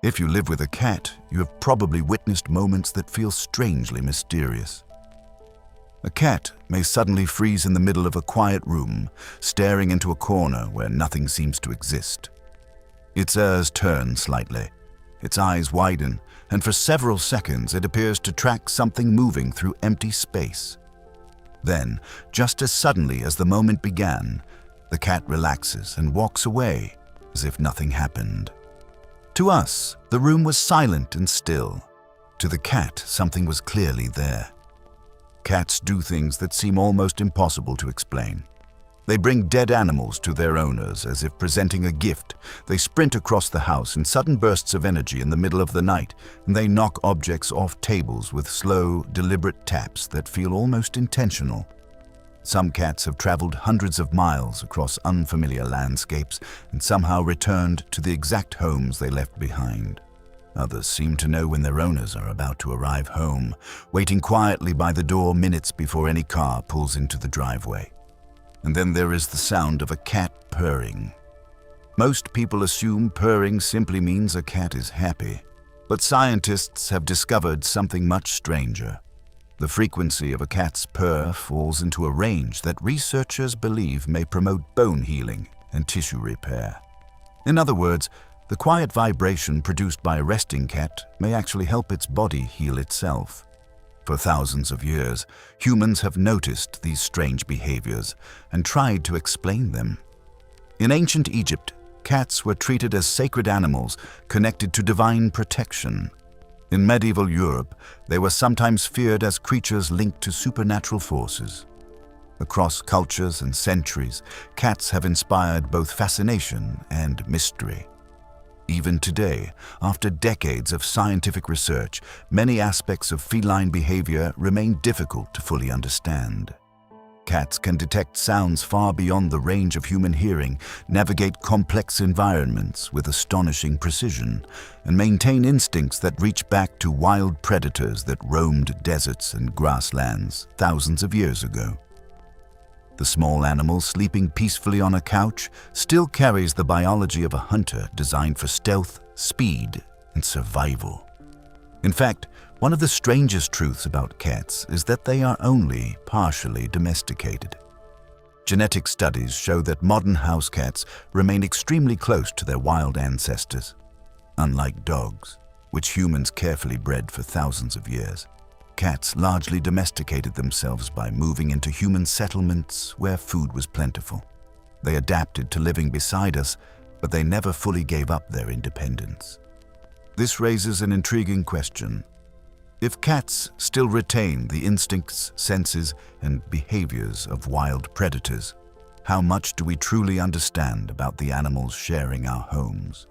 If you live with a cat, you have probably witnessed moments that feel strangely mysterious. A cat may suddenly freeze in the middle of a quiet room, staring into a corner where nothing seems to exist. Its ears turn slightly, its eyes widen, and for several seconds it appears to track something moving through empty space. Then, just as suddenly as the moment began, the cat relaxes and walks away as if nothing happened. To us, the room was silent and still. To the cat, something was clearly there. Cats do things that seem almost impossible to explain. They bring dead animals to their owners as if presenting a gift. They sprint across the house in sudden bursts of energy in the middle of the night, and they knock objects off tables with slow, deliberate taps that feel almost intentional. Some cats have traveled hundreds of miles across unfamiliar landscapes and somehow returned to the exact homes they left behind. Others seem to know when their owners are about to arrive home, waiting quietly by the door minutes before any car pulls into the driveway. And then there is the sound of a cat purring. Most people assume purring simply means a cat is happy, but scientists have discovered something much stranger. The frequency of a cat's purr falls into a range that researchers believe may promote bone healing and tissue repair. In other words, the quiet vibration produced by a resting cat may actually help its body heal itself. For thousands of years, humans have noticed these strange behaviors and tried to explain them. In ancient Egypt, cats were treated as sacred animals connected to divine protection. In medieval Europe, they were sometimes feared as creatures linked to supernatural forces. Across cultures and centuries, cats have inspired both fascination and mystery. Even today, after decades of scientific research, many aspects of feline behavior remain difficult to fully understand. Cats can detect sounds far beyond the range of human hearing, navigate complex environments with astonishing precision, and maintain instincts that reach back to wild predators that roamed deserts and grasslands thousands of years ago. The small animal sleeping peacefully on a couch still carries the biology of a hunter designed for stealth, speed, and survival. In fact, one of the strangest truths about cats is that they are only partially domesticated. Genetic studies show that modern house cats remain extremely close to their wild ancestors. Unlike dogs, which humans carefully bred for thousands of years, cats largely domesticated themselves by moving into human settlements where food was plentiful. They adapted to living beside us, but they never fully gave up their independence. This raises an intriguing question. If cats still retain the instincts, senses, and behaviors of wild predators, how much do we truly understand about the animals sharing our homes?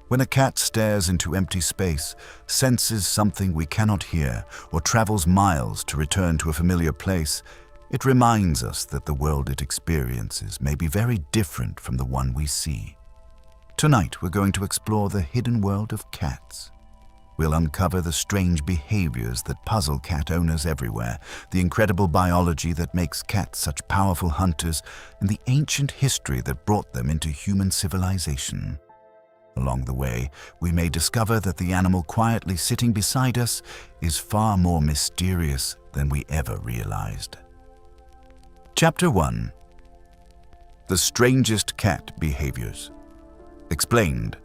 When a cat stares into empty space, senses something we cannot hear, or travels miles to return to a familiar place, it reminds us that the world it experiences may be very different from the one we see. Tonight, we're going to explore the hidden world of cats. We'll uncover the strange behaviors that puzzle cat owners everywhere, the incredible biology that makes cats such powerful hunters, and the ancient history that brought them into human civilization. Along the way, we may discover that the animal quietly sitting beside us is far more mysterious than we ever realized. Chapter 1. The Strangest Cat Behaviors. Explained.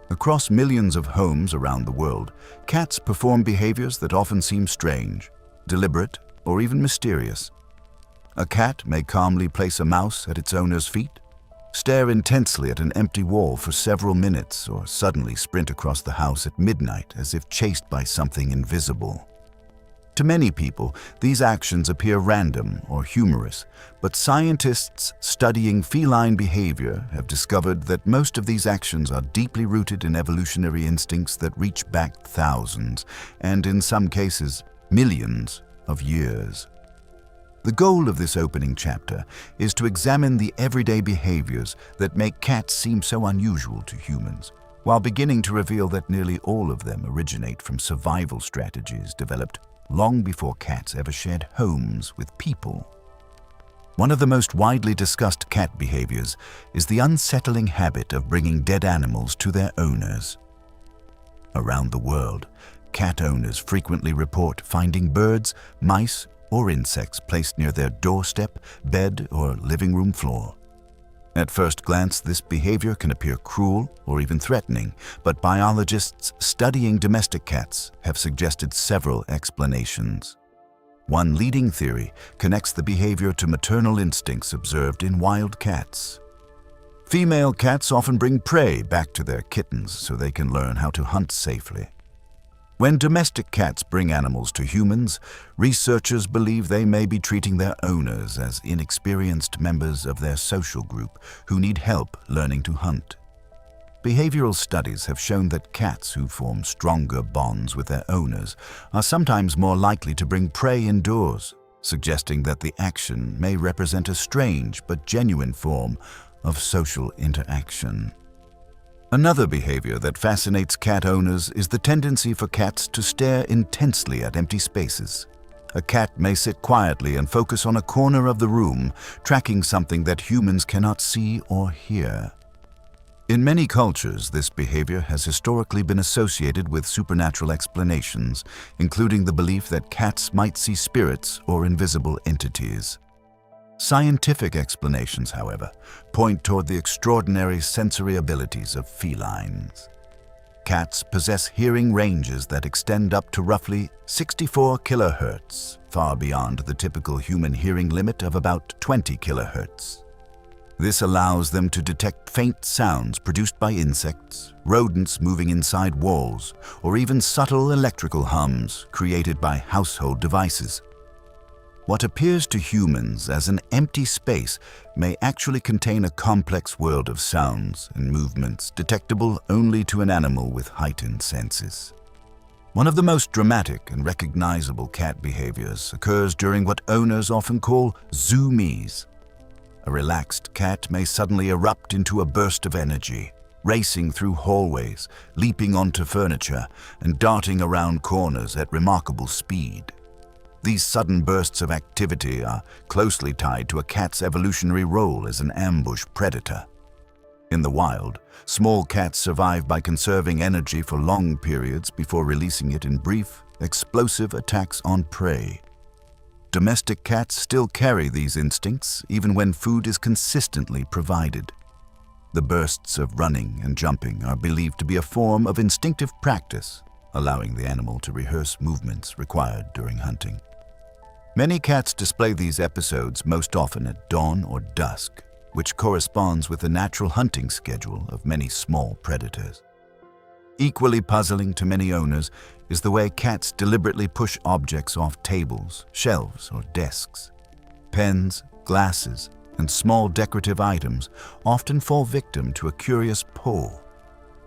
Across millions of homes around the world, cats perform behaviors that often seem strange, deliberate, or even mysterious. A cat may calmly place a mouse at its owner's feet, stare intensely at an empty wall for several minutes, or suddenly sprint across the house at midnight as if chased by something invisible. To many people, these actions appear random or humorous, but scientists studying feline behavior have discovered that most of these actions are deeply rooted in evolutionary instincts that reach back thousands, and in some cases, millions of years. The goal of this opening chapter is to examine the everyday behaviors that make cats seem so unusual to humans, while beginning to reveal that nearly all of them originate from survival strategies developed long before cats ever shared homes with people. One of the most widely discussed cat behaviors is the unsettling habit of bringing dead animals to their owners. Around the world, cat owners frequently report finding birds, mice, or insects placed near their doorstep, bed, or living room floor. At first glance, this behavior can appear cruel or even threatening, but biologists studying domestic cats have suggested several explanations. One leading theory connects the behavior to maternal instincts observed in wild cats. Female cats often bring prey back to their kittens so they can learn how to hunt safely. When domestic cats bring animals to humans, researchers believe they may be treating their owners as inexperienced members of their social group who need help learning to hunt. Behavioral studies have shown that cats who form stronger bonds with their owners are sometimes more likely to bring prey indoors, suggesting that the action may represent a strange but genuine form of social interaction. Another behavior that fascinates cat owners is the tendency for cats to stare intensely at empty spaces. A cat may sit quietly and focus on a corner of the room, tracking something that humans cannot see or hear. In many cultures, this behavior has historically been associated with supernatural explanations, including the belief that cats might see spirits or invisible entities. Scientific explanations, however, point toward the extraordinary sensory abilities of felines. Cats possess hearing ranges that extend up to roughly 64 kilohertz, far beyond the typical human hearing limit of about 20 kilohertz. This allows them to detect faint sounds produced by insects, rodents moving inside walls, or even subtle electrical hums created by household devices. What appears to humans as an empty space may actually contain a complex world of sounds and movements detectable only to an animal with heightened senses. One of the most dramatic and recognizable cat behaviors occurs during what owners often call zoomies. A relaxed cat may suddenly erupt into a burst of energy, racing through hallways, leaping onto furniture, and darting around corners at remarkable speed. These sudden bursts of activity are closely tied to a cat's evolutionary role as an ambush predator. In the wild, small cats survive by conserving energy for long periods before releasing it in brief, explosive attacks on prey. Domestic cats still carry these instincts even when food is consistently provided. The bursts of running and jumping are believed to be a form of instinctive practice, allowing the animal to rehearse movements required during hunting. Many cats display these episodes most often at dawn or dusk, which corresponds with the natural hunting schedule of many small predators. Equally puzzling to many owners is the way cats deliberately push objects off tables, shelves, or desks. Pens, glasses, and small decorative items often fall victim to a curious pull.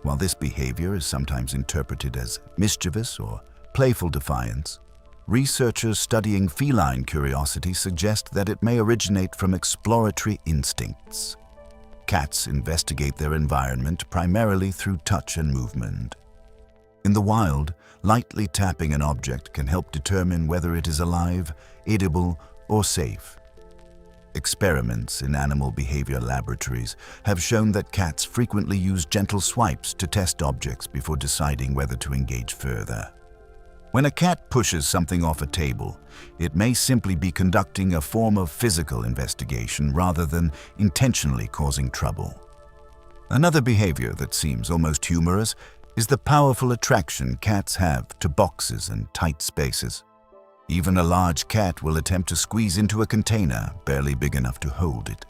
While this behavior is sometimes interpreted as mischievous or playful defiance, researchers studying feline curiosity suggest that it may originate from exploratory instincts. Cats investigate their environment primarily through touch and movement. In the wild, lightly tapping an object can help determine whether it is alive, edible, or safe. Experiments in animal behavior laboratories have shown that cats frequently use gentle swipes to test objects before deciding whether to engage further. When a cat pushes something off a table, it may simply be conducting a form of physical investigation rather than intentionally causing trouble. Another behavior that seems almost humorous is the powerful attraction cats have to boxes and tight spaces. Even a large cat will attempt to squeeze into a container barely big enough to hold it.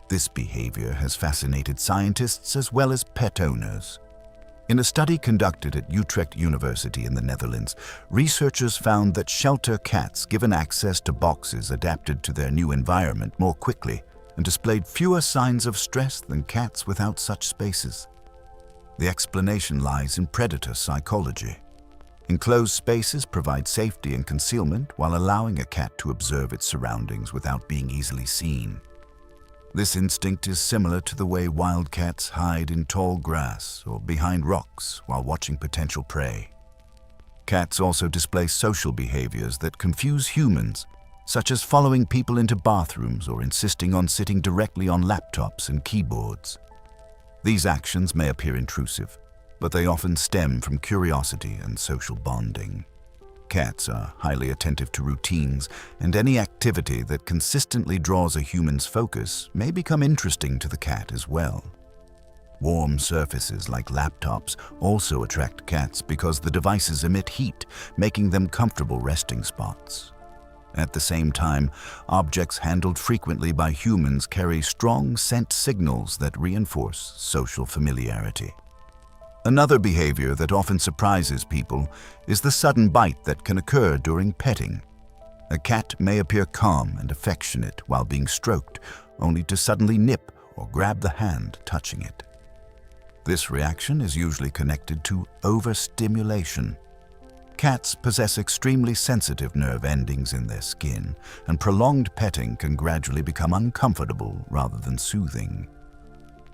This behavior has fascinated scientists as well as pet owners. In a study conducted at Utrecht University in the Netherlands, researchers found that shelter cats given access to boxes adapted to their new environment more quickly and displayed fewer signs of stress than cats without such spaces. The explanation lies in predator psychology. Enclosed spaces provide safety and concealment while allowing a cat to observe its surroundings without being easily seen. This instinct is similar to the way wild cats hide in tall grass or behind rocks while watching potential prey. Cats also display social behaviors that confuse humans, such as following people into bathrooms or insisting on sitting directly on laptops and keyboards. These actions may appear intrusive, but they often stem from curiosity and social bonding. Cats are highly attentive to routines, and any activity that consistently draws a human's focus may become interesting to the cat as well. Warm surfaces like laptops also attract cats because the devices emit heat, making them comfortable resting spots. At the same time, objects handled frequently by humans carry strong scent signals that reinforce social familiarity. Another behavior that often surprises people is the sudden bite that can occur during petting. A cat may appear calm and affectionate while being stroked, only to suddenly nip or grab the hand touching it. This reaction is usually connected to overstimulation. Cats possess extremely sensitive nerve endings in their skin, and prolonged petting can gradually become uncomfortable rather than soothing.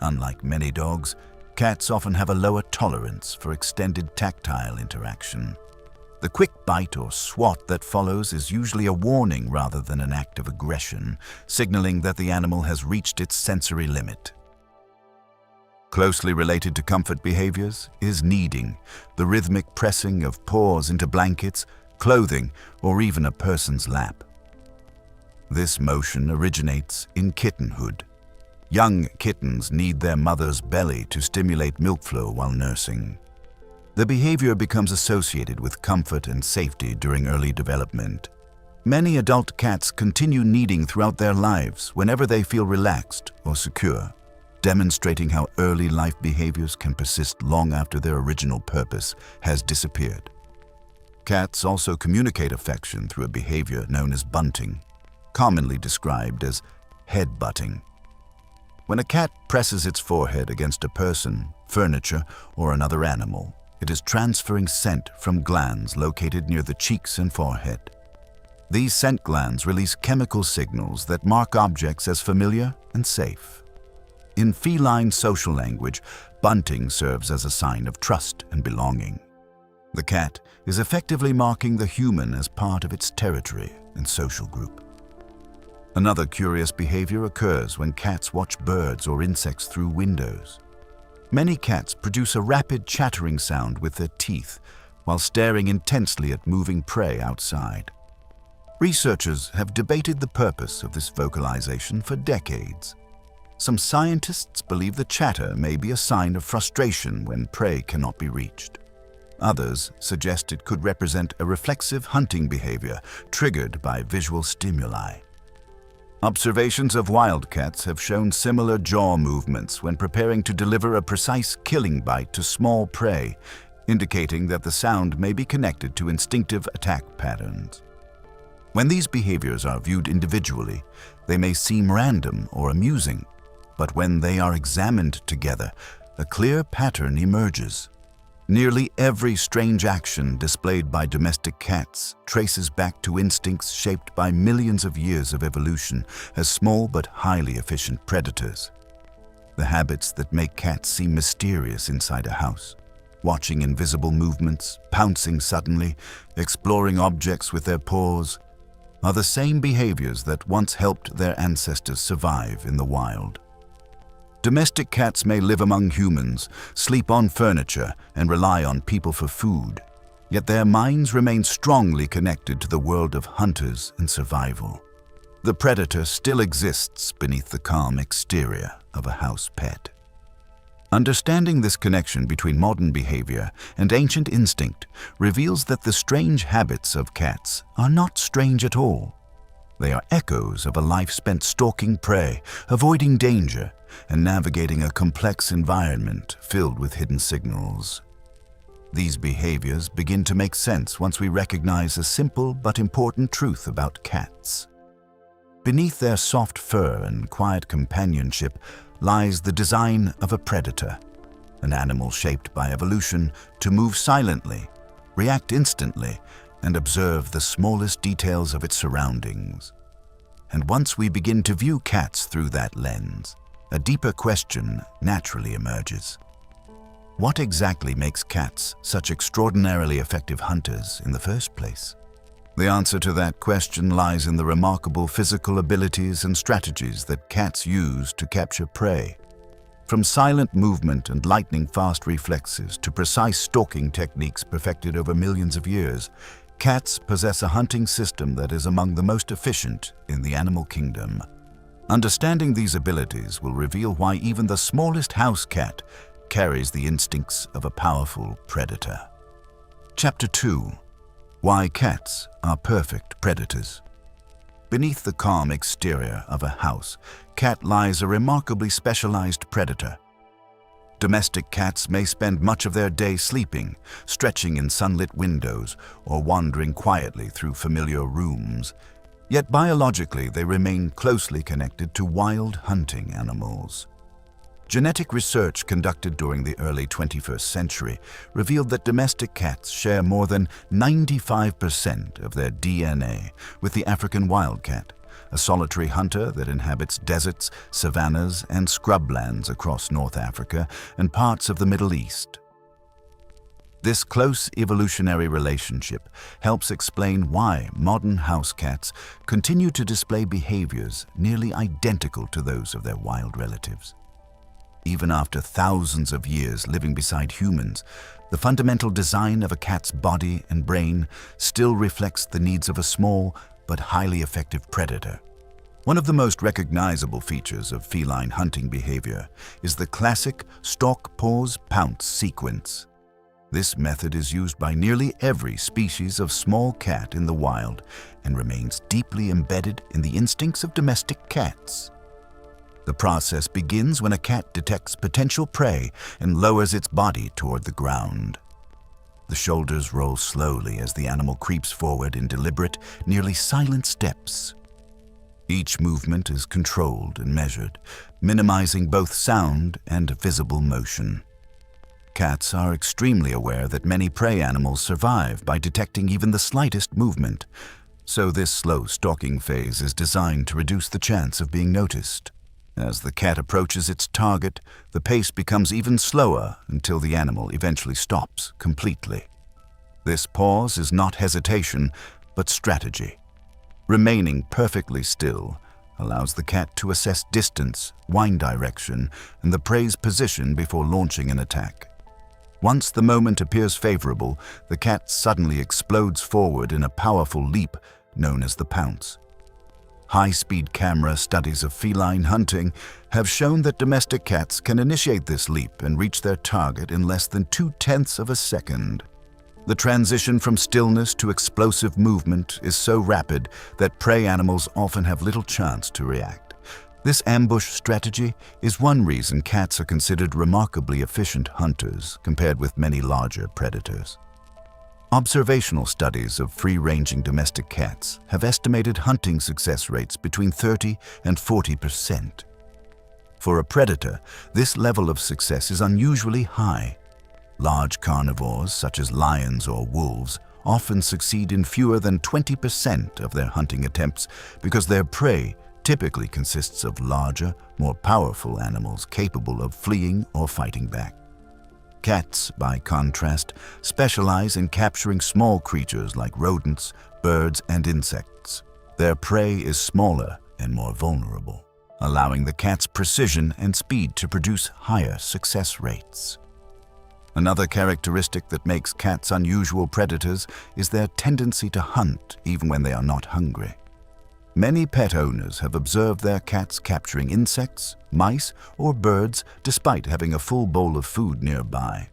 Unlike many dogs, cats often have a lower tolerance for extended tactile interaction. The quick bite or swat that follows is usually a warning rather than an act of aggression, signaling that the animal has reached its sensory limit. Closely related to comfort behaviors is kneading, the rhythmic pressing of paws into blankets, clothing, or even a person's lap. This motion originates in kittenhood. Young kittens knead their mother's belly to stimulate milk flow while nursing. The behavior becomes associated with comfort and safety during early development. Many adult cats continue kneading throughout their lives whenever they feel relaxed or secure, demonstrating how early life behaviors can persist long after their original purpose has disappeared. Cats also communicate affection through a behavior known as bunting, commonly described as head-butting. When a cat presses its forehead against a person, furniture, or another animal, it is transferring scent from glands located near the cheeks and forehead. These scent glands release chemical signals that mark objects as familiar and safe. In feline social language, bunting serves as a sign of trust and belonging. The cat is effectively marking the human as part of its territory and social group. Another curious behavior occurs when cats watch birds or insects through windows. Many cats produce a rapid chattering sound with their teeth while staring intensely at moving prey outside. Researchers have debated the purpose of this vocalization for decades. Some scientists believe the chatter may be a sign of frustration when prey cannot be reached. Others suggest it could represent a reflexive hunting behavior triggered by visual stimuli. Observations of wildcats have shown similar jaw movements when preparing to deliver a precise killing bite to small prey, indicating that the sound may be connected to instinctive attack patterns. When these behaviors are viewed individually, they may seem random or amusing, but when they are examined together, a clear pattern emerges. Nearly every strange action displayed by domestic cats traces back to instincts shaped by millions of years of evolution as small but highly efficient predators. The habits that make cats seem mysterious inside a house, watching invisible movements, pouncing suddenly, exploring objects with their paws, are the same behaviors that once helped their ancestors survive in the wild. Domestic cats may live among humans, sleep on furniture, and rely on people for food, yet their minds remain strongly connected to the world of hunters and survival. The predator still exists beneath the calm exterior of a house pet. Understanding this connection between modern behavior and ancient instinct reveals that the strange habits of cats are not strange at all. They are echoes of a life spent stalking prey, avoiding danger, and navigating a complex environment filled with hidden signals. These behaviors begin to make sense once we recognize a simple but important truth about cats. Beneath their soft fur and quiet companionship lies the design of a predator, an animal shaped by evolution to move silently, react instantly, and observe the smallest details of its surroundings. And once we begin to view cats through that lens, a deeper question naturally emerges. What exactly makes cats such extraordinarily effective hunters in the first place? The answer to that question lies in the remarkable physical abilities and strategies that cats use to capture prey. From silent movement and lightning-fast reflexes to precise stalking techniques perfected over millions of years, cats possess a hunting system that is among the most efficient in the animal kingdom. Understanding these abilities will reveal why even the smallest house cat carries the instincts of a powerful predator. Chapter 2. Why cats are perfect predators. Beneath the calm exterior of a house cat lies a remarkably specialized predator. Domestic cats may spend much of their day sleeping, stretching in sunlit windows, or wandering quietly through familiar rooms. Yet biologically, they remain closely connected to wild hunting animals. Genetic research conducted during the early 21st century revealed that domestic cats share more than 95% of their DNA with the African wildcat, a solitary hunter that inhabits deserts, savannas, and scrublands across North Africa and parts of the Middle East. This close evolutionary relationship helps explain why modern house cats continue to display behaviors nearly identical to those of their wild relatives. Even after thousands of years living beside humans, the fundamental design of a cat's body and brain still reflects the needs of a small but highly effective predator. One of the most recognizable features of feline hunting behavior is the classic stalk, pause, pounce sequence. This method is used by nearly every species of small cat in the wild and remains deeply embedded in the instincts of domestic cats. The process begins when a cat detects potential prey and lowers its body toward the ground. The shoulders roll slowly as the animal creeps forward in deliberate, nearly silent steps. Each movement is controlled and measured, minimizing both sound and visible motion. Cats are extremely aware that many prey animals survive by detecting even the slightest movement, so this slow stalking phase is designed to reduce the chance of being noticed. As the cat approaches its target, the pace becomes even slower until the animal eventually stops completely. This pause is not hesitation, but strategy. Remaining perfectly still allows the cat to assess distance, wind direction, and the prey's position before launching an attack. Once the moment appears favorable, the cat suddenly explodes forward in a powerful leap known as the pounce. High-speed camera studies of feline hunting have shown that domestic cats can initiate this leap and reach their target in less than 0.2 of a second. The transition from stillness to explosive movement is so rapid that prey animals often have little chance to react. This ambush strategy is one reason cats are considered remarkably efficient hunters compared with many larger predators. Observational studies of free-ranging domestic cats have estimated hunting success rates between 30 and 40%. For a predator, this level of success is unusually high. Large carnivores, such as lions or wolves, often succeed in fewer than 20% of their hunting attempts because their prey typically consists of larger, more powerful animals capable of fleeing or fighting back. Cats, by contrast, specialize in capturing small creatures like rodents, birds, and insects. Their prey is smaller and more vulnerable, allowing the cat's precision and speed to produce higher success rates. Another characteristic that makes cats unusual predators is their tendency to hunt even when they are not hungry. Many pet owners have observed their cats capturing insects, mice, or birds despite having a full bowl of food nearby.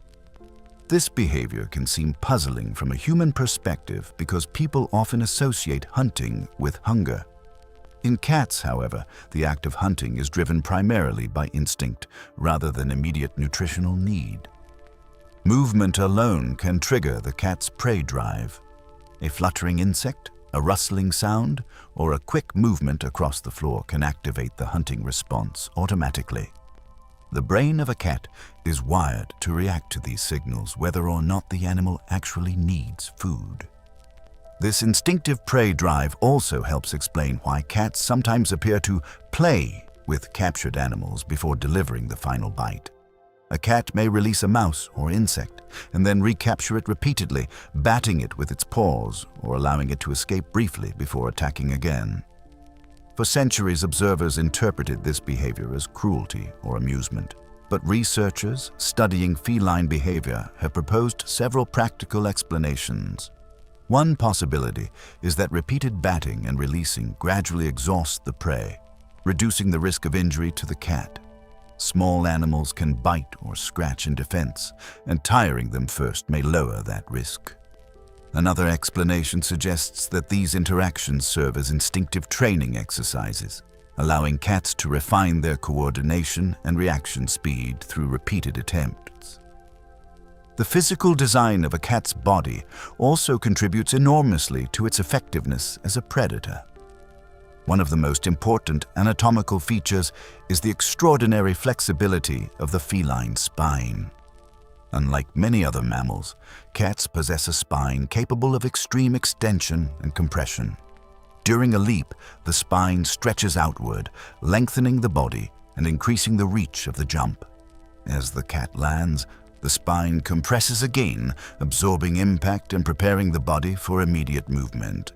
This behavior can seem puzzling from a human perspective because people often associate hunting with hunger. In cats, however, the act of hunting is driven primarily by instinct rather than immediate nutritional need. Movement alone can trigger the cat's prey drive. A fluttering insect, a rustling sound, or a quick movement across the floor can activate the hunting response automatically. The brain of a cat is wired to react to these signals whether or not the animal actually needs food. This instinctive prey drive also helps explain why cats sometimes appear to play with captured animals before delivering the final bite. A cat may release a mouse or insect and then recapture it repeatedly, batting it with its paws or allowing it to escape briefly before attacking again. For centuries, observers interpreted this behavior as cruelty or amusement. But researchers studying feline behavior have proposed several practical explanations. One possibility is that repeated batting and releasing gradually exhausts the prey, reducing the risk of injury to the cat. Small animals can bite or scratch in defense, and tiring them first may lower that risk. Another explanation suggests that these interactions serve as instinctive training exercises, allowing cats to refine their coordination and reaction speed through repeated attempts. The physical design of a cat's body also contributes enormously to its effectiveness as a predator. One of the most important anatomical features is the extraordinary flexibility of the feline spine. Unlike many other mammals, cats possess a spine capable of extreme extension and compression. During a leap, the spine stretches outward, lengthening the body and increasing the reach of the jump. As the cat lands, the spine compresses again, absorbing impact and preparing the body for immediate movement.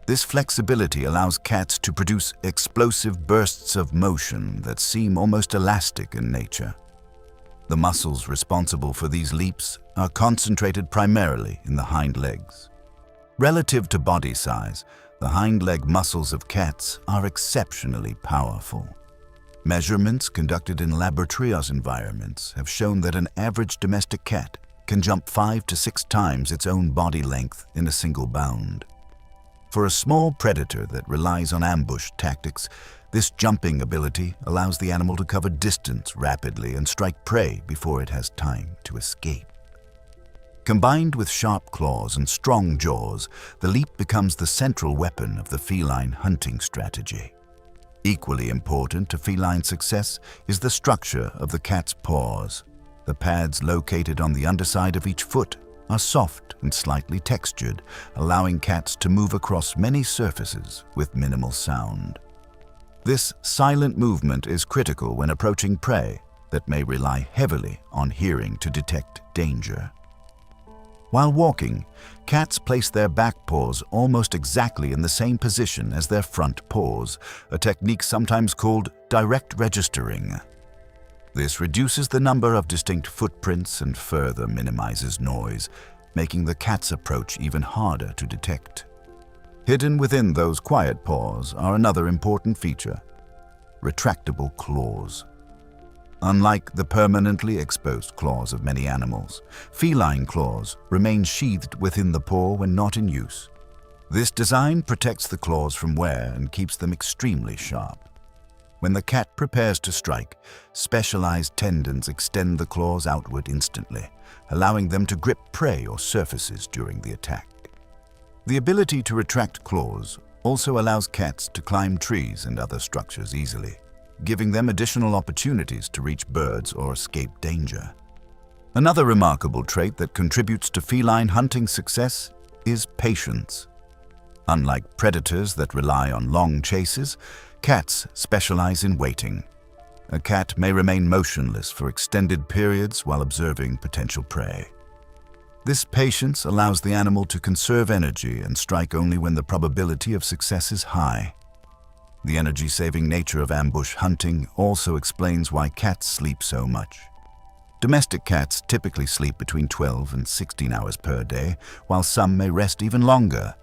This flexibility allows cats to produce explosive bursts of motion that seem almost elastic in nature. The muscles responsible for these leaps are concentrated primarily in the hind legs. Relative to body size, the hind leg muscles of cats are exceptionally powerful. Measurements conducted in laboratory environments have shown that an average domestic cat can jump 5 to 6 times its own body length in a single bound. For a small predator that relies on ambush tactics, this jumping ability allows the animal to cover distance rapidly and strike prey before it has time to escape. Combined with sharp claws and strong jaws, the leap becomes the central weapon of the feline hunting strategy. Equally important to feline success is the structure of the cat's paws. The pads located on the underside of each foot are soft and slightly textured, allowing cats to move across many surfaces with minimal sound. This silent movement is critical when approaching prey that may rely heavily on hearing to detect danger. While walking, cats place their back paws almost exactly in the same position as their front paws, a technique sometimes called direct registering. This reduces the number of distinct footprints and further minimizes noise, making the cat's approach even harder to detect. Hidden within those quiet paws are another important feature: retractable claws. Unlike the permanently exposed claws of many animals, feline claws remain sheathed within the paw when not in use. This design protects the claws from wear and keeps them extremely sharp. When the cat prepares to strike, specialized tendons extend the claws outward instantly, allowing them to grip prey or surfaces during the attack. The ability to retract claws also allows cats to climb trees and other structures easily, giving them additional opportunities to reach birds or escape danger. Another remarkable trait that contributes to feline hunting success is patience. Unlike predators that rely on long chases, cats specialize in waiting. A cat may remain motionless for extended periods while observing potential prey. This patience allows the animal to conserve energy and strike only when the probability of success is high. The energy-saving nature of ambush hunting also explains why cats sleep so much. Domestic cats typically sleep between 12 and 16 hours per day, while some may rest even longer.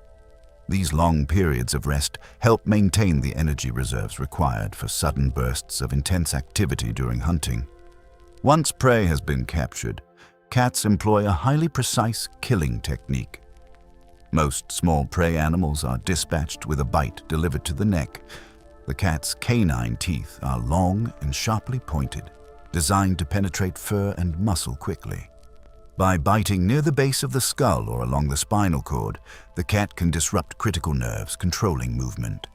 These long periods of rest help maintain the energy reserves required for sudden bursts of intense activity during hunting. Once prey has been captured, cats employ a highly precise killing technique. Most small prey animals are dispatched with a bite delivered to the neck. The cat's canine teeth are long and sharply pointed, designed to penetrate fur and muscle quickly. By biting near the base of the skull or along the spinal cord, the cat can disrupt critical nerves, controlling movement.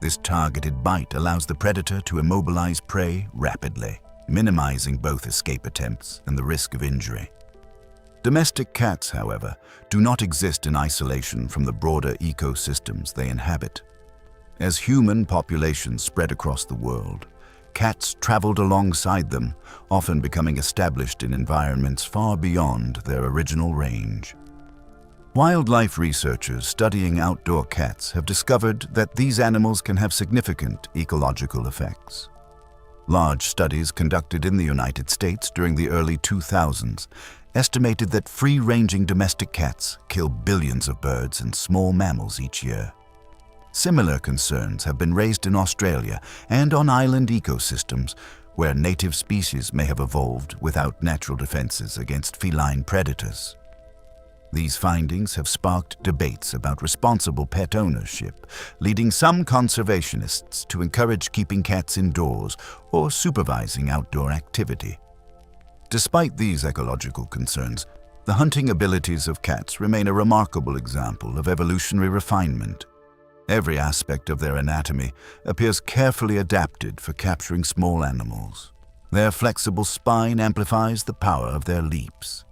This targeted bite allows the predator to immobilize prey rapidly, minimizing both escape attempts and the risk of injury. Domestic cats, however, do not exist in isolation from the broader ecosystems they inhabit. As human populations spread across the world, cats traveled alongside them, often becoming established in environments far beyond their original range. Wildlife researchers studying outdoor cats have discovered that these animals can have significant ecological effects. Large studies conducted in the United States during the early 2000s estimated that free-ranging domestic cats kill billions of birds and small mammals each year. Similar concerns have been raised in Australia and on island ecosystems where native species may have evolved without natural defenses against feline predators. These findings have sparked debates about responsible pet ownership, leading some conservationists to encourage keeping cats indoors or supervising outdoor activity. Despite these ecological concerns, the hunting abilities of cats remain a remarkable example of evolutionary refinement. Every aspect of their anatomy appears carefully adapted for capturing small animals. Their flexible spine amplifies the power of their leaps.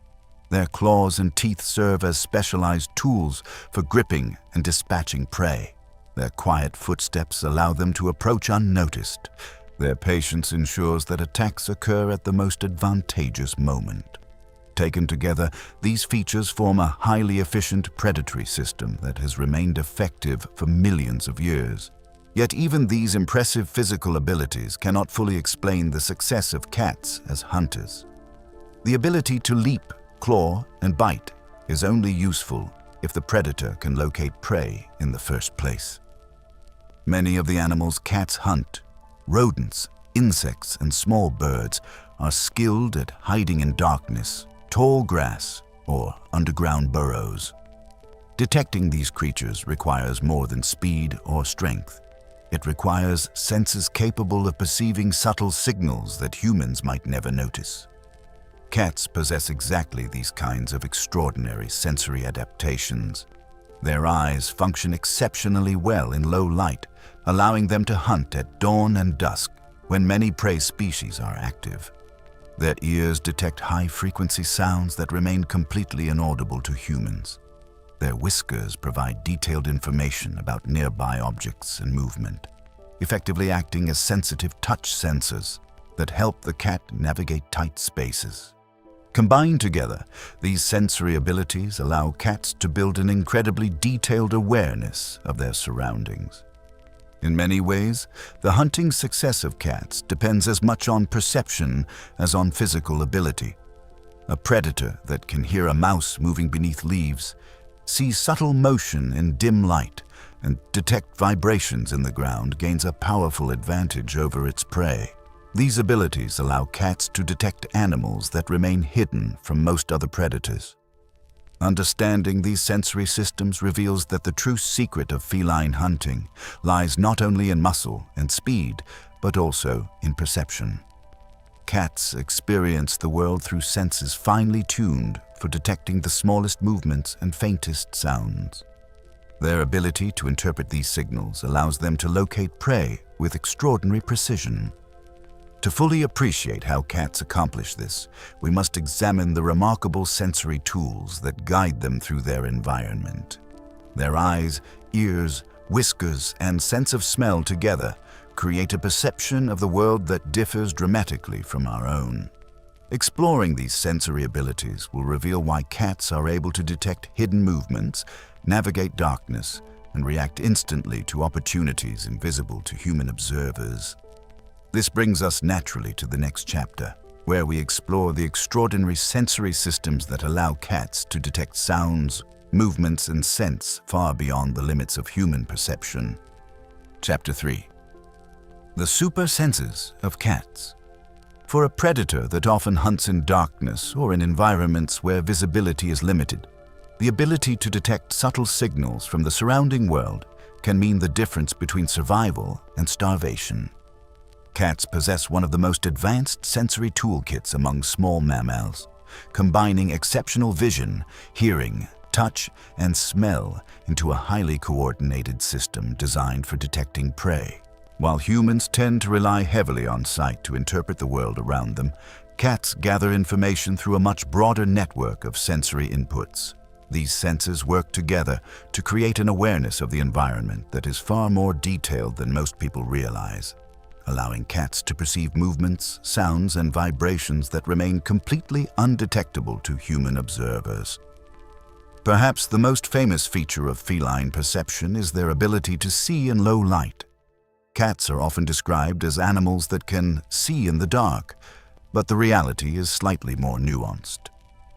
Their claws and teeth serve as specialized tools for gripping and dispatching prey. Their quiet footsteps allow them to approach unnoticed. Their patience ensures that attacks occur at the most advantageous moment. Taken together, these features form a highly efficient predatory system that has remained effective for millions of years. Yet even these impressive physical abilities cannot fully explain the success of cats as hunters. The ability to leap, claw, and bite is only useful if the predator can locate prey in the first place. Many of the animals cats hunt, rodents, insects, and small birds, are skilled at hiding in darkness, tall grass, or underground burrows. Detecting these creatures requires more than speed or strength. It requires senses capable of perceiving subtle signals that humans might never notice. Cats possess exactly these kinds of extraordinary sensory adaptations. Their eyes function exceptionally well in low light, allowing them to hunt at dawn and dusk when many prey species are active. Their ears detect high-frequency sounds that remain completely inaudible to humans. Their whiskers provide detailed information about nearby objects and movement, effectively acting as sensitive touch sensors that help the cat navigate tight spaces. Combined together, these sensory abilities allow cats to build an incredibly detailed awareness of their surroundings. In many ways, the hunting success of cats depends as much on perception as on physical ability. A predator that can hear a mouse moving beneath leaves, see subtle motion in dim light, and detect vibrations in the ground gains a powerful advantage over its prey. These abilities allow cats to detect animals that remain hidden from most other predators. Understanding these sensory systems reveals that the true secret of feline hunting lies not only in muscle and speed, but also in perception. Cats experience the world through senses finely tuned for detecting the smallest movements and faintest sounds. Their ability to interpret these signals allows them to locate prey with extraordinary precision. To fully appreciate how cats accomplish this, we must examine the remarkable sensory tools that guide them through their environment. Their eyes, ears, whiskers, and sense of smell together create a perception of the world that differs dramatically from our own. Exploring these sensory abilities will reveal why cats are able to detect hidden movements, navigate darkness, and react instantly to opportunities invisible to human observers. This brings us naturally to the next chapter, where we explore the extraordinary sensory systems that allow cats to detect sounds, movements, and scents far beyond the limits of human perception. Chapter 3. The super senses of cats. For a predator that often hunts in darkness or in environments where visibility is limited, the ability to detect subtle signals from the surrounding world can mean the difference between survival and starvation. Cats possess one of the most advanced sensory toolkits among small mammals, combining exceptional vision, hearing, touch, and smell into a highly coordinated system designed for detecting prey. While humans tend to rely heavily on sight to interpret the world around them, cats gather information through a much broader network of sensory inputs. These senses work together to create an awareness of the environment that is far more detailed than most people realize, allowing cats to perceive movements, sounds, and vibrations that remain completely undetectable to human observers. Perhaps the most famous feature of feline perception is their ability to see in low light. Cats are often described as animals that can see in the dark, but the reality is slightly more nuanced.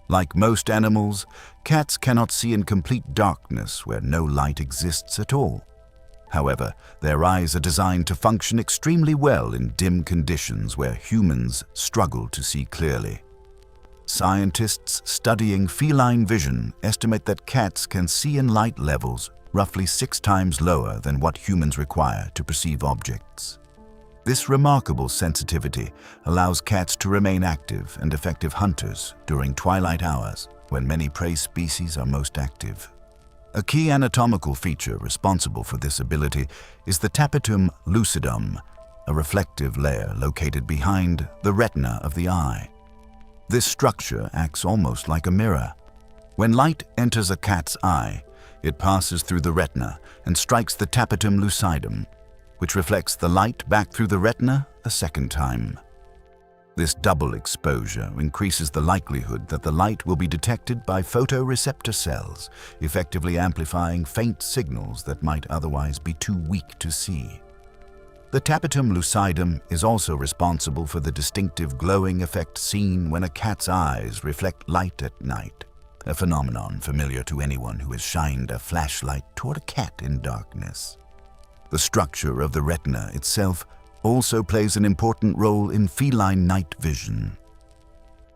Like most animals, cats cannot see in complete darkness where no light exists at all. However, their eyes are designed to function extremely well in dim conditions where humans struggle to see clearly. Scientists studying feline vision estimate that cats can see in light levels roughly 6 times lower than what humans require to perceive objects. This remarkable sensitivity allows cats to remain active and effective hunters during twilight hours, when many prey species are most active. A key anatomical feature responsible for this ability is the tapetum lucidum, a reflective layer located behind the retina of the eye. This structure acts almost like a mirror. When light enters a cat's eye, it passes through the retina and strikes the tapetum lucidum, which reflects the light back through the retina a second time. This double exposure increases the likelihood that the light will be detected by photoreceptor cells, effectively amplifying faint signals that might otherwise be too weak to see. The tapetum lucidum is also responsible for the distinctive glowing effect seen when a cat's eyes reflect light at night, a phenomenon familiar to anyone who has shined a flashlight toward a cat in darkness. The structure of the retina itself also plays an important role in feline night vision.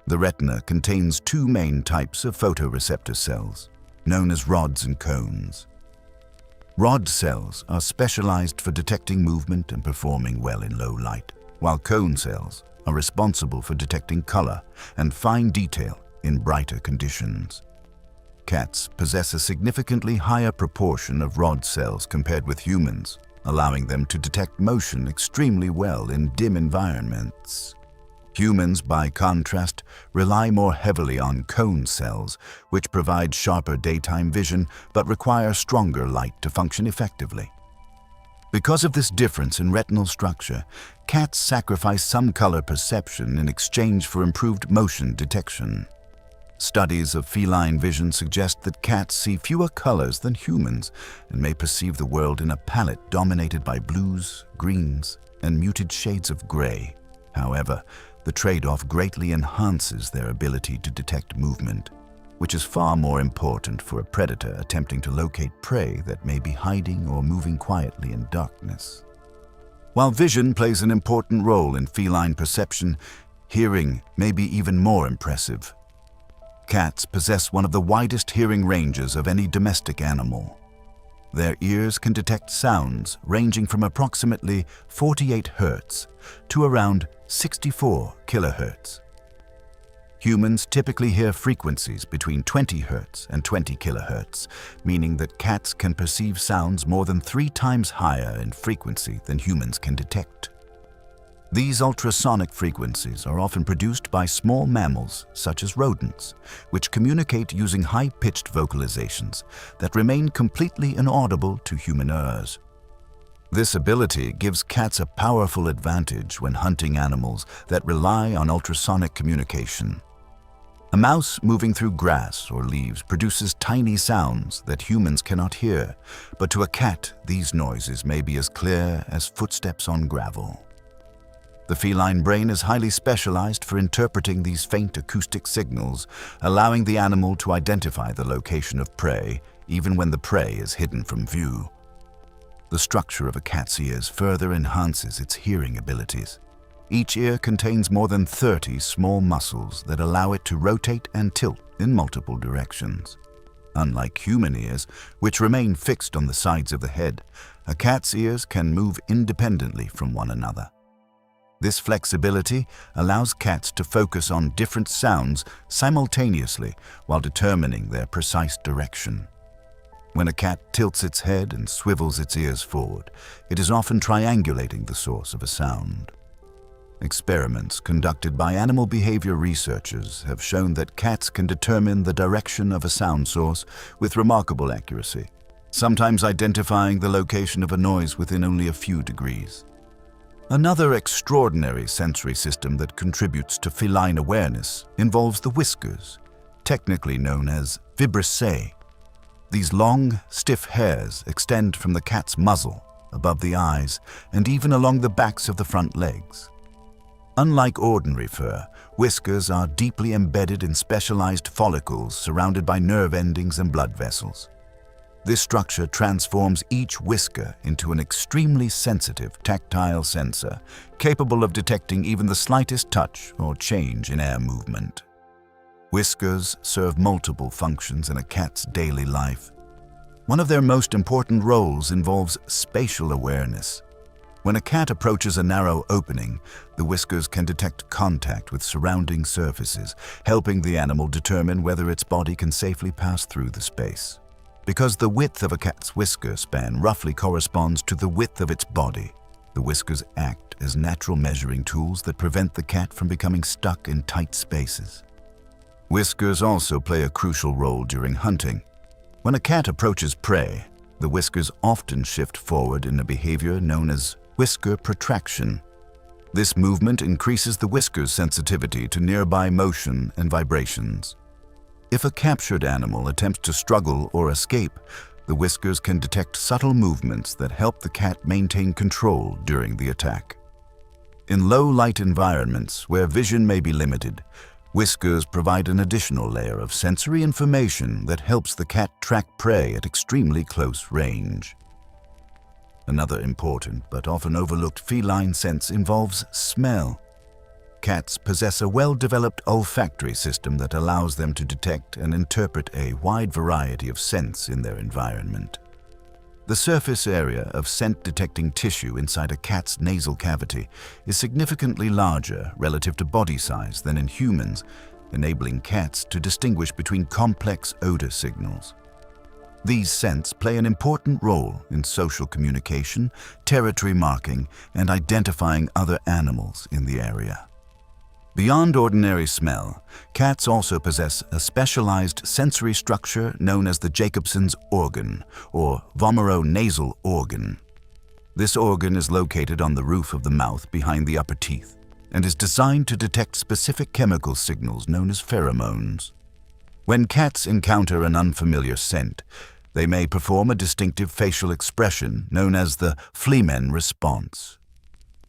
The retina contains 2 main types of photoreceptor cells, known as rods and cones. Rod cells are specialized for detecting movement and performing well in low light, while cone cells are responsible for detecting color and fine detail in brighter conditions. Cats possess a significantly higher proportion of rod cells compared with humans, allowing them to detect motion extremely well in dim environments. Humans, by contrast, rely more heavily on cone cells, which provide sharper daytime vision but require stronger light to function effectively. Because of this difference in retinal structure, cats sacrifice some color perception in exchange for improved motion detection. Studies of feline vision suggest that cats see fewer colors than humans and may perceive the world in a palette dominated by blues, greens, and muted shades of gray. However, the trade-off greatly enhances their ability to detect movement, which is far more important for a predator attempting to locate prey that may be hiding or moving quietly in darkness. While vision plays an important role in feline perception, hearing may be even more impressive. Cats possess one of the widest hearing ranges of any domestic animal. Their ears can detect sounds ranging from approximately 48 Hz to around 64 kHz. Humans typically hear frequencies between 20 Hz and 20 kHz, meaning that cats can perceive sounds more than 3 times higher in frequency than humans can detect. These ultrasonic frequencies are often produced by small mammals, such as rodents, which communicate using high-pitched vocalizations that remain completely inaudible to human ears. This ability gives cats a powerful advantage when hunting animals that rely on ultrasonic communication. A mouse moving through grass or leaves produces tiny sounds that humans cannot hear, but to a cat, these noises may be as clear as footsteps on gravel. The feline brain is highly specialized for interpreting these faint acoustic signals, allowing the animal to identify the location of prey, even when the prey is hidden from view. The structure of a cat's ears further enhances its hearing abilities. Each ear contains more than 30 small muscles that allow it to rotate and tilt in multiple directions. Unlike human ears, which remain fixed on the sides of the head, a cat's ears can move independently from one another. This flexibility allows cats to focus on different sounds simultaneously while determining their precise direction. When a cat tilts its head and swivels its ears forward, it is often triangulating the source of a sound. Experiments conducted by animal behavior researchers have shown that cats can determine the direction of a sound source with remarkable accuracy, sometimes identifying the location of a noise within only a few degrees. Another extraordinary sensory system that contributes to feline awareness involves the whiskers, technically known as vibrissae. These long, stiff hairs extend from the cat's muzzle above the eyes, and even along the backs of the front legs. Unlike ordinary fur, whiskers are deeply embedded in specialized follicles surrounded by nerve endings and blood vessels. This structure transforms each whisker into an extremely sensitive tactile sensor, capable of detecting even the slightest touch or change in air movement. Whiskers serve multiple functions in a cat's daily life. One of their most important roles involves spatial awareness. When a cat approaches a narrow opening, the whiskers can detect contact with surrounding surfaces, helping the animal determine whether its body can safely pass through the space. Because the width of a cat's whisker span roughly corresponds to the width of its body, the whiskers act as natural measuring tools that prevent the cat from becoming stuck in tight spaces. Whiskers also play a crucial role during hunting. When a cat approaches prey, the whiskers often shift forward in a behavior known as whisker protraction. This movement increases the whisker's sensitivity to nearby motion and vibrations. If a captured animal attempts to struggle or escape, the whiskers can detect subtle movements that help the cat maintain control during the attack. In low-light environments where vision may be limited, whiskers provide an additional layer of sensory information that helps the cat track prey at extremely close range. Another important but often overlooked feline sense involves smell. Cats possess a well-developed olfactory system that allows them to detect and interpret a wide variety of scents in their environment. The surface area of scent-detecting tissue inside a cat's nasal cavity is significantly larger relative to body size than in humans, enabling cats to distinguish between complex odor signals. These scents play an important role in social communication, territory marking, and identifying other animals in the area. Beyond ordinary smell, cats also possess a specialized sensory structure known as the Jacobson's organ, or vomeronasal organ. This organ is located on the roof of the mouth behind the upper teeth and is designed to detect specific chemical signals known as pheromones. When cats encounter an unfamiliar scent, they may perform a distinctive facial expression known as the flehmen response.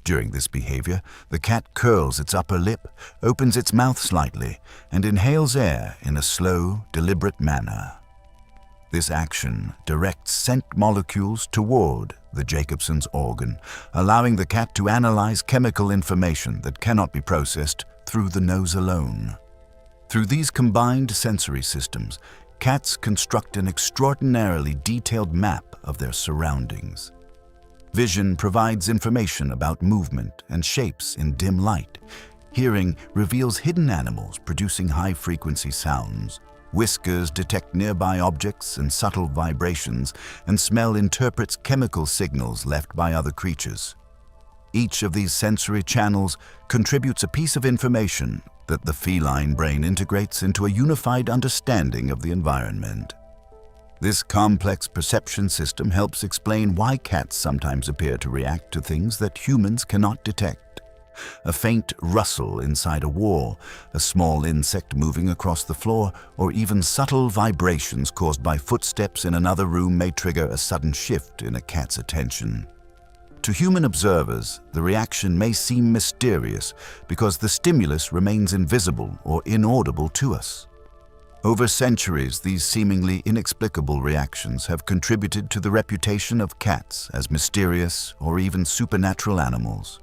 During this behavior, the cat curls its upper lip, opens its mouth slightly, and inhales air in a slow, deliberate manner. This action directs scent molecules toward the Jacobson's organ, allowing the cat to analyze chemical information that cannot be processed through the nose alone. Through these combined sensory systems, cats construct an extraordinarily detailed map of their surroundings. Vision provides information about movement and shapes in dim light. Hearing reveals hidden animals producing high-frequency sounds. Whiskers detect nearby objects and subtle vibrations, and smell interprets chemical signals left by other creatures. Each of these sensory channels contributes a piece of information that the feline brain integrates into a unified understanding of the environment. This complex perception system helps explain why cats sometimes appear to react to things that humans cannot detect. A faint rustle inside a wall, a small insect moving across the floor, or even subtle vibrations caused by footsteps in another room may trigger a sudden shift in a cat's attention. To human observers, the reaction may seem mysterious because the stimulus remains invisible or inaudible to us. Over centuries, these seemingly inexplicable reactions have contributed to the reputation of cats as mysterious or even supernatural animals.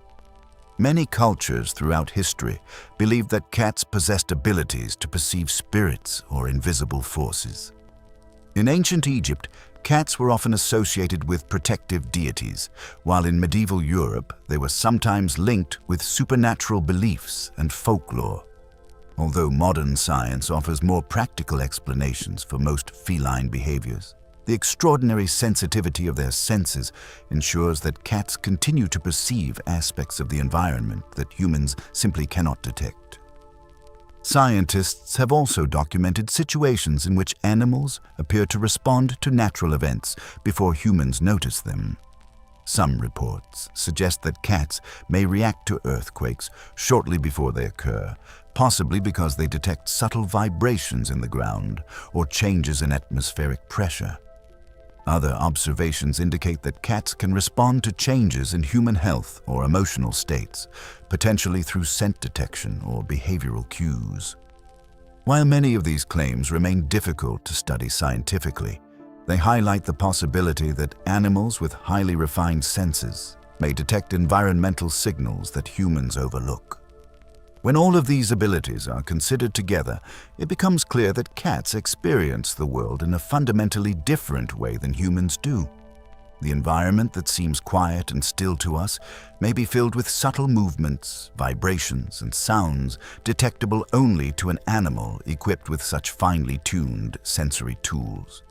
Many cultures throughout history believed that cats possessed abilities to perceive spirits or invisible forces. In ancient Egypt, cats were often associated with protective deities, while in medieval Europe they were sometimes linked with supernatural beliefs and folklore. Although modern science offers more practical explanations for most feline behaviors, the extraordinary sensitivity of their senses ensures that cats continue to perceive aspects of the environment that humans simply cannot detect. Scientists have also documented situations in which animals appear to respond to natural events before humans notice them. Some reports suggest that cats may react to earthquakes shortly before they occur, possibly because they detect subtle vibrations in the ground or changes in atmospheric pressure. Other observations indicate that cats can respond to changes in human health or emotional states, potentially through scent detection or behavioral cues. While many of these claims remain difficult to study scientifically, they highlight the possibility that animals with highly refined senses may detect environmental signals that humans overlook. When all of these abilities are considered together, it becomes clear that cats experience the world in a fundamentally different way than humans do. The environment that seems quiet and still to us may be filled with subtle movements, vibrations, and sounds detectable only to an animal equipped with such finely tuned sensory tools.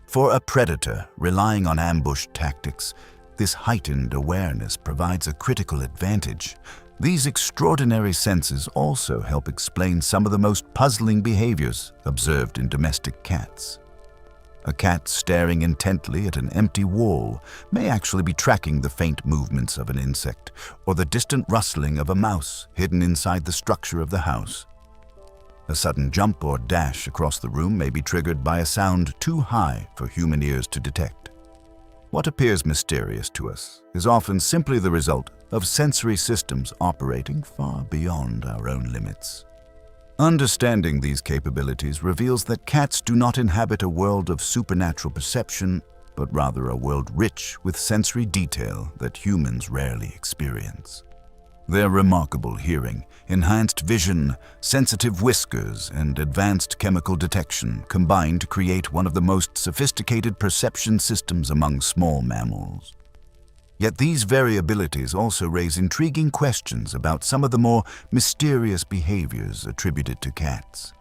For a predator relying on ambush tactics, this heightened awareness provides a critical advantage. These extraordinary senses also help explain some of the most puzzling behaviors observed in domestic cats. A cat staring intently at an empty wall may actually be tracking the faint movements of an insect or the distant rustling of a mouse hidden inside the structure of the house. A sudden jump or dash across the room may be triggered by a sound too high for human ears to detect. What appears mysterious to us is often simply the result of sensory systems operating far beyond our own limits. Understanding these capabilities reveals that cats do not inhabit a world of supernatural perception, but rather a world rich with sensory detail that humans rarely experience. Their remarkable hearing, enhanced vision, sensitive whiskers, and advanced chemical detection combine to create one of the most sophisticated perception systems among small mammals. Yet these variabilities also raise intriguing questions about some of the more mysterious behaviors attributed to cats.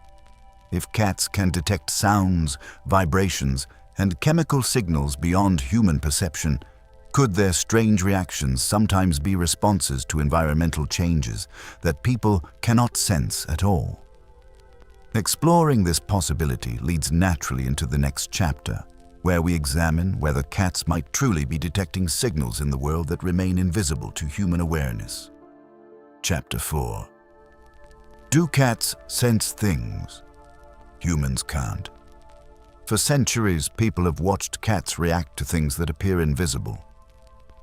If cats can detect sounds, vibrations, and chemical signals beyond human perception, could their strange reactions sometimes be responses to environmental changes that people cannot sense at all? Exploring this possibility leads naturally into the next chapter, where we examine whether cats might truly be detecting signals in the world that remain invisible to human awareness. Chapter 4. Do cats sense things humans can't? For centuries, people have watched cats react to things that appear invisible.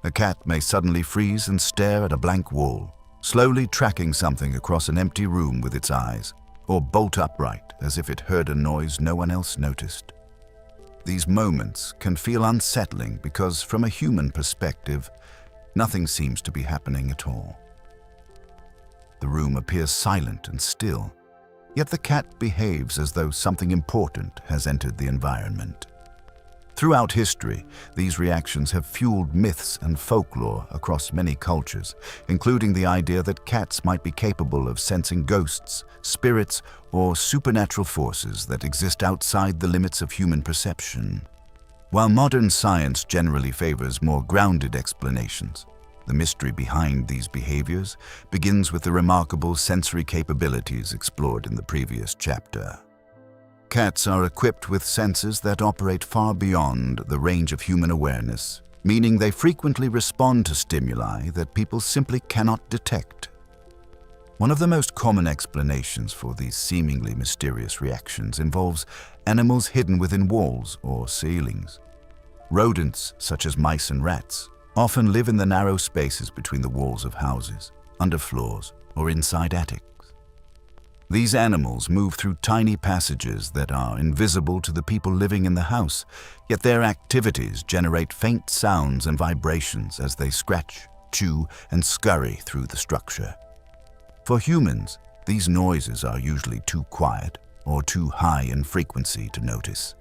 A cat may suddenly freeze and stare at a blank wall, slowly tracking something across an empty room with its eyes, or bolt upright as if it heard a noise no one else noticed. These moments can feel unsettling because, from a human perspective, nothing seems to be happening at all. The room appears silent and still, yet the cat behaves as though something important has entered the environment. Throughout history, these reactions have fueled myths and folklore across many cultures, including the idea that cats might be capable of sensing ghosts, spirits, or supernatural forces that exist outside the limits of human perception. While modern science generally favors more grounded explanations, the mystery behind these behaviors begins with the remarkable sensory capabilities explored in the previous chapter. Cats are equipped with senses that operate far beyond the range of human awareness, meaning they frequently respond to stimuli that people simply cannot detect. One of the most common explanations for these seemingly mysterious reactions involves animals hidden within walls or ceilings. Rodents, such as mice and rats, often live in the narrow spaces between the walls of houses, under floors, or inside attics. These animals move through tiny passages that are invisible to the people living in the house, yet their activities generate faint sounds and vibrations as they scratch, chew, and scurry through the structure. For humans, these noises are usually too quiet or too high in frequency to notice.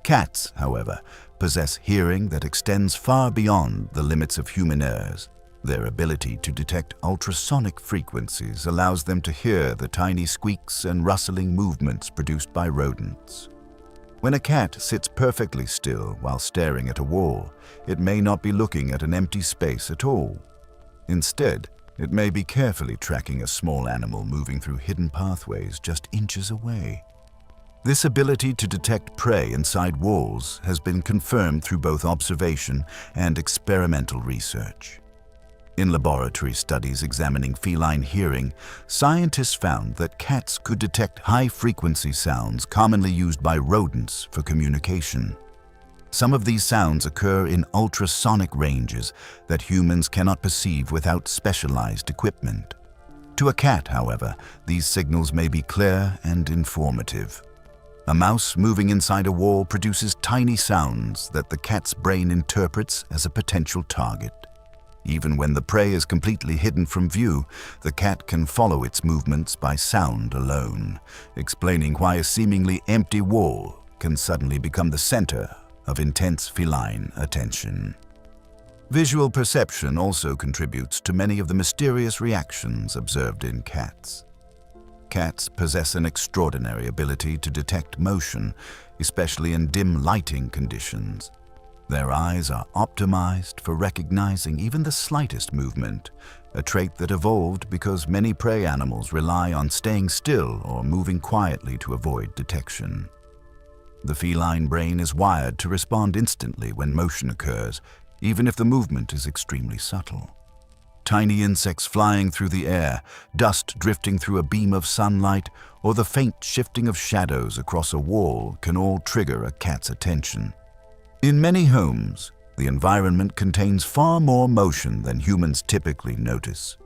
Cats, however, possess hearing that extends far beyond the limits of human ears. Their ability to detect ultrasonic frequencies allows them to hear the tiny squeaks and rustling movements produced by rodents. When a cat sits perfectly still while staring at a wall, it may not be looking at an empty space at all. Instead, it may be carefully tracking a small animal moving through hidden pathways just inches away. This ability to detect prey inside walls has been confirmed through both observation and experimental research. In laboratory studies examining feline hearing, scientists found that cats could detect high-frequency sounds commonly used by rodents for communication. Some of these sounds occur in ultrasonic ranges that humans cannot perceive without specialized equipment. To a cat, however, these signals may be clear and informative. A mouse moving inside a wall produces tiny sounds that the cat's brain interprets as a potential target. Even when the prey is completely hidden from view, the cat can follow its movements by sound alone, explaining why a seemingly empty wall can suddenly become the center of intense feline attention. Visual perception also contributes to many of the mysterious reactions observed in cats. Cats possess an extraordinary ability to detect motion, especially in dim lighting conditions. Their eyes are optimized for recognizing even the slightest movement, a trait that evolved because many prey animals rely on staying still or moving quietly to avoid detection. The feline brain is wired to respond instantly when motion occurs, even if the movement is extremely subtle. Tiny insects flying through the air, dust drifting through a beam of sunlight, or the faint shifting of shadows across a wall can all trigger a cat's attention. In many homes, the environment contains far more motion than humans typically notice.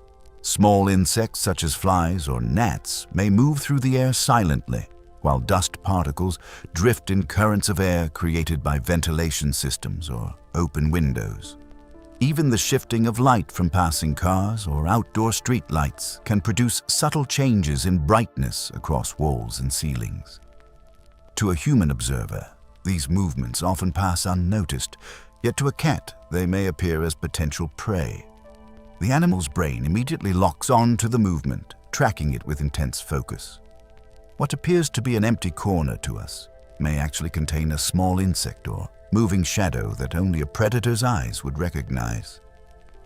Small insects such as flies or gnats may move through the air silently, while dust particles drift in currents of air created by ventilation systems or open windows. Even the shifting of light from passing cars or outdoor street lights can produce subtle changes in brightness across walls and ceilings. To a human observer, these movements often pass unnoticed, yet to a cat they may appear as potential prey. The animal's brain immediately locks on to the movement, tracking it with intense focus. What appears to be an empty corner to us may actually contain a small insect or moving shadow that only a predator's eyes would recognize.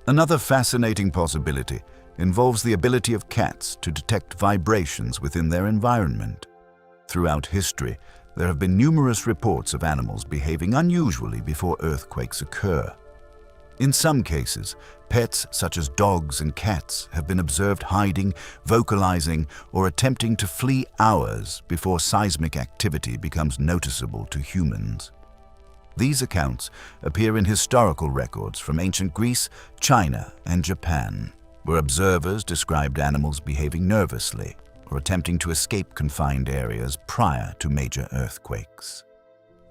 Another fascinating possibility involves the ability of cats to detect vibrations within their environment. Throughout history, there have been numerous reports of animals behaving unusually before earthquakes occur. In some cases, pets such as dogs and cats have been observed hiding, vocalizing, or attempting to flee hours before seismic activity becomes noticeable to humans. These accounts appear in historical records from ancient Greece, China, and Japan, where observers described animals behaving nervously or attempting to escape confined areas prior to major earthquakes.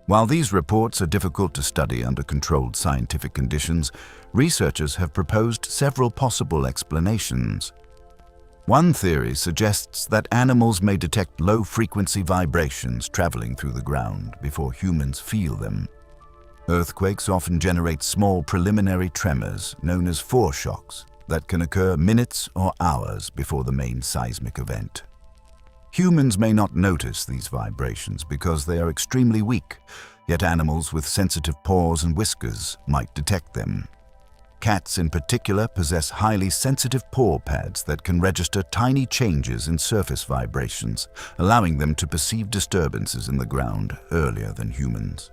While these reports are difficult to study under controlled scientific conditions, researchers have proposed several possible explanations. One theory suggests that animals may detect low-frequency vibrations traveling through the ground before humans feel them. Earthquakes often generate small preliminary tremors known as foreshocks that can occur minutes or hours before the main seismic event. Humans may not notice these vibrations because they are extremely weak, yet animals with sensitive paws and whiskers might detect them. Cats in particular possess highly sensitive paw pads that can register tiny changes in surface vibrations, allowing them to perceive disturbances in the ground earlier than humans.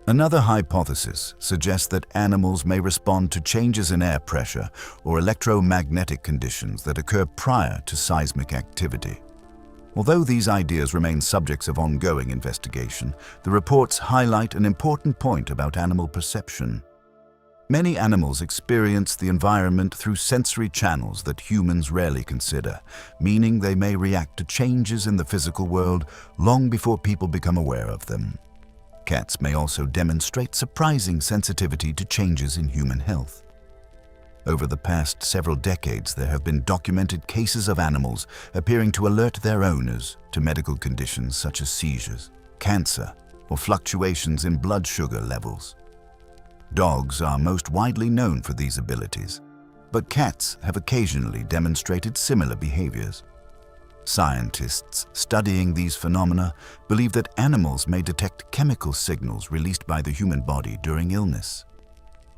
Another hypothesis suggests that animals may respond to changes in air pressure or electromagnetic conditions that occur prior to seismic activity. Although these ideas remain subjects of ongoing investigation, the reports highlight an important point about animal perception. Many animals experience the environment through sensory channels that humans rarely consider, meaning they may react to changes in the physical world long before people become aware of them. Cats may also demonstrate surprising sensitivity to changes in human health. Over the past several decades, there have been documented cases of animals appearing to alert their owners to medical conditions such as seizures, cancer, or fluctuations in blood sugar levels. Dogs are most widely known for these abilities, but cats have occasionally demonstrated similar behaviors. Scientists studying these phenomena believe that animals may detect chemical signals released by the human body during illness.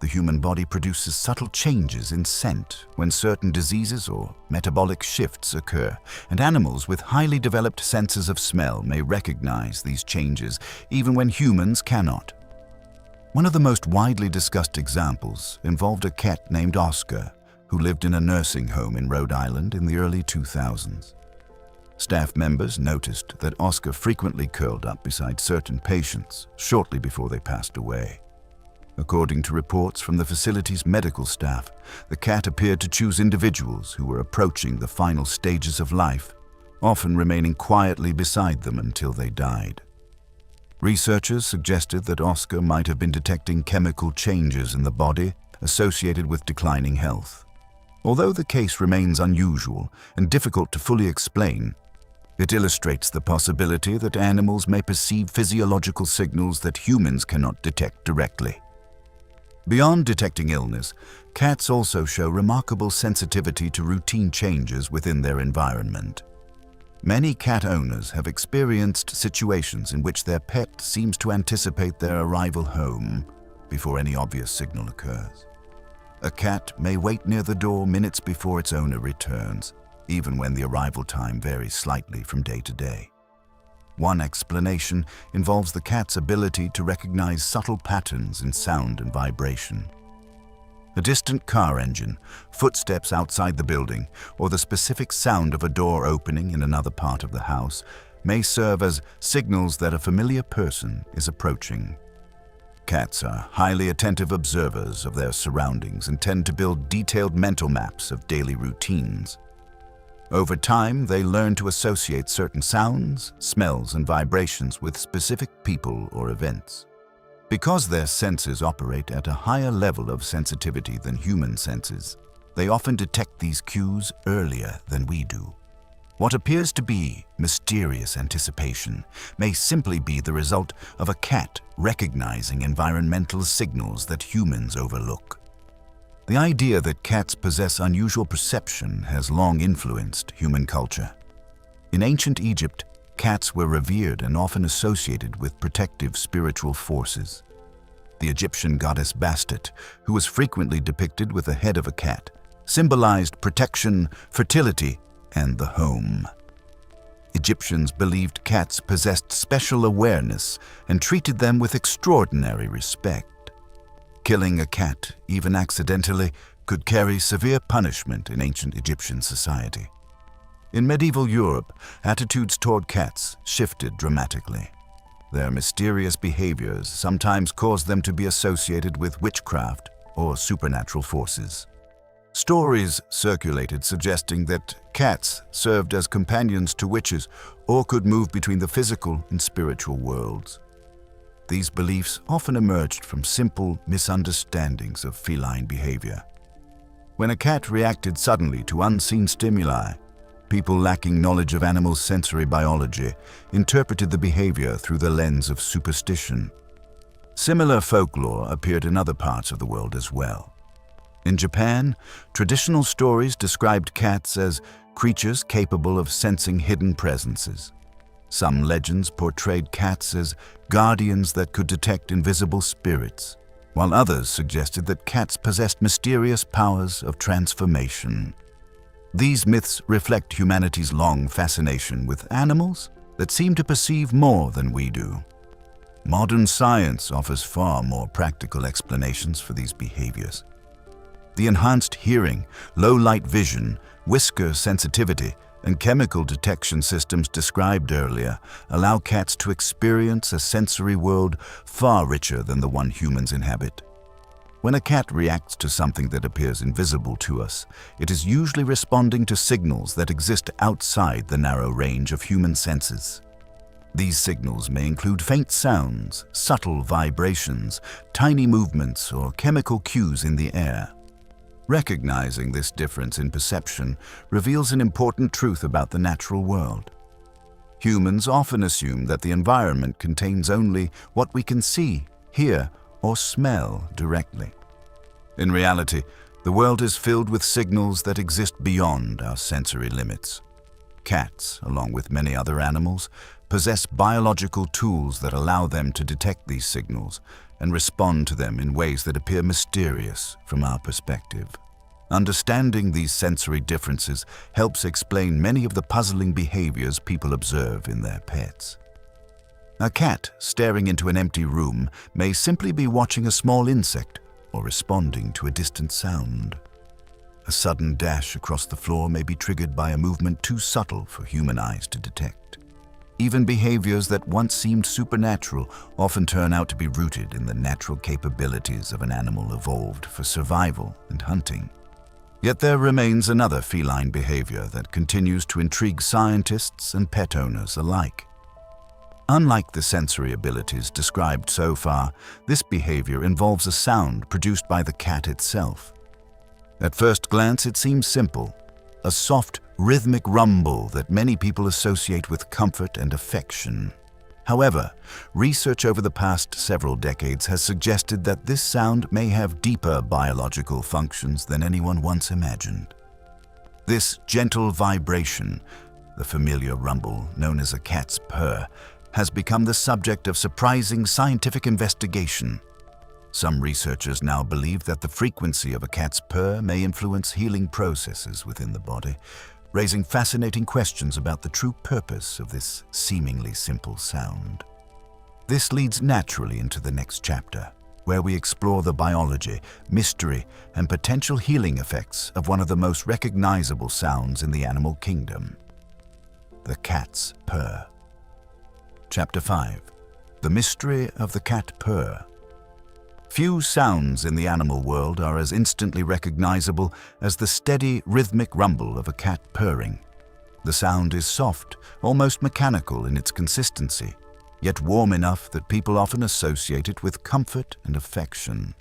The human body produces subtle changes in scent when certain diseases or metabolic shifts occur, and animals with highly developed senses of smell may recognize these changes even when humans cannot. One of the most widely discussed examples involved a cat named Oscar, who lived in a nursing home in Rhode Island in the early 2000s. Staff members noticed that Oscar frequently curled up beside certain patients shortly before they passed away. According to reports from the facility's medical staff, the cat appeared to choose individuals who were approaching the final stages of life, often remaining quietly beside them until they died. Researchers suggested that Oscar might have been detecting chemical changes in the body associated with declining health. Although the case remains unusual and difficult to fully explain, it illustrates the possibility that animals may perceive physiological signals that humans cannot detect directly. Beyond detecting illness, cats also show remarkable sensitivity to routine changes within their environment. Many cat owners have experienced situations in which their pet seems to anticipate their arrival home before any obvious signal occurs. A cat may wait near the door minutes before its owner returns, even when the arrival time varies slightly from day to day. One explanation involves the cat's ability to recognize subtle patterns in sound and vibration. A distant car engine, footsteps outside the building, or the specific sound of a door opening in another part of the house may serve as signals that a familiar person is approaching. Cats are highly attentive observers of their surroundings and tend to build detailed mental maps of daily routines. Over time, they learn to associate certain sounds, smells, and vibrations with specific people or events. Because their senses operate at a higher level of sensitivity than human senses, they often detect these cues earlier than we do. What appears to be mysterious anticipation may simply be the result of a cat recognizing environmental signals that humans overlook. The idea that cats possess unusual perception has long influenced human culture. In ancient Egypt, cats were revered and often associated with protective spiritual forces. The Egyptian goddess Bastet, who was frequently depicted with the head of a cat, symbolized protection, fertility, and the home. Egyptians believed cats possessed special awareness and treated them with extraordinary respect. Killing a cat, even accidentally, could carry severe punishment in ancient Egyptian society. In medieval Europe, attitudes toward cats shifted dramatically. Their mysterious behaviors sometimes caused them to be associated with witchcraft or supernatural forces. Stories circulated suggesting that cats served as companions to witches or could move between the physical and spiritual worlds. These beliefs often emerged from simple misunderstandings of feline behavior. When a cat reacted suddenly to unseen stimuli, people lacking knowledge of animals' sensory biology interpreted the behavior through the lens of superstition. Similar folklore appeared in other parts of the world as well. In Japan, traditional stories described cats as creatures capable of sensing hidden presences. Some legends portrayed cats as guardians that could detect invisible spirits, while others suggested that cats possessed mysterious powers of transformation. These myths reflect humanity's long fascination with animals that seem to perceive more than we do. Modern science offers far more practical explanations for these behaviors. The enhanced hearing, low-light vision, whisker sensitivity, and chemical detection systems described earlier allow cats to experience a sensory world far richer than the one humans inhabit. When a cat reacts to something that appears invisible to us, it is usually responding to signals that exist outside the narrow range of human senses. These signals may include faint sounds, subtle vibrations, tiny movements, or chemical cues in the air. Recognizing this difference in perception reveals an important truth about the natural world. Humans often assume that the environment contains only what we can see, hear, or smell directly. In reality, the world is filled with signals that exist beyond our sensory limits. Cats, along with many other animals, possess biological tools that allow them to detect these signals and respond to them in ways that appear mysterious from our perspective. Understanding these sensory differences helps explain many of the puzzling behaviors people observe in their pets. A cat staring into an empty room may simply be watching a small insect or responding to a distant sound. A sudden dash across the floor may be triggered by a movement too subtle for human eyes to detect. Even behaviors that once seemed supernatural often turn out to be rooted in the natural capabilities of an animal evolved for survival and hunting. Yet there remains another feline behavior that continues to intrigue scientists and pet owners alike. Unlike the sensory abilities described so far, this behavior involves a sound produced by the cat itself. At first glance, it seems simple, a soft, rhythmic rumble that many people associate with comfort and affection. However, research over the past several decades has suggested that this sound may have deeper biological functions than anyone once imagined. This gentle vibration, the familiar rumble known as a cat's purr, has become the subject of surprising scientific investigation. Some researchers now believe that the frequency of a cat's purr may influence healing processes within the body, raising fascinating questions about the true purpose of this seemingly simple sound. This leads naturally into the next chapter, where we explore the biology, mystery, and potential healing effects of one of the most recognizable sounds in the animal kingdom, the cat's purr. Chapter 5. The Mystery of the Cat Purr. Few sounds in the animal world are as instantly recognizable as the steady, rhythmic rumble of a cat purring. The sound is soft, almost mechanical in its consistency, yet warm enough that people often associate it with comfort and affection.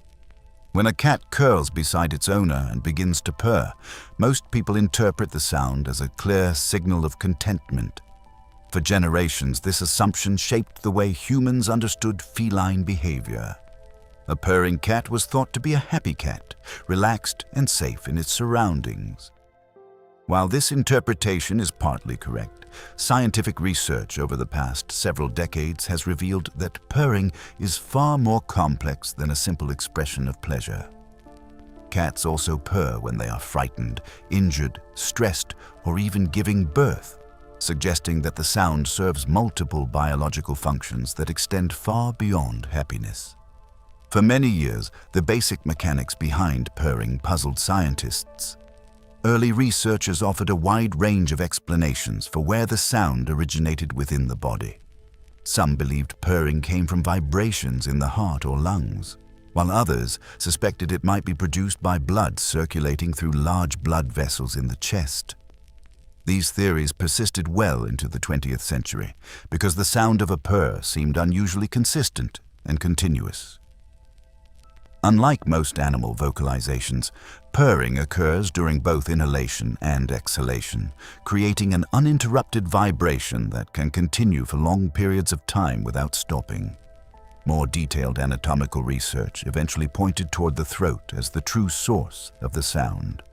When a cat curls beside its owner and begins to purr, most people interpret the sound as a clear signal of contentment. For generations, this assumption shaped the way humans understood feline behavior. A purring cat was thought to be a happy cat, relaxed and safe in its surroundings. While this interpretation is partly correct, scientific research over the past several decades has revealed that purring is far more complex than a simple expression of pleasure. Cats also purr when they are frightened, injured, stressed, or even giving birth, suggesting that the sound serves multiple biological functions that extend far beyond happiness. For many years, the basic mechanics behind purring puzzled scientists. Early researchers offered a wide range of explanations for where the sound originated within the body. Some believed purring came from vibrations in the heart or lungs, while others suspected it might be produced by blood circulating through large blood vessels in the chest. These theories persisted well into the 20th century because the sound of a purr seemed unusually consistent and continuous. Unlike most animal vocalizations, purring occurs during both inhalation and exhalation, creating an uninterrupted vibration that can continue for long periods of time without stopping. More detailed anatomical research eventually pointed toward the throat as the true source of the sound.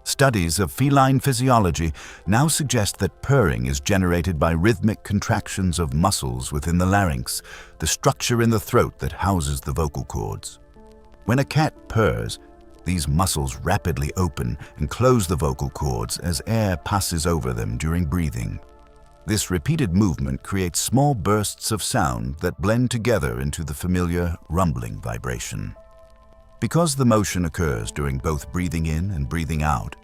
Studies of feline physiology now suggest that purring is generated by rhythmic contractions of muscles within the larynx, the structure in the throat that houses the vocal cords. When a cat purrs, these muscles rapidly open and close the vocal cords as air passes over them during breathing. This repeated movement creates small bursts of sound that blend together into the familiar rumbling vibration. Because the motion occurs during both breathing in and breathing out,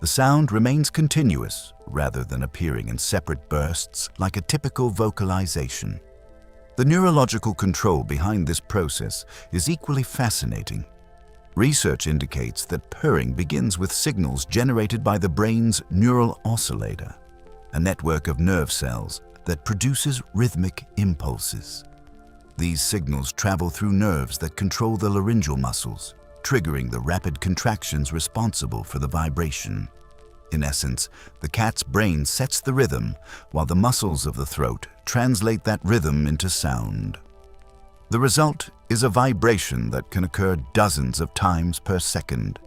the sound remains continuous rather than appearing in separate bursts like a typical vocalization. The neurological control behind this process is equally fascinating. Research indicates that purring begins with signals generated by the brain's neural oscillator, a network of nerve cells that produces rhythmic impulses. These signals travel through nerves that control the laryngeal muscles, triggering the rapid contractions responsible for the vibration. In essence, the cat's brain sets the rhythm, while the muscles of the throat translate that rhythm into sound. The result is a vibration that can occur dozens of times per second,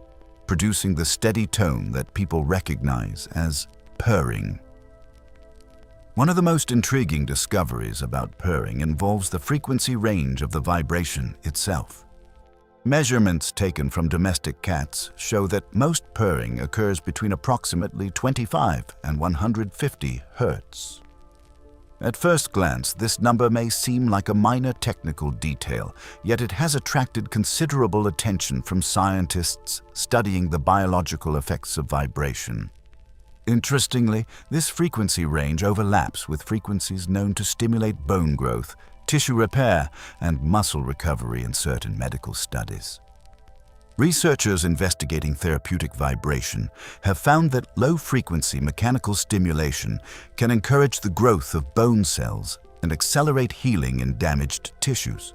producing the steady tone that people recognize as purring. One of the most intriguing discoveries about purring involves the frequency range of the vibration itself. Measurements taken from domestic cats show that most purring occurs between approximately 25 and 150 Hz. At first glance, this number may seem like a minor technical detail, yet it has attracted considerable attention from scientists studying the biological effects of vibration. Interestingly, this frequency range overlaps with frequencies known to stimulate bone growth, tissue repair, and muscle recovery in certain medical studies. Researchers investigating therapeutic vibration have found that low-frequency mechanical stimulation can encourage the growth of bone cells and accelerate healing in damaged tissues.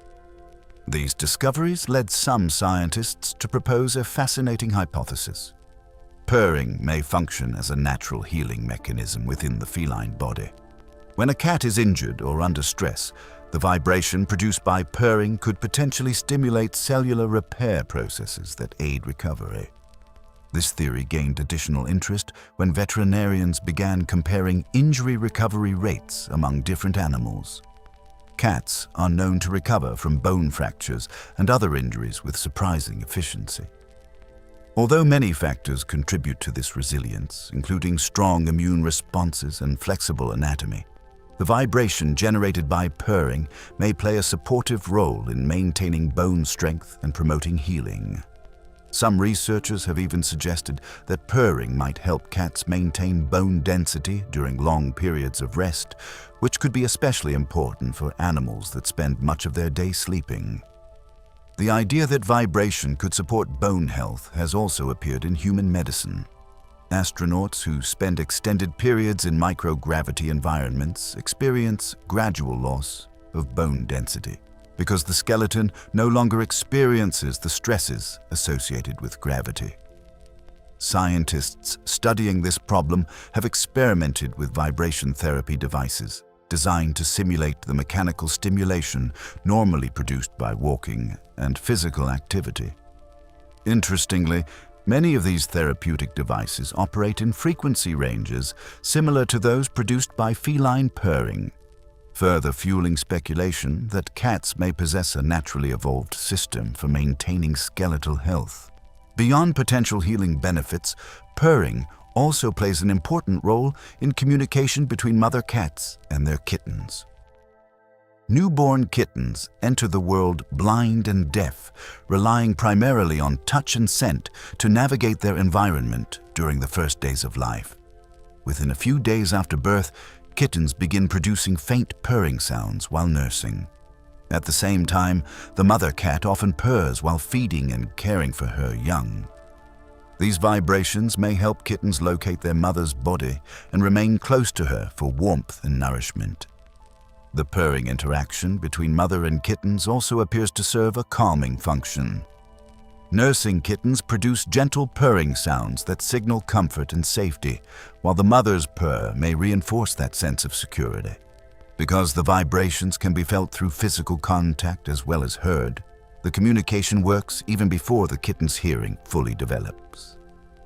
These discoveries led some scientists to propose a fascinating hypothesis. Purring may function as a natural healing mechanism within the feline body. When a cat is injured or under stress, the vibration produced by purring could potentially stimulate cellular repair processes that aid recovery. This theory gained additional interest when veterinarians began comparing injury recovery rates among different animals. Cats are known to recover from bone fractures and other injuries with surprising efficiency. Although many factors contribute to this resilience, including strong immune responses and flexible anatomy, the vibration generated by purring may play a supportive role in maintaining bone strength and promoting healing. Some researchers have even suggested that purring might help cats maintain bone density during long periods of rest, which could be especially important for animals that spend much of their day sleeping. The idea that vibration could support bone health has also appeared in human medicine. Astronauts who spend extended periods in microgravity environments experience gradual loss of bone density because the skeleton no longer experiences the stresses associated with gravity. Scientists studying this problem have experimented with vibration therapy devices designed to simulate the mechanical stimulation normally produced by walking and physical activity. Interestingly, many of these therapeutic devices operate in frequency ranges similar to those produced by feline purring, further fueling speculation that cats may possess a naturally evolved system for maintaining skeletal health. Beyond potential healing benefits, purring also plays an important role in communication between mother cats and their kittens. Newborn kittens enter the world blind and deaf, relying primarily on touch and scent to navigate their environment during the first days of life. Within a few days after birth, kittens begin producing faint purring sounds while nursing. At the same time, the mother cat often purrs while feeding and caring for her young. These vibrations may help kittens locate their mother's body and remain close to her for warmth and nourishment. The purring interaction between mother and kittens also appears to serve a calming function. Nursing kittens produce gentle purring sounds that signal comfort and safety, while the mother's purr may reinforce that sense of security. Because the vibrations can be felt through physical contact as well as heard, the communication works even before the kitten's hearing fully develops.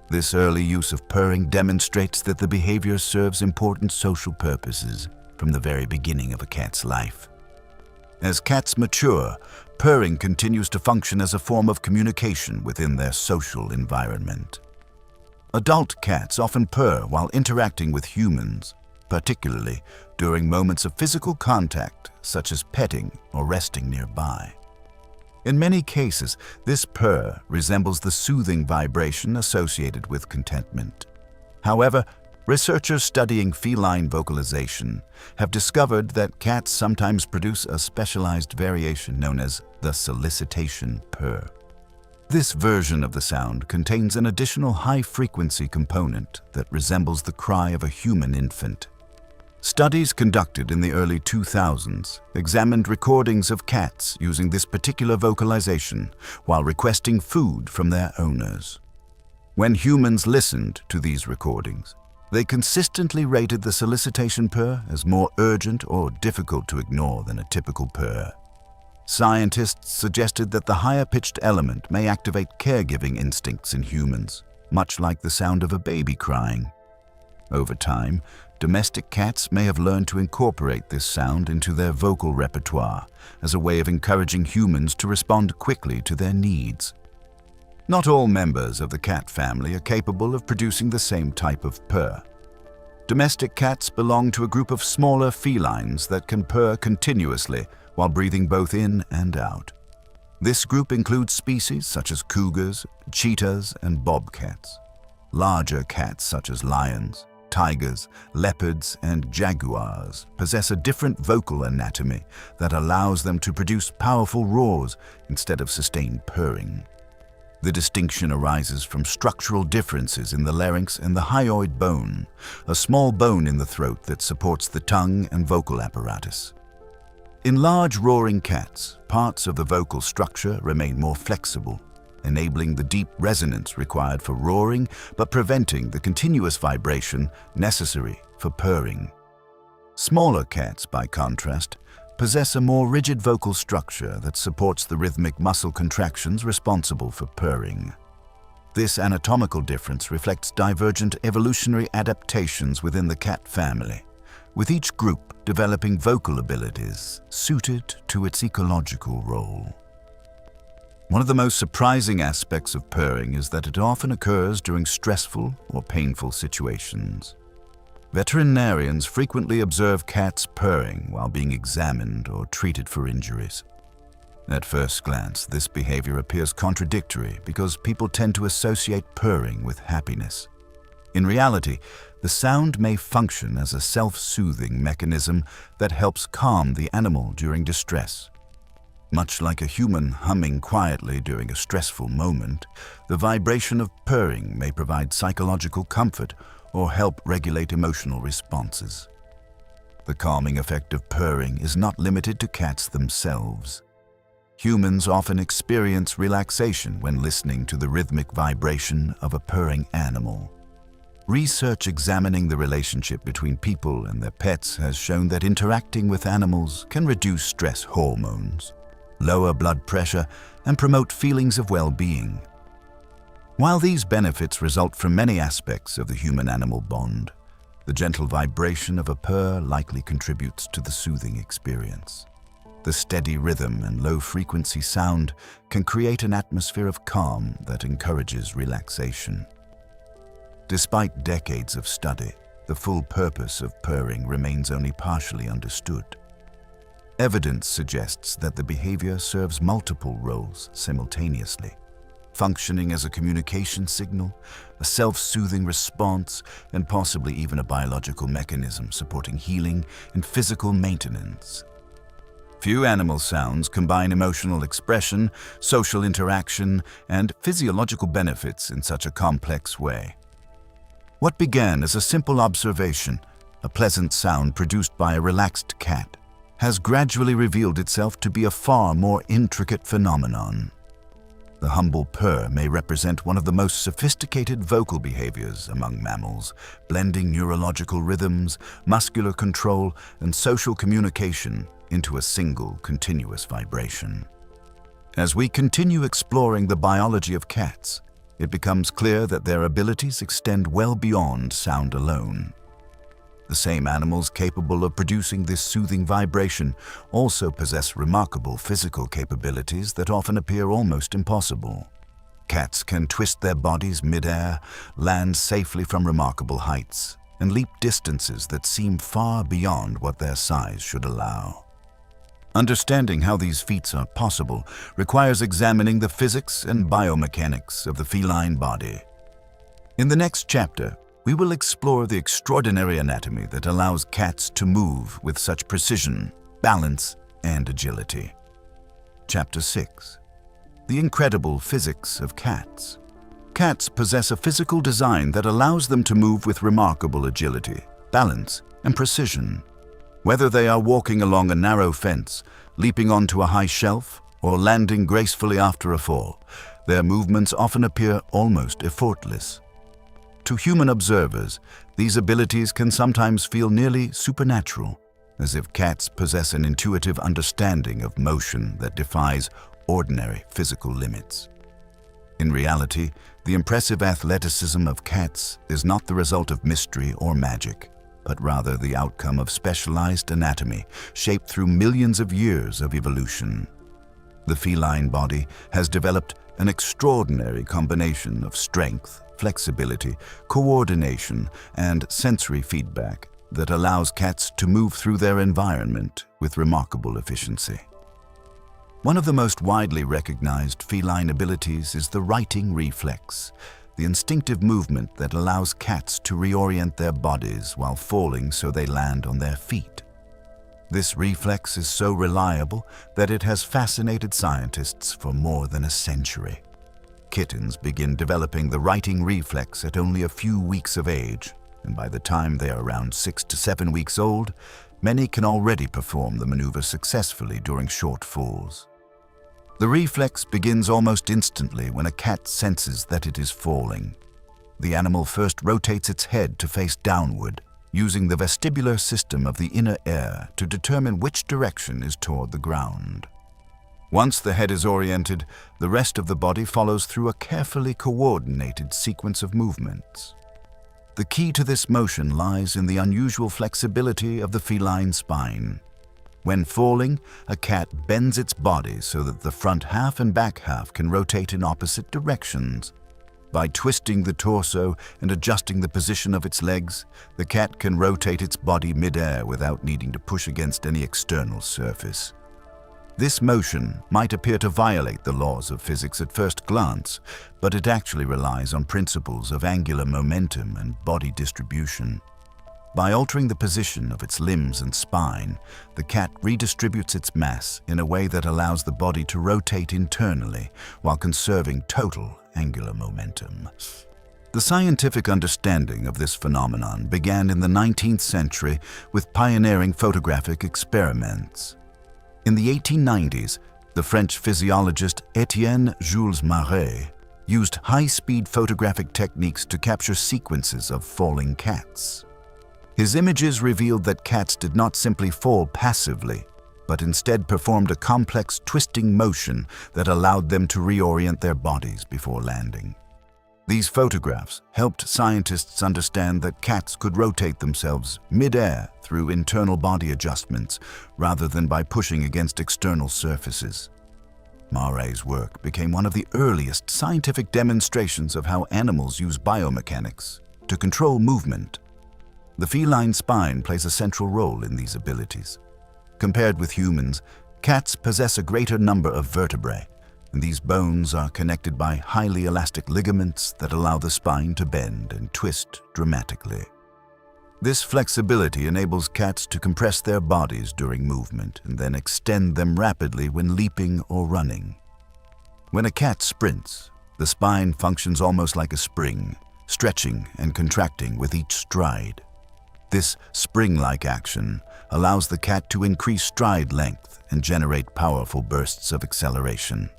This early use of purring demonstrates that the behavior serves important social purposes from the very beginning of a cat's life. As cats mature, purring continues to function as a form of communication within their social environment. Adult cats often purr while interacting with humans, particularly during moments of physical contact, such as petting or resting nearby. In many cases, this purr resembles the soothing vibration associated with contentment. However, researchers studying feline vocalization have discovered that cats sometimes produce a specialized variation known as the solicitation purr. This version of the sound contains an additional high-frequency component that resembles the cry of a human infant. Studies conducted in the early 2000s examined recordings of cats using this particular vocalization while requesting food from their owners. When humans listened to these recordings, they consistently rated the solicitation purr as more urgent or difficult to ignore than a typical purr. Scientists suggested that the higher-pitched element may activate caregiving instincts in humans, much like the sound of a baby crying. Over time, domestic cats may have learned to incorporate this sound into their vocal repertoire as a way of encouraging humans to respond quickly to their needs. Not all members of the cat family are capable of producing the same type of purr. Domestic cats belong to a group of smaller felines that can purr continuously while breathing both in and out. This group includes species such as cougars, cheetahs, and bobcats. Larger cats such as lions, tigers, leopards, and jaguars possess a different vocal anatomy that allows them to produce powerful roars instead of sustained purring. The distinction arises from structural differences in the larynx and the hyoid bone, a small bone in the throat that supports the tongue and vocal apparatus. In large roaring cats, parts of the vocal structure remain more flexible, enabling the deep resonance required for roaring but preventing the continuous vibration necessary for purring. Smaller cats, by contrast, possess a more rigid vocal structure that supports the rhythmic muscle contractions responsible for purring. This anatomical difference reflects divergent evolutionary adaptations within the cat family, with each group developing vocal abilities suited to its ecological role. One of the most surprising aspects of purring is that it often occurs during stressful or painful situations. Veterinarians frequently observe cats purring while being examined or treated for injuries. At first glance, this behavior appears contradictory because people tend to associate purring with happiness. In reality, the sound may function as a self-soothing mechanism that helps calm the animal during distress. Much like a human humming quietly during a stressful moment, the vibration of purring may provide psychological comfort or help regulate emotional responses. The calming effect of purring is not limited to cats themselves. Humans often experience relaxation when listening to the rhythmic vibration of a purring animal. Research examining the relationship between people and their pets has shown that interacting with animals can reduce stress hormones, lower blood pressure, and promote feelings of well-being. While these benefits result from many aspects of the human-animal bond, the gentle vibration of a purr likely contributes to the soothing experience. The steady rhythm and low-frequency sound can create an atmosphere of calm that encourages relaxation. Despite decades of study, the full purpose of purring remains only partially understood. Evidence suggests that the behavior serves multiple roles simultaneously, functioning as a communication signal, a self-soothing response, and possibly even a biological mechanism supporting healing and physical maintenance. Few animal sounds combine emotional expression, social interaction, and physiological benefits in such a complex way. What began as a simple observation, a pleasant sound produced by a relaxed cat, has gradually revealed itself to be a far more intricate phenomenon. The humble purr may represent one of the most sophisticated vocal behaviors among mammals, blending neurological rhythms, muscular control, and social communication into a single continuous vibration. As we continue exploring the biology of cats, it becomes clear that their abilities extend well beyond sound alone. The same animals capable of producing this soothing vibration also possess remarkable physical capabilities that often appear almost impossible. Cats can twist their bodies mid-air, land safely from remarkable heights, and leap distances that seem far beyond what their size should allow. Understanding how these feats are possible requires examining the physics and biomechanics of the feline body. In the next chapter, we will explore the extraordinary anatomy that allows cats to move with such precision, balance, and agility. Chapter 6. The incredible physics of cats. Cats possess a physical design that allows them to move with remarkable agility, balance, and precision. Whether they are walking along a narrow fence, leaping onto a high shelf, or landing gracefully after a fall, their movements often appear almost effortless. To human observers, these abilities can sometimes feel nearly supernatural, as if cats possess an intuitive understanding of motion that defies ordinary physical limits. In reality, the impressive athleticism of cats is not the result of mystery or magic, but rather the outcome of specialized anatomy shaped through millions of years of evolution. The feline body has developed an extraordinary combination of strength, flexibility, coordination, and sensory feedback that allows cats to move through their environment with remarkable efficiency. One of the most widely recognized feline abilities is the righting reflex, the instinctive movement that allows cats to reorient their bodies while falling so they land on their feet. This reflex is so reliable that it has fascinated scientists for more than a century. Kittens begin developing the righting reflex at only a few weeks of age, and by the time they are around 6 to 7 weeks old, many can already perform the maneuver successfully during short falls. The reflex begins almost instantly when a cat senses that it is falling. The animal first rotates its head to face downward, using the vestibular system of the inner ear to determine which direction is toward the ground. Once the head is oriented, the rest of the body follows through a carefully coordinated sequence of movements. The key to this motion lies in the unusual flexibility of the feline spine. When falling, a cat bends its body so that the front half and back half can rotate in opposite directions. By twisting the torso and adjusting the position of its legs, the cat can rotate its body mid-air without needing to push against any external surface. This motion might appear to violate the laws of physics at first glance, but it actually relies on principles of angular momentum and body distribution. By altering the position of its limbs and spine, the cat redistributes its mass in a way that allows the body to rotate internally while conserving total angular momentum. The scientific understanding of this phenomenon began in the 19th century with pioneering photographic experiments. In the 1890s, the French physiologist Étienne Jules Marey used high-speed photographic techniques to capture sequences of falling cats. His images revealed that cats did not simply fall passively, but instead performed a complex twisting motion that allowed them to reorient their bodies before landing. These photographs helped scientists understand that cats could rotate themselves mid-air through internal body adjustments rather than by pushing against external surfaces. Marey's work became one of the earliest scientific demonstrations of how animals use biomechanics to control movement. The feline spine plays a central role in these abilities. Compared with humans, cats possess a greater number of vertebrae, and these bones are connected by highly elastic ligaments that allow the spine to bend and twist dramatically. This flexibility enables cats to compress their bodies during movement and then extend them rapidly when leaping or running. When a cat sprints, the spine functions almost like a spring, stretching and contracting with each stride. This spring-like action allows the cat to increase stride length and generate powerful bursts of acceleration.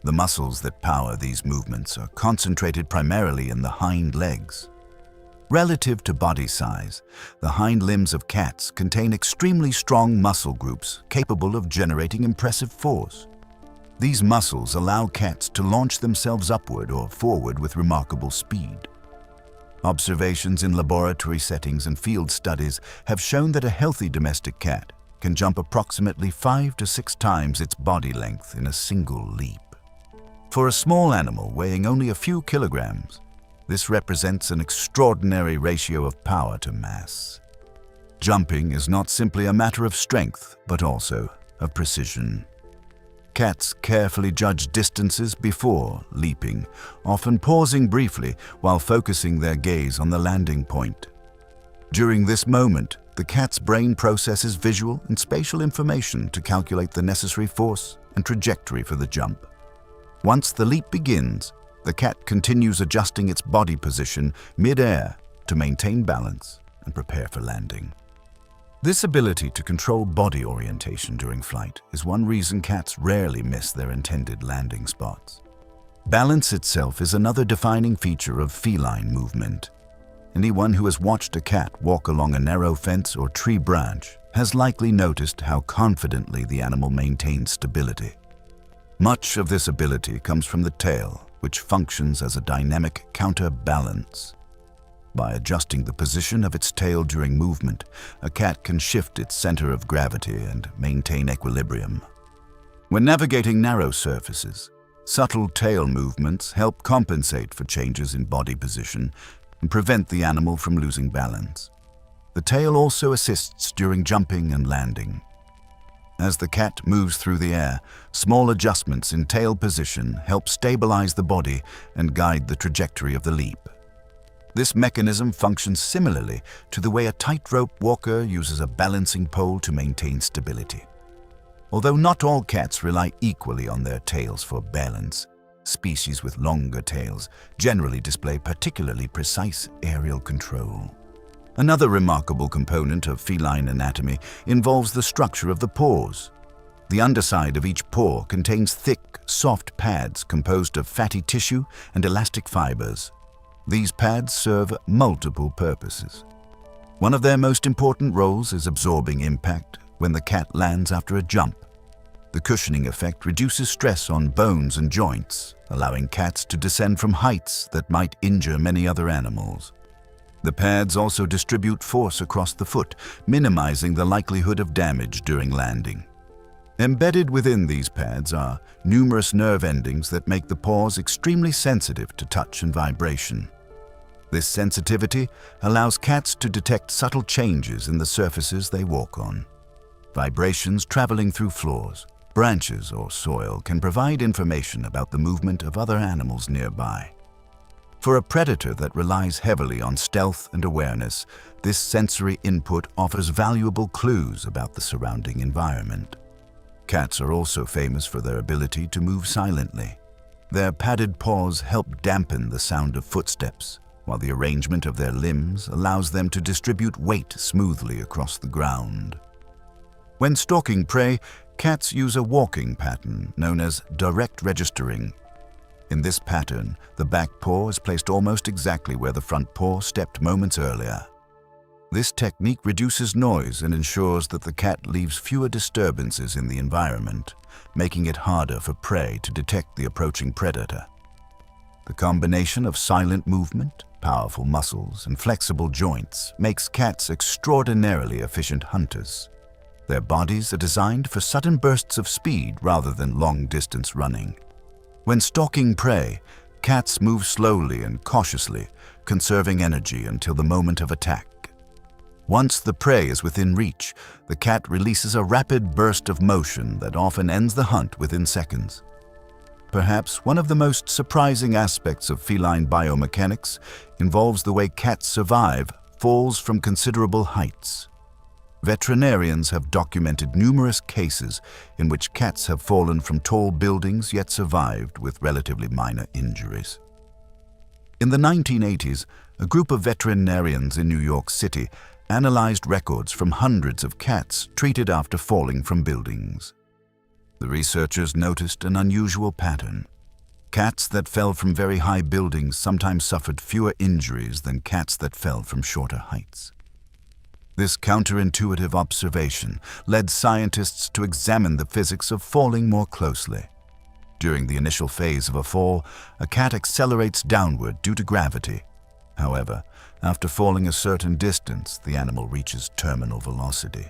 The muscles that power these movements are concentrated primarily in the hind legs. Relative to body size, the hind limbs of cats contain extremely strong muscle groups capable of generating impressive force. These muscles allow cats to launch themselves upward or forward with remarkable speed. Observations in laboratory settings and field studies have shown that a healthy domestic cat can jump approximately 5 to 6 times its body length in a single leap. For a small animal weighing only a few kilograms, this represents an extraordinary ratio of power to mass. Jumping is not simply a matter of strength, but also of precision. Cats carefully judge distances before leaping, often pausing briefly while focusing their gaze on the landing point. During this moment, the cat's brain processes visual and spatial information to calculate the necessary force and trajectory for the jump. Once the leap begins, the cat continues adjusting its body position mid-air to maintain balance and prepare for landing. This ability to control body orientation during flight is one reason cats rarely miss their intended landing spots. Balance itself is another defining feature of feline movement. Anyone who has watched a cat walk along a narrow fence or tree branch has likely noticed how confidently the animal maintains stability. Much of this ability comes from the tail, which functions as a dynamic counterbalance. By adjusting the position of its tail during movement, a cat can shift its center of gravity and maintain equilibrium. When navigating narrow surfaces, Subtle tail movements help compensate for changes in body position and prevent the animal from losing balance. The tail also assists during jumping and landing. As the cat moves through the air, small adjustments in tail position help stabilize the body and guide the trajectory of the leap. This mechanism functions similarly to the way a tightrope walker uses a balancing pole to maintain stability. Although not all cats rely equally on their tails for balance, species with longer tails generally display particularly precise aerial control. Another remarkable component of feline anatomy involves the structure of the paws. The underside of each paw contains thick, soft pads composed of fatty tissue and elastic fibers. These pads serve multiple purposes. One of their most important roles is absorbing impact when the cat lands after a jump. The cushioning effect reduces stress on bones and joints, allowing cats to descend from heights that might injure many other animals. The pads also distribute force across the foot, minimizing the likelihood of damage during landing. Embedded within these pads are numerous nerve endings that make the paws extremely sensitive to touch and vibration. This sensitivity allows cats to detect subtle changes in the surfaces they walk on. Vibrations traveling through floors, branches, or soil can provide information about the movement of other animals nearby. For a predator that relies heavily on stealth and awareness, this sensory input offers valuable clues about the surrounding environment. Cats are also famous for their ability to move silently. Their padded paws help dampen the sound of footsteps, while the arrangement of their limbs allows them to distribute weight smoothly across the ground. When stalking prey, cats use a walking pattern known as direct registering. In this pattern, the back paw is placed almost exactly where the front paw stepped moments earlier. This technique reduces noise and ensures that the cat leaves fewer disturbances in the environment, making it harder for prey to detect the approaching predator. The combination of silent movement, powerful muscles, and flexible joints makes cats extraordinarily efficient hunters. Their bodies are designed for sudden bursts of speed rather than long-distance running. When stalking prey, cats move slowly and cautiously, conserving energy until the moment of attack. Once the prey is within reach, the cat releases a rapid burst of motion that often ends the hunt within seconds. Perhaps one of the most surprising aspects of feline biomechanics involves the way cats survive falls from considerable heights. Veterinarians have documented numerous cases in which cats have fallen from tall buildings yet survived with relatively minor injuries. In the 1980s, a group of veterinarians in New York City analyzed records from hundreds of cats treated after falling from buildings. The researchers noticed an unusual pattern. Cats that fell from very high buildings sometimes suffered fewer injuries than cats that fell from shorter heights. This counterintuitive observation led scientists to examine the physics of falling more closely. During the initial phase of a fall, a cat accelerates downward due to gravity. However, after falling a certain distance, the animal reaches terminal velocity,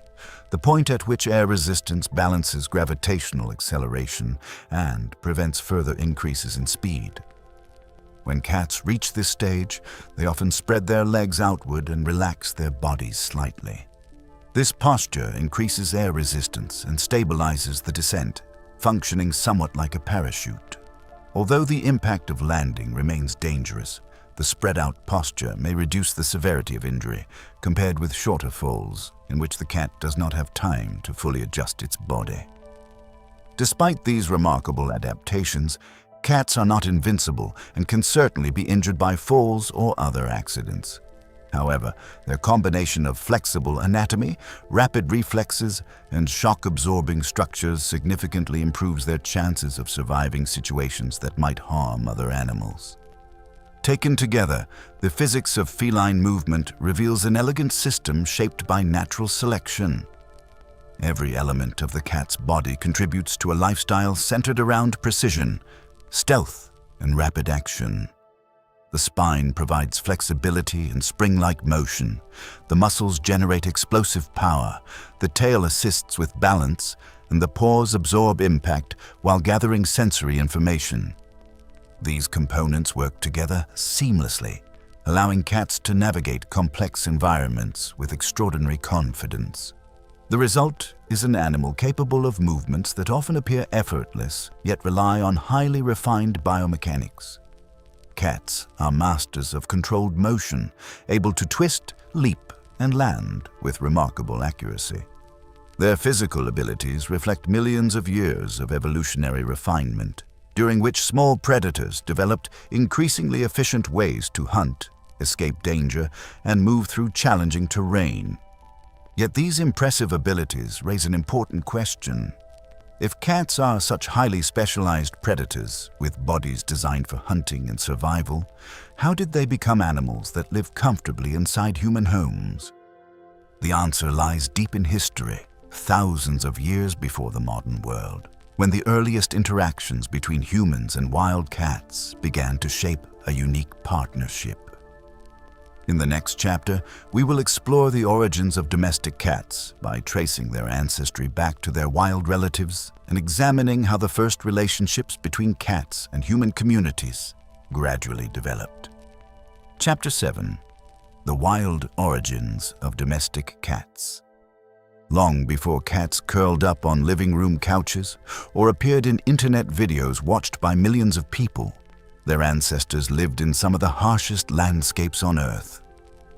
the point at which air resistance balances gravitational acceleration and prevents further increases in speed. When cats reach this stage, they often spread their legs outward and relax their bodies slightly. This posture increases air resistance and stabilizes the descent, functioning somewhat like a parachute. Although the impact of landing remains dangerous, the spread-out posture may reduce the severity of injury compared with shorter falls, in which the cat does not have time to fully adjust its body. Despite these remarkable adaptations, cats are not invincible and can certainly be injured by falls or other accidents. However, their combination of flexible anatomy, rapid reflexes, and shock-absorbing structures significantly improves their chances of surviving situations that might harm other animals. Taken together, the physics of feline movement reveals an elegant system shaped by natural selection. Every element of the cat's body contributes to a lifestyle centered around precision, stealth, and rapid action. The spine provides flexibility and spring-like motion. The muscles generate explosive power. The tail assists with balance, and the paws absorb impact while gathering sensory information. These components work together seamlessly, allowing cats to navigate complex environments with extraordinary confidence. The result is an animal capable of movements that often appear effortless, yet rely on highly refined biomechanics. Cats are masters of controlled motion, able to twist, leap, and land with remarkable accuracy. Their physical abilities reflect millions of years of evolutionary refinement, during which small predators developed increasingly efficient ways to hunt, escape danger, and move through challenging terrain. Yet these impressive abilities raise an important question. If cats are such highly specialized predators with bodies designed for hunting and survival, how did they become animals that live comfortably inside human homes? The answer lies deep in history, thousands of years before the modern world, when the earliest interactions between humans and wild cats began to shape a unique partnership. In the next chapter, we will explore the origins of domestic cats by tracing their ancestry back to their wild relatives and examining how the first relationships between cats and human communities gradually developed. Chapter 7. The Wild Origins of Domestic Cats. Long before cats curled up on living room couches or appeared in internet videos watched by millions of people, their ancestors lived in some of the harshest landscapes on Earth.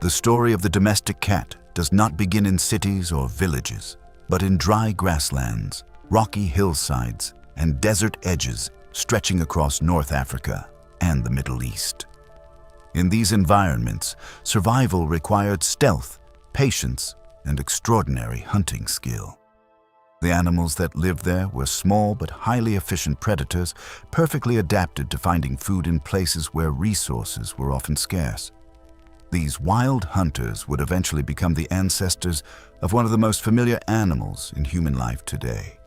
The story of the domestic cat does not begin in cities or villages, but in dry grasslands, rocky hillsides, and desert edges stretching across North Africa and the Middle East. In these environments, survival required stealth, patience, and extraordinary hunting skill. The animals that lived there were small but highly efficient predators, perfectly adapted to finding food in places where resources were often scarce. These wild hunters would eventually become the ancestors of one of the most familiar animals in human life today.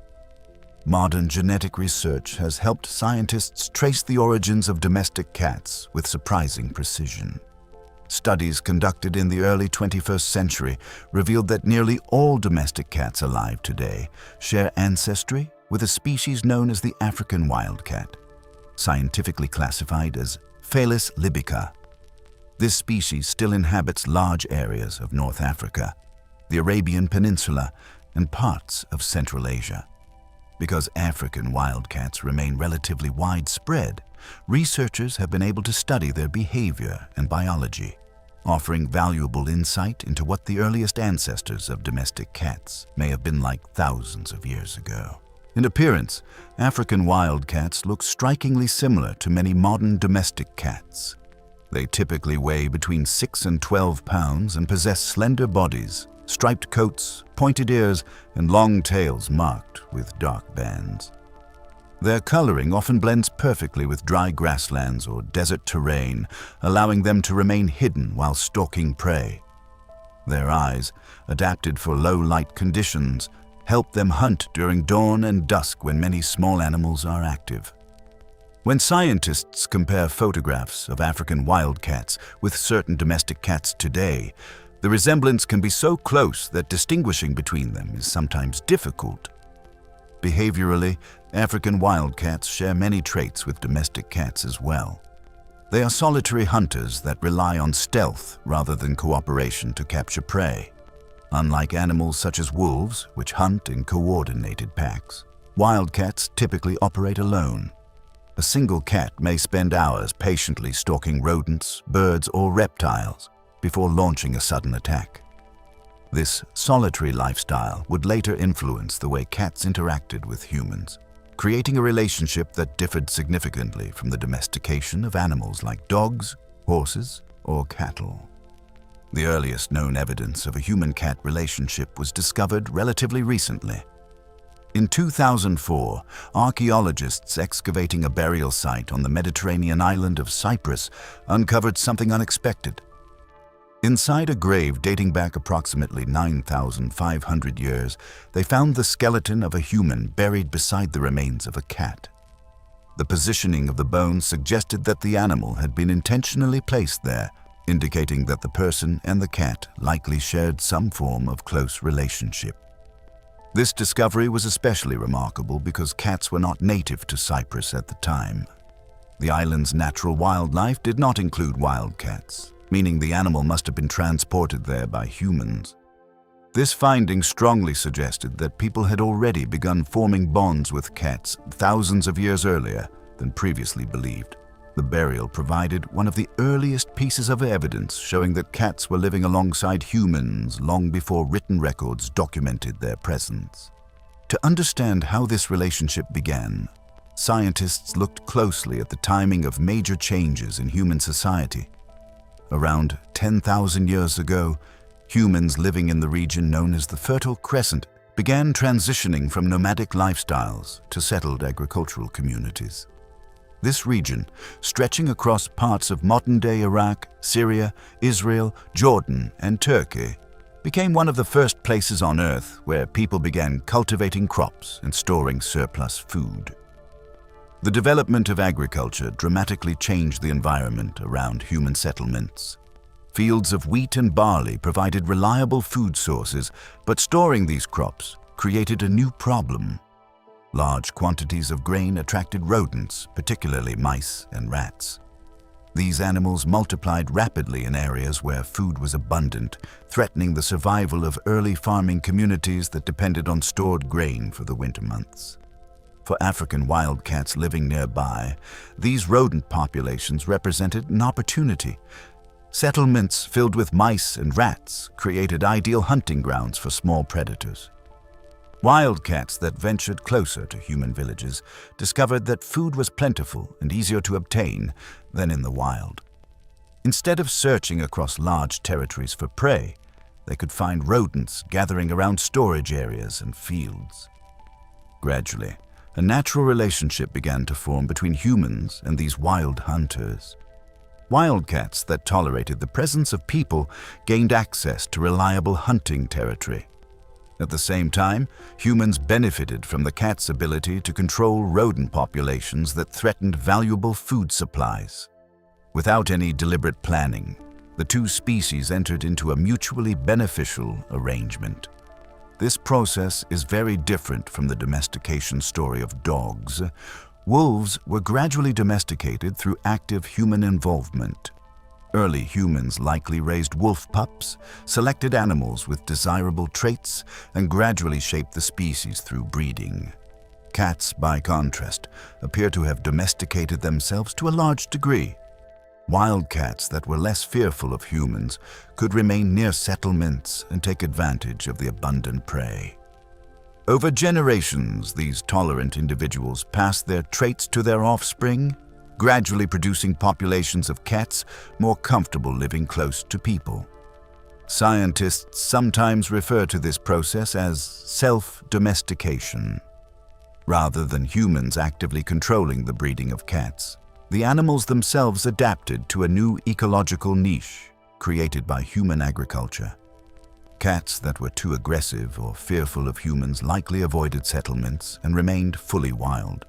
Modern genetic research has helped scientists trace the origins of domestic cats with surprising precision. Studies conducted in the early 21st century revealed that nearly all domestic cats alive today share ancestry with a species known as the African wildcat, scientifically classified as Felis libica. This species still inhabits large areas of North Africa, the Arabian Peninsula, and parts of Central Asia. Because African wildcats remain relatively widespread, researchers have been able to study their behavior and biology, offering valuable insight into what the earliest ancestors of domestic cats may have been like thousands of years ago. In appearance, African wildcats look strikingly similar to many modern domestic cats. They typically weigh between 6 and 12 pounds and possess slender bodies, striped coats, pointed ears, and long tails marked with dark bands. Their coloring often blends perfectly with dry grasslands or desert terrain, allowing them to remain hidden while stalking prey. Their eyes, adapted for low-light conditions, help them hunt during dawn and dusk when many small animals are active. When scientists compare photographs of African wildcats with certain domestic cats today, the resemblance can be so close that distinguishing between them is sometimes difficult. Behaviorally, African wildcats share many traits with domestic cats as well. They are solitary hunters that rely on stealth rather than cooperation to capture prey. Unlike animals such as wolves, which hunt in coordinated packs, wildcats typically operate alone. A single cat may spend hours patiently stalking rodents, birds, or reptiles before launching a sudden attack. This solitary lifestyle would later influence the way cats interacted with humans, creating a relationship that differed significantly from the domestication of animals like dogs, horses, or cattle. The earliest known evidence of a human-cat relationship was discovered relatively recently. In 2004, archaeologists excavating a burial site on the Mediterranean island of Cyprus uncovered something unexpected. Inside a grave dating back approximately 9,500 years, they found the skeleton of a human buried beside the remains of a cat. The positioning of the bones suggested that the animal had been intentionally placed there, indicating that the person and the cat likely shared some form of close relationship. This discovery was especially remarkable because cats were not native to Cyprus at the time. The island's natural wildlife did not include wild cats, meaning the animal must have been transported there by humans. This finding strongly suggested that people had already begun forming bonds with cats thousands of years earlier than previously believed. The burial provided one of the earliest pieces of evidence showing that cats were living alongside humans long before written records documented their presence. To understand how this relationship began, scientists looked closely at the timing of major changes in human society. Around 10,000 years ago, humans living in the region known as the Fertile Crescent began transitioning from nomadic lifestyles to settled agricultural communities. This region, stretching across parts of modern-day Iraq, Syria, Israel, Jordan, and Turkey, became one of the first places on Earth where people began cultivating crops and storing surplus food. The development of agriculture dramatically changed the environment around human settlements. Fields of wheat and barley provided reliable food sources, but storing these crops created a new problem. Large quantities of grain attracted rodents, particularly mice and rats. These animals multiplied rapidly in areas where food was abundant, threatening the survival of early farming communities that depended on stored grain for the winter months. For African wildcats living nearby, these rodent populations represented an opportunity. Settlements filled with mice and rats created ideal hunting grounds for small predators. Wildcats that ventured closer to human villages discovered that food was plentiful and easier to obtain than in the wild. Instead of searching across large territories for prey, they could find rodents gathering around storage areas and fields. Gradually, a natural relationship began to form between humans and these wild hunters. Wildcats that tolerated the presence of people gained access to reliable hunting territory. At the same time, humans benefited from the cat's ability to control rodent populations that threatened valuable food supplies. Without any deliberate planning, the two species entered into a mutually beneficial arrangement. This process is very different from the domestication story of dogs. Wolves were gradually domesticated through active human involvement. Early humans likely raised wolf pups, selected animals with desirable traits, and gradually shaped the species through breeding. Cats, by contrast, appear to have domesticated themselves to a large degree. Wild cats that were less fearful of humans could remain near settlements and take advantage of the abundant prey. Over generations, these tolerant individuals passed their traits to their offspring, gradually producing populations of cats more comfortable living close to people. Scientists sometimes refer to this process as self-domestication. Rather than humans actively controlling the breeding of cats, the animals themselves adapted to a new ecological niche created by human agriculture. Cats that were too aggressive or fearful of humans likely avoided settlements and remained fully wild.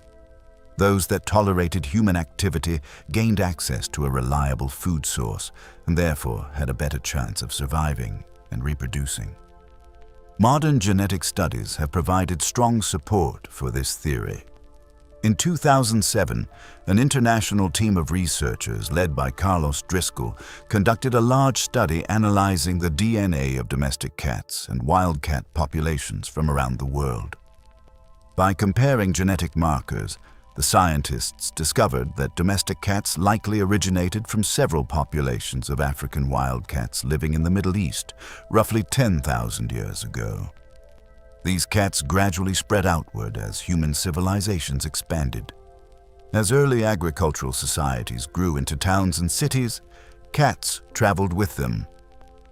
Those that tolerated human activity gained access to a reliable food source and therefore had a better chance of surviving and reproducing. Modern genetic studies have provided strong support for this theory. In 2007, an international team of researchers led by Carlos Driscoll conducted a large study analyzing the DNA of domestic cats and wildcat populations from around the world. By comparing genetic markers, the scientists discovered that domestic cats likely originated from several populations of African wildcats living in the Middle East, roughly 10,000 years ago. These cats gradually spread outward as human civilizations expanded. As early agricultural societies grew into towns and cities, cats traveled with them.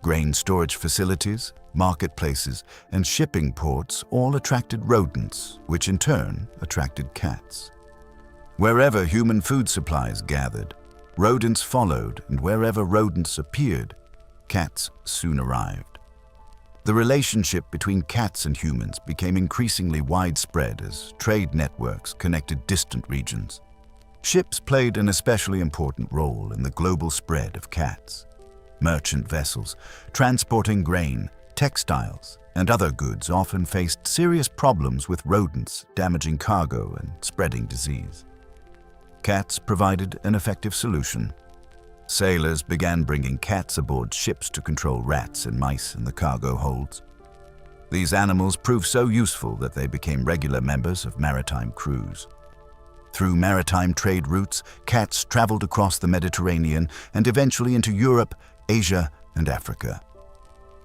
Grain storage facilities, marketplaces, and shipping ports all attracted rodents, which in turn attracted cats. Wherever human food supplies gathered, rodents followed, and wherever rodents appeared, cats soon arrived. The relationship between cats and humans became increasingly widespread as trade networks connected distant regions. Ships played an especially important role in the global spread of cats. Merchant vessels transporting grain, textiles, and other goods often faced serious problems with rodents damaging cargo and spreading disease. Cats provided an effective solution. Sailors began bringing cats aboard ships to control rats and mice in the cargo holds. These animals proved so useful that they became regular members of maritime crews. Through maritime trade routes, cats traveled across the Mediterranean and eventually into Europe, Asia, and Africa.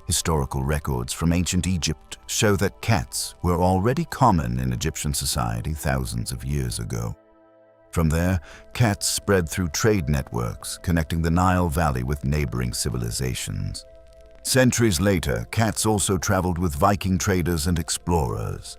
Historical records from ancient Egypt show that cats were already common in Egyptian society thousands of years ago. From there, cats spread through trade networks connecting the Nile Valley with neighboring civilizations. Centuries later, cats also traveled with Viking traders and explorers.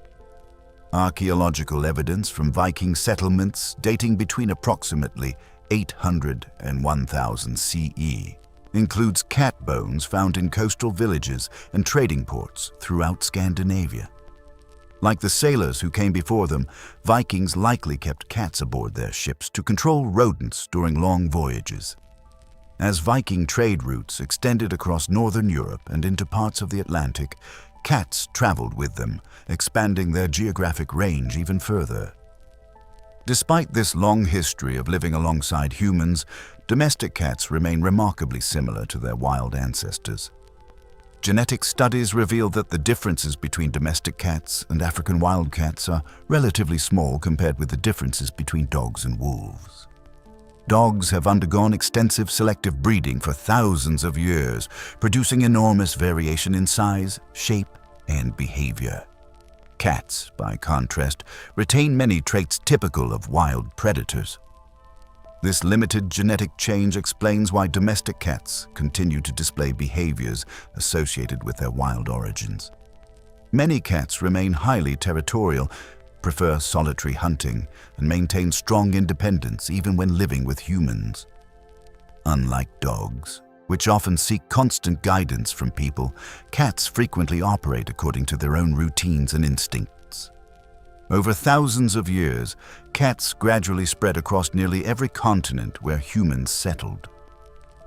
Archaeological evidence from Viking settlements dating between approximately 800 and 1000 CE includes cat bones found in coastal villages and trading ports throughout Scandinavia. Like the sailors who came before them, Vikings likely kept cats aboard their ships to control rodents during long voyages. As Viking trade routes extended across northern Europe and into parts of the Atlantic, cats traveled with them, expanding their geographic range even further. Despite this long history of living alongside humans, domestic cats remain remarkably similar to their wild ancestors. Genetic studies reveal that the differences between domestic cats and African wild cats are relatively small compared with the differences between dogs and wolves. Dogs have undergone extensive selective breeding for thousands of years, producing enormous variation in size, shape, and behavior. Cats, by contrast, retain many traits typical of wild predators. This limited genetic change explains why domestic cats continue to display behaviors associated with their wild origins. Many cats remain highly territorial, prefer solitary hunting, and maintain strong independence even when living with humans. Unlike dogs, which often seek constant guidance from people, cats frequently operate according to their own routines and instincts. Over thousands of years, cats gradually spread across nearly every continent where humans settled.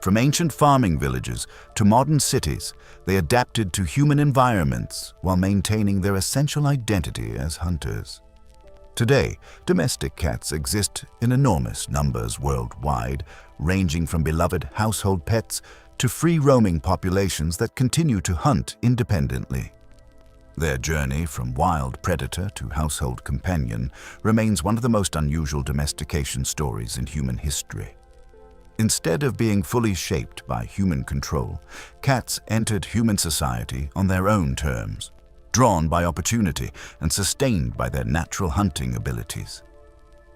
From ancient farming villages to modern cities, they adapted to human environments while maintaining their essential identity as hunters. Today, domestic cats exist in enormous numbers worldwide, ranging from beloved household pets to free-roaming populations that continue to hunt independently. Their journey from wild predator to household companion remains one of the most unusual domestication stories in human history. Instead of being fully shaped by human control, cats entered human society on their own terms, drawn by opportunity and sustained by their natural hunting abilities.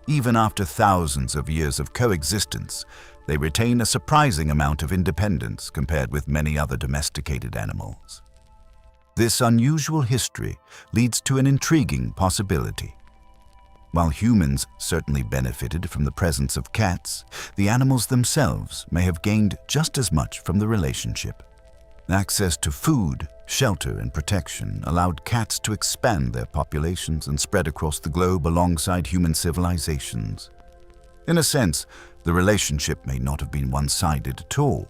Even after thousands of years of coexistence, they retain a surprising amount of independence compared with many other domesticated animals. This unusual history leads to an intriguing possibility. While humans certainly benefited from the presence of cats, the animals themselves may have gained just as much from the relationship. Access to food, shelter, and protection allowed cats to expand their populations and spread across the globe alongside human civilizations. In a sense, the relationship may not have been one-sided at all.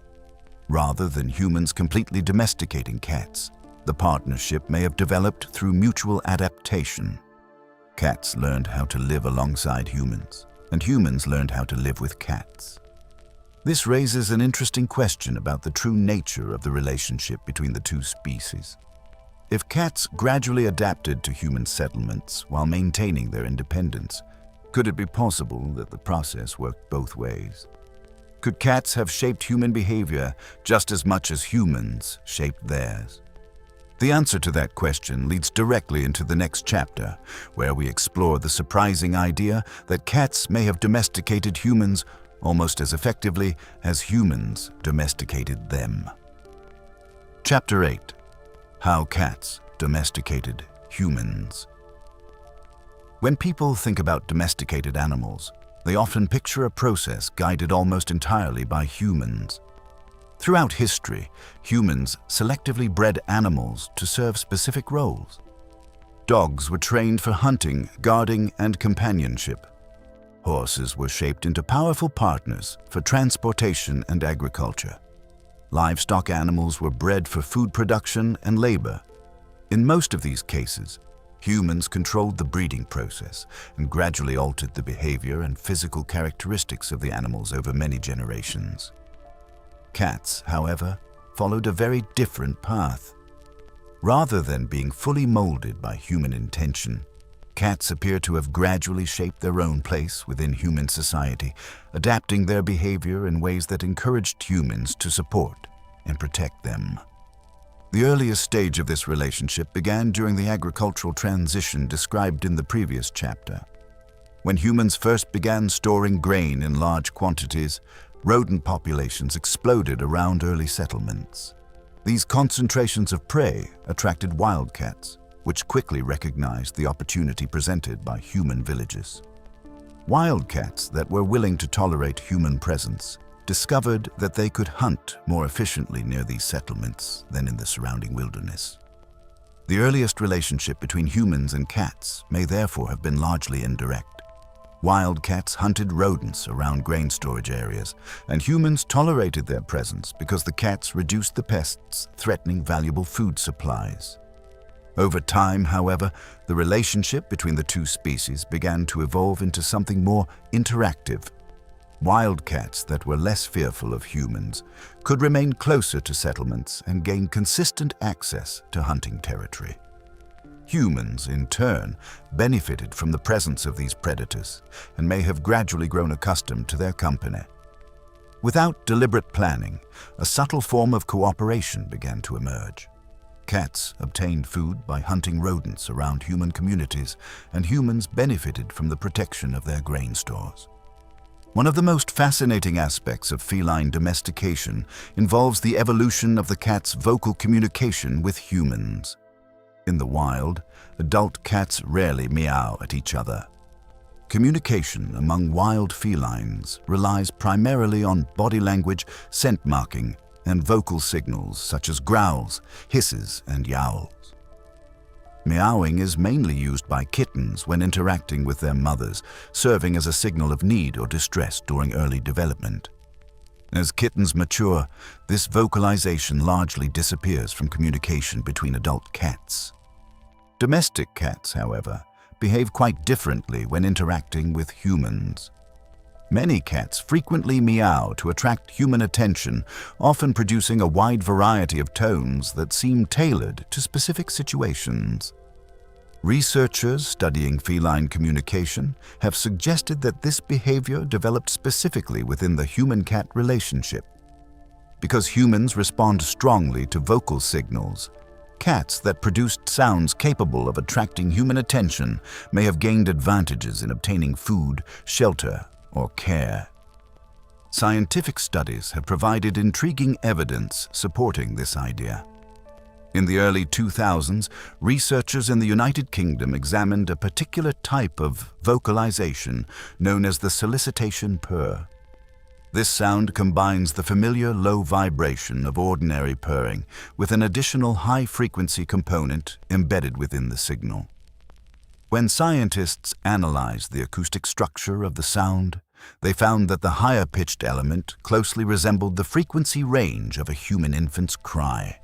Rather than humans completely domesticating cats, the partnership may have developed through mutual adaptation. Cats learned how to live alongside humans, and humans learned how to live with cats. This raises an interesting question about the true nature of the relationship between the two species. If cats gradually adapted to human settlements while maintaining their independence, could it be possible that the process worked both ways? Could cats have shaped human behavior just as much as humans shaped theirs? The answer to that question leads directly into the next chapter, where we explore the surprising idea that cats may have domesticated humans almost as effectively as humans domesticated them. Chapter 8. How Cats Domesticated Humans. When people think about domesticated animals, they often picture a process guided almost entirely by humans. Throughout history, humans selectively bred animals to serve specific roles. Dogs were trained for hunting, guarding, and companionship. Horses were shaped into powerful partners for transportation and agriculture. Livestock animals were bred for food production and labor. In most of these cases, humans controlled the breeding process and gradually altered the behavior and physical characteristics of the animals over many generations. Cats, however, followed a very different path. Rather than being fully molded by human intention, cats appear to have gradually shaped their own place within human society, adapting their behavior in ways that encouraged humans to support and protect them. The earliest stage of this relationship began during the agricultural transition described in the previous chapter. When humans first began storing grain in large quantities, rodent populations exploded around early settlements. These concentrations of prey attracted wildcats, which quickly recognized the opportunity presented by human villages. Wildcats that were willing to tolerate human presence discovered that they could hunt more efficiently near these settlements than in the surrounding wilderness. The earliest relationship between humans and cats may therefore have been largely indirect. Wildcats hunted rodents around grain storage areas, and humans tolerated their presence because the cats reduced the pests threatening valuable food supplies. Over time, however, the relationship between the two species began to evolve into something more interactive. Wildcats that were less fearful of humans could remain closer to settlements and gain consistent access to hunting territory. Humans, in turn, benefited from the presence of these predators and may have gradually grown accustomed to their company. Without deliberate planning, a subtle form of cooperation began to emerge. Cats obtained food by hunting rodents around human communities, and humans benefited from the protection of their grain stores. One of the most fascinating aspects of feline domestication involves the evolution of the cat's vocal communication with humans. In the wild, adult cats rarely meow at each other. Communication among wild felines relies primarily on body language, scent marking, and vocal signals such as growls, hisses, and yowls. Meowing is mainly used by kittens when interacting with their mothers, serving as a signal of need or distress during early development. As kittens mature, this vocalization largely disappears from communication between adult cats. Domestic cats, however, behave quite differently when interacting with humans. Many cats frequently meow to attract human attention, often producing a wide variety of tones that seem tailored to specific situations. Researchers studying feline communication have suggested that this behavior developed specifically within the human-cat relationship. Because humans respond strongly to vocal signals, cats that produced sounds capable of attracting human attention may have gained advantages in obtaining food, shelter, or care. Scientific studies have provided intriguing evidence supporting this idea. In the early 2000s, researchers in the United Kingdom examined a particular type of vocalization known as the solicitation purr. This sound combines the familiar low vibration of ordinary purring with an additional high-frequency component embedded within the signal. When scientists analyzed the acoustic structure of the sound, they found that the higher-pitched element closely resembled the frequency range of a human infant's cry.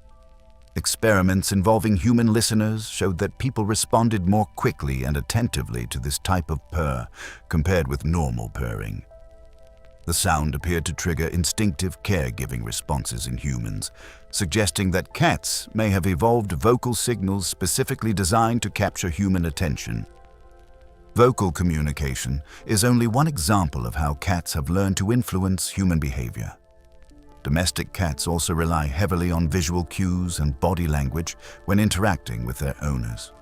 Experiments involving human listeners showed that people responded more quickly and attentively to this type of purr compared with normal purring. The sound appeared to trigger instinctive caregiving responses in humans, suggesting that cats may have evolved vocal signals specifically designed to capture human attention. Vocal communication is only one example of how cats have learned to influence human behavior. Domestic cats also rely heavily on visual cues and body language when interacting with their owners.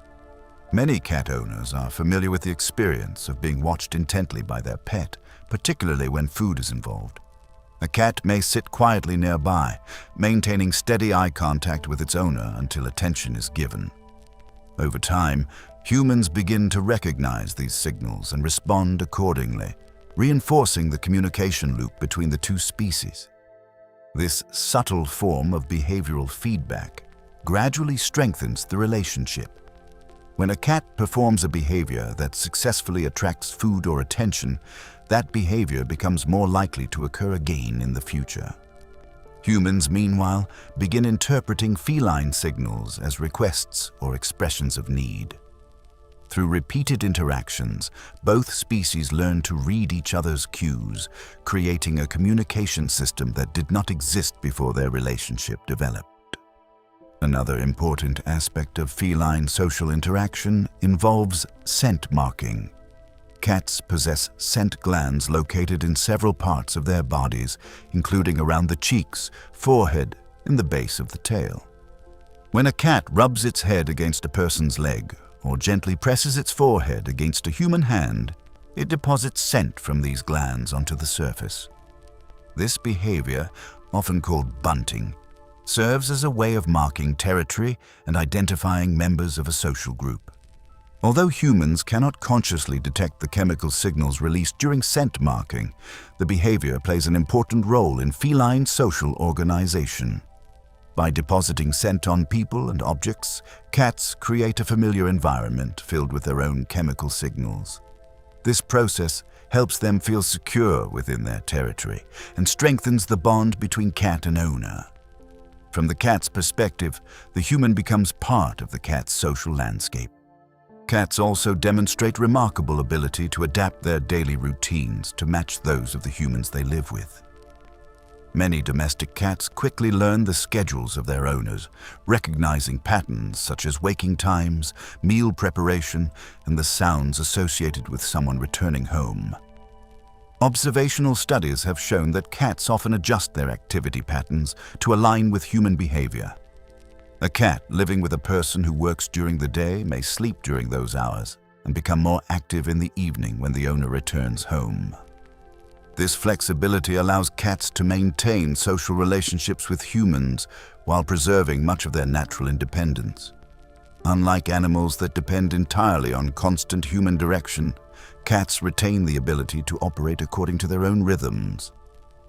Many cat owners are familiar with the experience of being watched intently by their pet, particularly when food is involved. A cat may sit quietly nearby, maintaining steady eye contact with its owner until attention is given. Over time, humans begin to recognize these signals and respond accordingly, reinforcing the communication loop between the two species. This subtle form of behavioral feedback gradually strengthens the relationship. When a cat performs a behavior that successfully attracts food or attention, that behavior becomes more likely to occur again in the future. Humans, meanwhile, begin interpreting feline signals as requests or expressions of need. Through repeated interactions, both species learn to read each other's cues, creating a communication system that did not exist before their relationship developed. Another important aspect of feline social interaction involves scent marking. Cats possess scent glands located in several parts of their bodies, including around the cheeks, forehead, and the base of the tail. When a cat rubs its head against a person's leg or gently presses its forehead against a human hand, it deposits scent from these glands onto the surface. This behavior, often called bunting, serves as a way of marking territory and identifying members of a social group. Although humans cannot consciously detect the chemical signals released during scent marking, the behavior plays an important role in feline social organization. By depositing scent on people and objects, cats create a familiar environment filled with their own chemical signals. This process helps them feel secure within their territory and strengthens the bond between cat and owner. From the cat's perspective, the human becomes part of the cat's social landscape. Cats also demonstrate remarkable ability to adapt their daily routines to match those of the humans they live with. Many domestic cats quickly learn the schedules of their owners, recognizing patterns such as waking times, meal preparation, and the sounds associated with someone returning home. Observational studies have shown that cats often adjust their activity patterns to align with human behavior. A cat living with a person who works during the day may sleep during those hours and become more active in the evening when the owner returns home. This flexibility allows cats to maintain social relationships with humans while preserving much of their natural independence. Unlike animals that depend entirely on constant human direction, cats retain the ability to operate according to their own rhythms.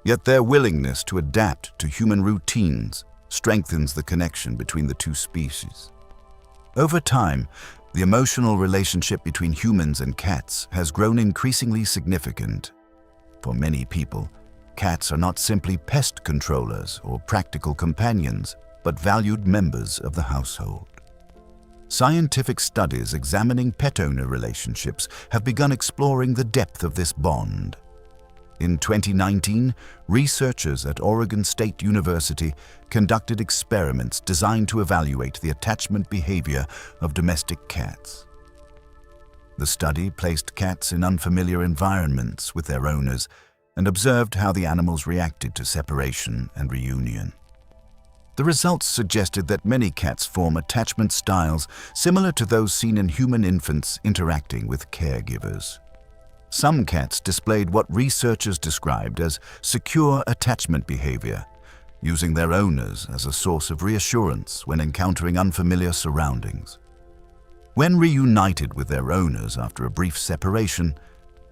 Yet their willingness to adapt to human routines strengthens the connection between the two species. Over time, the emotional relationship between humans and cats has grown increasingly significant. For many people, cats are not simply pest controllers or practical companions, but valued members of the household. Scientific studies examining pet-owner relationships have begun exploring the depth of this bond. In 2019, researchers at Oregon State University conducted experiments designed to evaluate the attachment behavior of domestic cats. The study placed cats in unfamiliar environments with their owners and observed how the animals reacted to separation and reunion. The results suggested that many cats form attachment styles similar to those seen in human infants interacting with caregivers. Some cats displayed what researchers described as secure attachment behavior, using their owners as a source of reassurance when encountering unfamiliar surroundings. When reunited with their owners after a brief separation,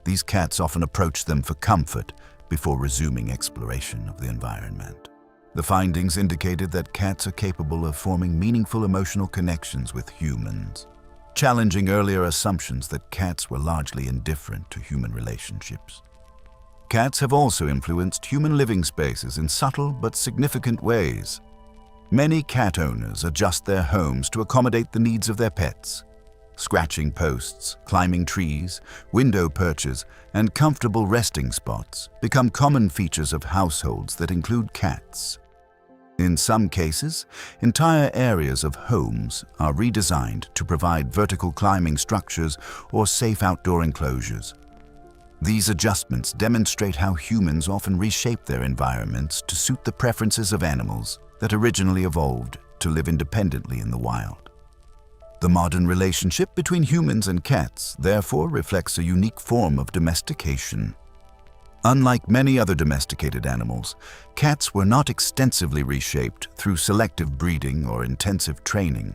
these cats often approach them for comfort before resuming exploration of the environment. The findings indicated that cats are capable of forming meaningful emotional connections with humans, challenging earlier assumptions that cats were largely indifferent to human relationships. Cats have also influenced human living spaces in subtle but significant ways. Many cat owners adjust their homes to accommodate the needs of their pets. Scratching posts, climbing trees, window perches, and comfortable resting spots become common features of households that include cats. In some cases, entire areas of homes are redesigned to provide vertical climbing structures or safe outdoor enclosures. These adjustments demonstrate how humans often reshape their environments to suit the preferences of animals that originally evolved to live independently in the wild. The modern relationship between humans and cats therefore reflects a unique form of domestication. Unlike many other domesticated animals, cats were not extensively reshaped through selective breeding or intensive training.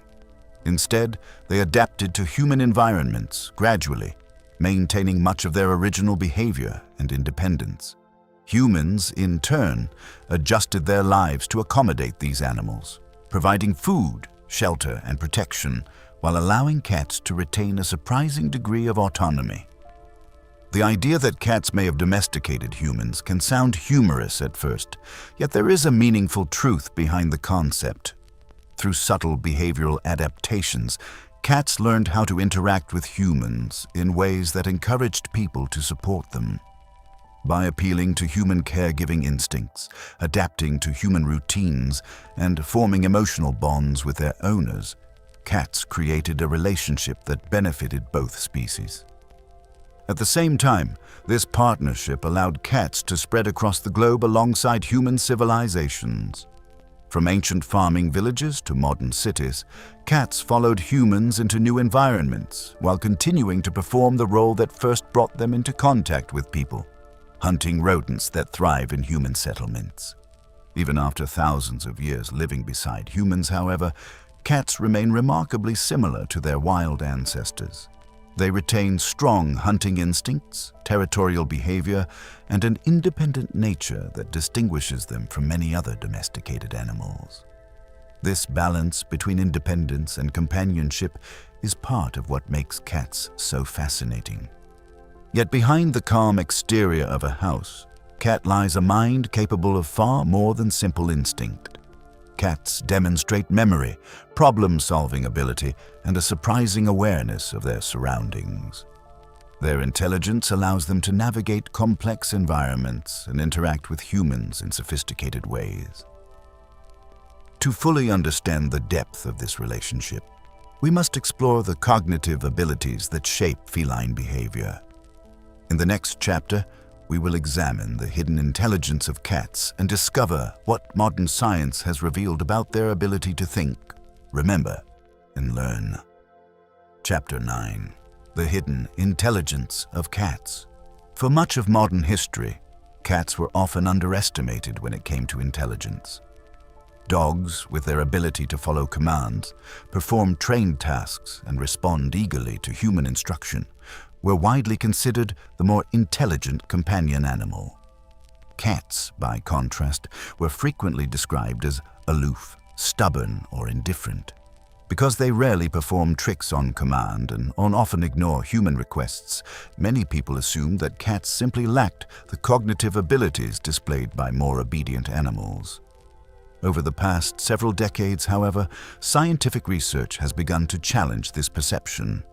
Instead, they adapted to human environments gradually, maintaining much of their original behavior and independence. Humans, in turn, adjusted their lives to accommodate these animals, providing food, shelter, and protection, while allowing cats to retain a surprising degree of autonomy. The idea that cats may have domesticated humans can sound humorous at first, yet there is a meaningful truth behind the concept. Through subtle behavioral adaptations, cats learned how to interact with humans in ways that encouraged people to support them. By appealing to human caregiving instincts, adapting to human routines, and forming emotional bonds with their owners, cats created a relationship that benefited both species. At the same time, this partnership allowed cats to spread across the globe alongside human civilizations. From ancient farming villages to modern cities, cats followed humans into new environments while continuing to perform the role that first brought them into contact with people, hunting rodents that thrive in human settlements. Even after thousands of years living beside humans, however, cats remain remarkably similar to their wild ancestors. They retain strong hunting instincts, territorial behavior, and an independent nature that distinguishes them from many other domesticated animals. This balance between independence and companionship is part of what makes cats so fascinating. Yet behind the calm exterior of a house, cat lies a mind capable of far more than simple instinct. Cats demonstrate memory, problem-solving ability, and a surprising awareness of their surroundings. Their intelligence allows them to navigate complex environments and interact with humans in sophisticated ways. To fully understand the depth of this relationship, we must explore the cognitive abilities that shape feline behavior. In the next chapter, we will examine the hidden intelligence of cats and discover what modern science has revealed about their ability to think, remember, and learn. Chapter 9. The Hidden Intelligence of Cats. For much of modern history, cats were often underestimated when it came to intelligence. Dogs, with their ability to follow commands, perform trained tasks, and respond eagerly to human instruction, were widely considered the more intelligent companion animal. Cats, by contrast, were frequently described as aloof, stubborn, or indifferent. Because they rarely perform tricks on command and often ignore human requests, many people assumed that cats simply lacked the cognitive abilities displayed by more obedient animals. Over the past several decades, however, scientific research has begun to challenge this perception.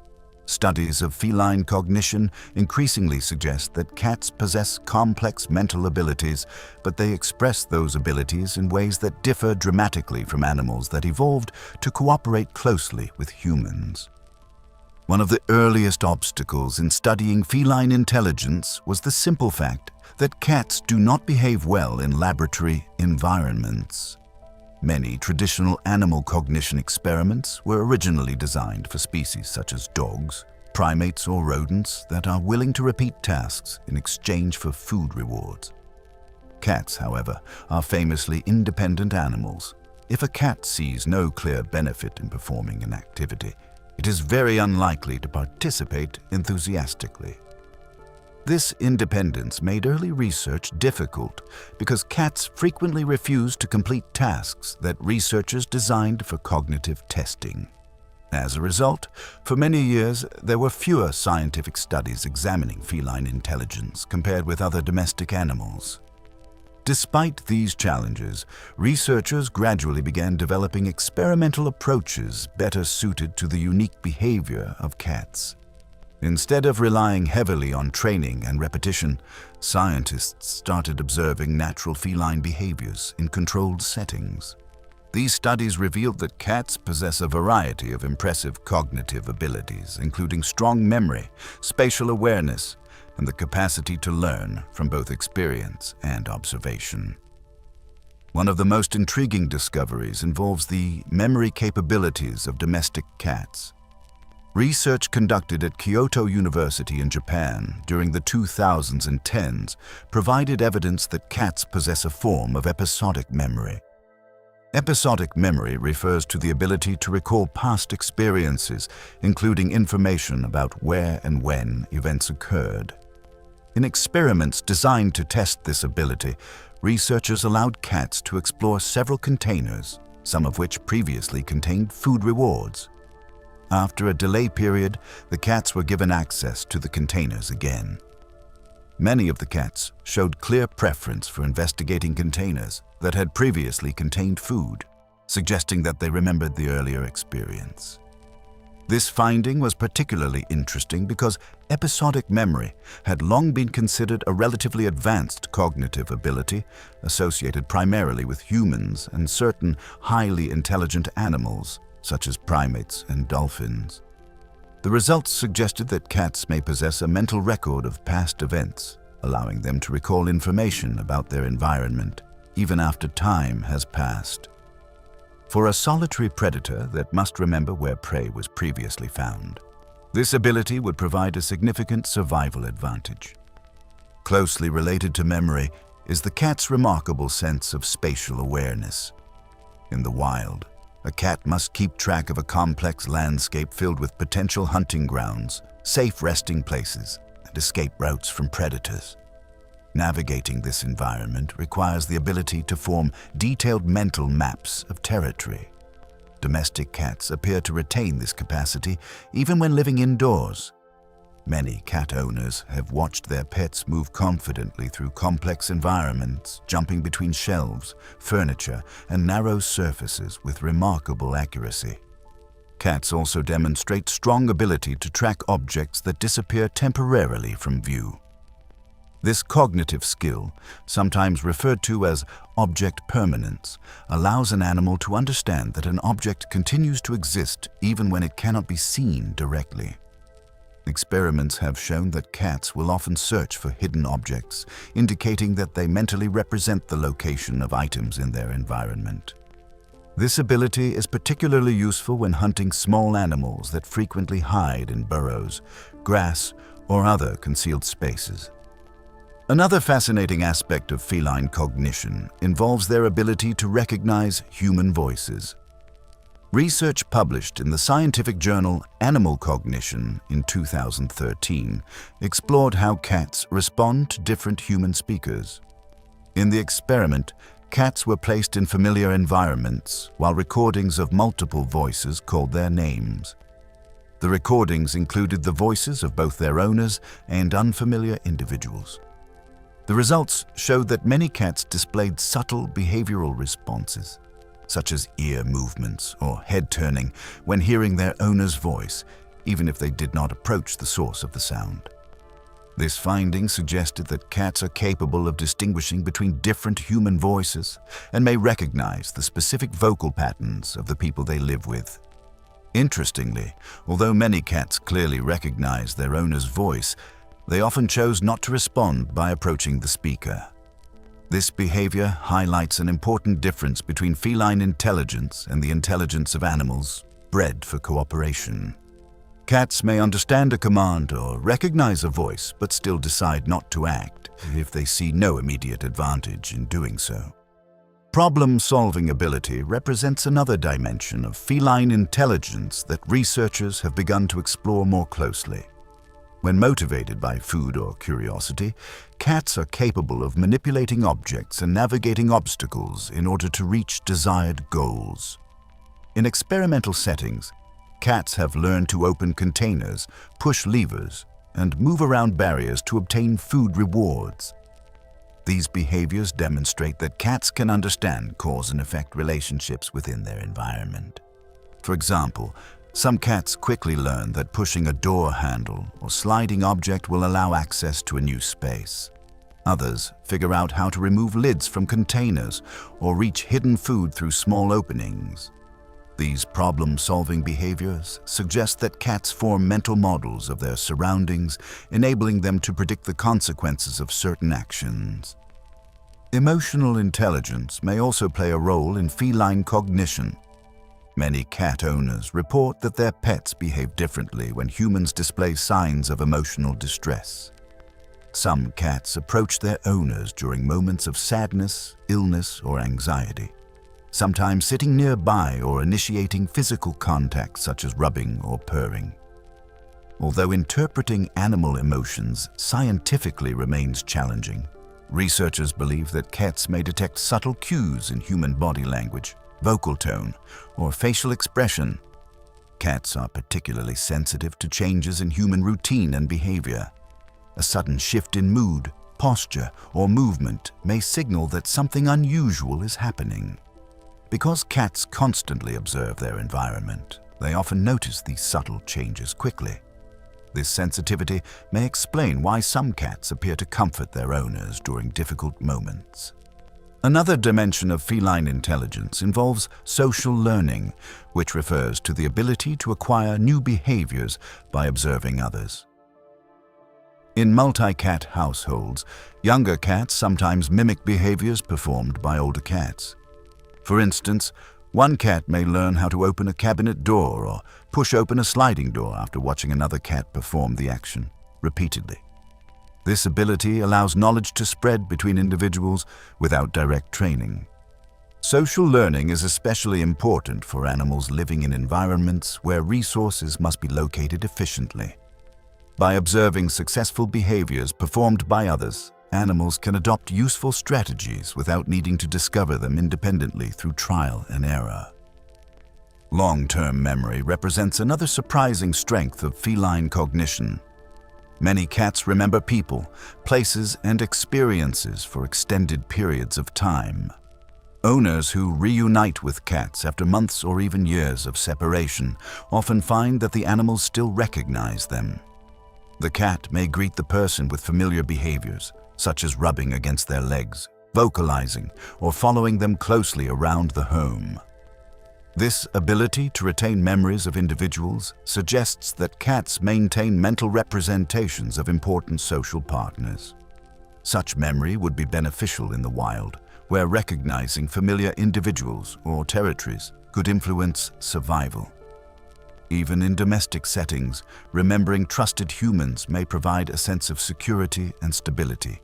Studies of feline cognition increasingly suggest that cats possess complex mental abilities, but they express those abilities in ways that differ dramatically from animals that evolved to cooperate closely with humans. One of the earliest obstacles in studying feline intelligence was the simple fact that cats do not behave well in laboratory environments. Many traditional animal cognition experiments were originally designed for species such as dogs, primates, or rodents that are willing to repeat tasks in exchange for food rewards. Cats, however, are famously independent animals. If a cat sees no clear benefit in performing an activity, it is very unlikely to participate enthusiastically. This independence made early research difficult because cats frequently refused to complete tasks that researchers designed for cognitive testing. As a result, for many years, there were fewer scientific studies examining feline intelligence compared with other domestic animals. Despite these challenges, researchers gradually began developing experimental approaches better suited to the unique behavior of cats. Instead of relying heavily on training and repetition, scientists started observing natural feline behaviors in controlled settings. These studies revealed that cats possess a variety of impressive cognitive abilities, including strong memory, spatial awareness, and the capacity to learn from both experience and observation. One of the most intriguing discoveries involves the memory capabilities of domestic cats. Research conducted at Kyoto University in Japan during the 2000s and 10s provided evidence that cats possess a form of episodic memory. Episodic memory refers to the ability to recall past experiences, including information about where and when events occurred. In experiments designed to test this ability, researchers allowed cats to explore several containers, some of which previously contained food rewards. After a delay period, the cats were given access to the containers again. Many of the cats showed clear preference for investigating containers that had previously contained food, suggesting that they remembered the earlier experience. This finding was particularly interesting because episodic memory had long been considered a relatively advanced cognitive ability associated primarily with humans and certain highly intelligent animals, such as primates and dolphins. The results suggested that cats may possess a mental record of past events, allowing them to recall information about their environment, even after time has passed. For a solitary predator that must remember where prey was previously found, this ability would provide a significant survival advantage. Closely related to memory is the cat's remarkable sense of spatial awareness. In the wild, a cat must keep track of a complex landscape filled with potential hunting grounds, safe resting places, and escape routes from predators. Navigating this environment requires the ability to form detailed mental maps of territory. Domestic cats appear to retain this capacity even when living indoors. Many cat owners have watched their pets move confidently through complex environments, jumping between shelves, furniture, and narrow surfaces with remarkable accuracy. Cats also demonstrate strong ability to track objects that disappear temporarily from view. This cognitive skill, sometimes referred to as object permanence, allows an animal to understand that an object continues to exist even when it cannot be seen directly. Experiments have shown that cats will often search for hidden objects, indicating that they mentally represent the location of items in their environment. This ability is particularly useful when hunting small animals that frequently hide in burrows, grass, or other concealed spaces. Another fascinating aspect of feline cognition involves their ability to recognize human voices. Research published in the scientific journal Animal Cognition in 2013 explored how cats respond to different human speakers. In the experiment, cats were placed in familiar environments while recordings of multiple voices called their names. The recordings included the voices of both their owners and unfamiliar individuals. The results showed that many cats displayed subtle behavioral responses, such as ear movements or head turning when hearing their owner's voice, even if they did not approach the source of the sound. This finding suggested that cats are capable of distinguishing between different human voices and may recognize the specific vocal patterns of the people they live with. Interestingly, although many cats clearly recognize their owner's voice, they often chose not to respond by approaching the speaker. This behavior highlights an important difference between feline intelligence and the intelligence of animals bred for cooperation. Cats may understand a command or recognize a voice, but still decide not to act if they see no immediate advantage in doing so. Problem-solving ability represents another dimension of feline intelligence that researchers have begun to explore more closely. When motivated by food or curiosity, cats are capable of manipulating objects and navigating obstacles in order to reach desired goals. In experimental settings, cats have learned to open containers, push levers, and move around barriers to obtain food rewards. These behaviors demonstrate that cats can understand cause and effect relationships within their environment. For example, some cats quickly learn that pushing a door handle or sliding object will allow access to a new space. Others figure out how to remove lids from containers or reach hidden food through small openings. These problem-solving behaviors suggest that cats form mental models of their surroundings, enabling them to predict the consequences of certain actions. Emotional intelligence may also play a role in feline cognition. Many cat owners report that their pets behave differently when humans display signs of emotional distress. Some cats approach their owners during moments of sadness, illness, or anxiety, sometimes sitting nearby or initiating physical contact such as rubbing or purring. Although interpreting animal emotions scientifically remains challenging, researchers believe that cats may detect subtle cues in human body language, vocal tone, or facial expression. Cats are particularly sensitive to changes in human routine and behavior. A sudden shift in mood, posture, or movement may signal that something unusual is happening. Because cats constantly observe their environment, they often notice these subtle changes quickly. This sensitivity may explain why some cats appear to comfort their owners during difficult moments. Another dimension of feline intelligence involves social learning, which refers to the ability to acquire new behaviors by observing others. In multi-cat households, younger cats sometimes mimic behaviors performed by older cats. For instance, one cat may learn how to open a cabinet door or push open a sliding door after watching another cat perform the action repeatedly. This ability allows knowledge to spread between individuals without direct training. Social learning is especially important for animals living in environments where resources must be located efficiently. By observing successful behaviors performed by others, animals can adopt useful strategies without needing to discover them independently through trial and error. Long-term memory represents another surprising strength of feline cognition. Many cats remember people, places, and experiences for extended periods of time. Owners who reunite with cats after months or even years of separation often find that the animals still recognize them. The cat may greet the person with familiar behaviors, such as rubbing against their legs, vocalizing, or following them closely around the home. This ability to retain memories of individuals suggests that cats maintain mental representations of important social partners. Such memory would be beneficial in the wild, where recognizing familiar individuals or territories could influence survival. Even in domestic settings, remembering trusted humans may provide a sense of security and stability.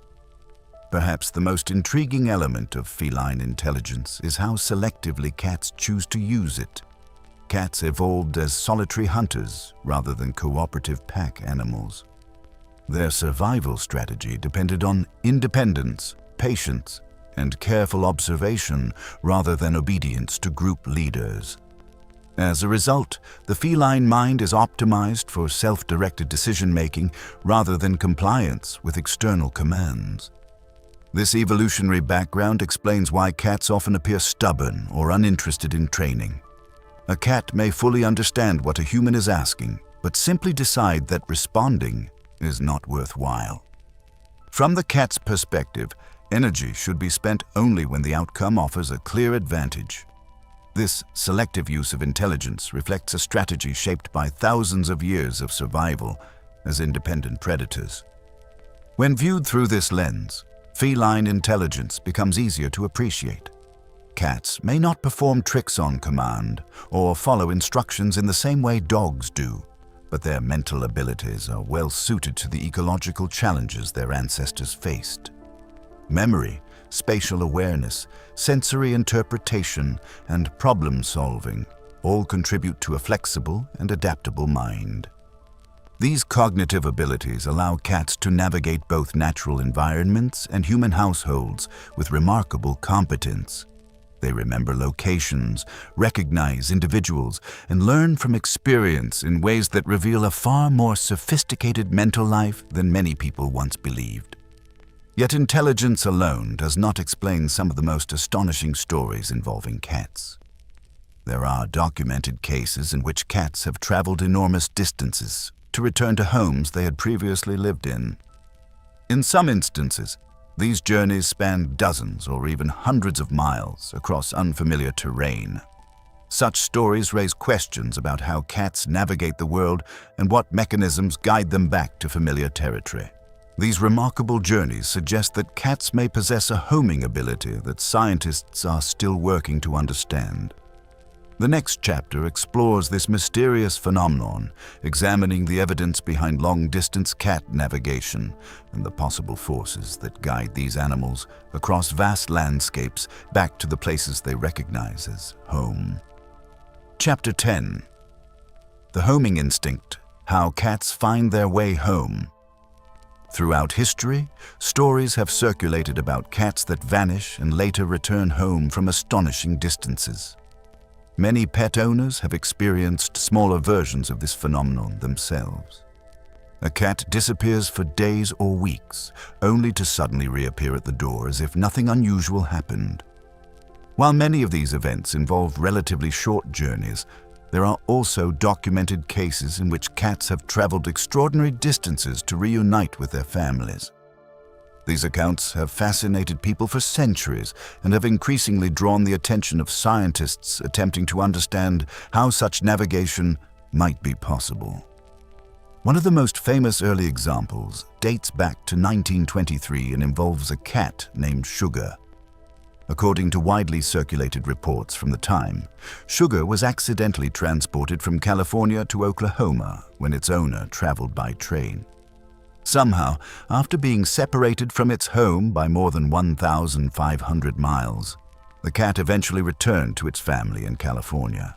Perhaps the most intriguing element of feline intelligence is how selectively cats choose to use it. Cats evolved as solitary hunters rather than cooperative pack animals. Their survival strategy depended on independence, patience, and careful observation rather than obedience to group leaders. As a result, the feline mind is optimized for self-directed decision-making rather than compliance with external commands. This evolutionary background explains why cats often appear stubborn or uninterested in training. A cat may fully understand what a human is asking, but simply decide that responding is not worthwhile. From the cat's perspective, energy should be spent only when the outcome offers a clear advantage. This selective use of intelligence reflects a strategy shaped by thousands of years of survival as independent predators. When viewed through this lens, feline intelligence becomes easier to appreciate. Cats may not perform tricks on command or follow instructions in the same way dogs do, but their mental abilities are well suited to the ecological challenges their ancestors faced. Memory, spatial awareness, sensory interpretation, and problem-solving all contribute to a flexible and adaptable mind. These cognitive abilities allow cats to navigate both natural environments and human households with remarkable competence. They remember locations, recognize individuals, and learn from experience in ways that reveal a far more sophisticated mental life than many people once believed. Yet intelligence alone does not explain some of the most astonishing stories involving cats. There are documented cases in which cats have traveled enormous distances to return to homes they had previously lived in. In some instances, these journeys span dozens or even hundreds of miles across unfamiliar terrain. Such stories raise questions about how cats navigate the world and what mechanisms guide them back to familiar territory. These remarkable journeys suggest that cats may possess a homing ability that scientists are still working to understand. The next chapter explores this mysterious phenomenon, examining the evidence behind long-distance cat navigation and the possible forces that guide these animals across vast landscapes back to the places they recognize as home. Chapter 10. The Homing Instinct: How Cats Find Their Way Home. Throughout history, stories have circulated about cats that vanish and later return home from astonishing distances. Many pet owners have experienced smaller versions of this phenomenon themselves. A cat disappears for days or weeks, only to suddenly reappear at the door as if nothing unusual happened. While many of these events involve relatively short journeys, there are also documented cases in which cats have traveled extraordinary distances to reunite with their families. These accounts have fascinated people for centuries and have increasingly drawn the attention of scientists attempting to understand how such navigation might be possible. One of the most famous early examples dates back to 1923 and involves a cat named Sugar. According to widely circulated reports from the time, Sugar was accidentally transported from California to Oklahoma when its owner traveled by train. Somehow, after being separated from its home by more than 1,500 miles, the cat eventually returned to its family in California.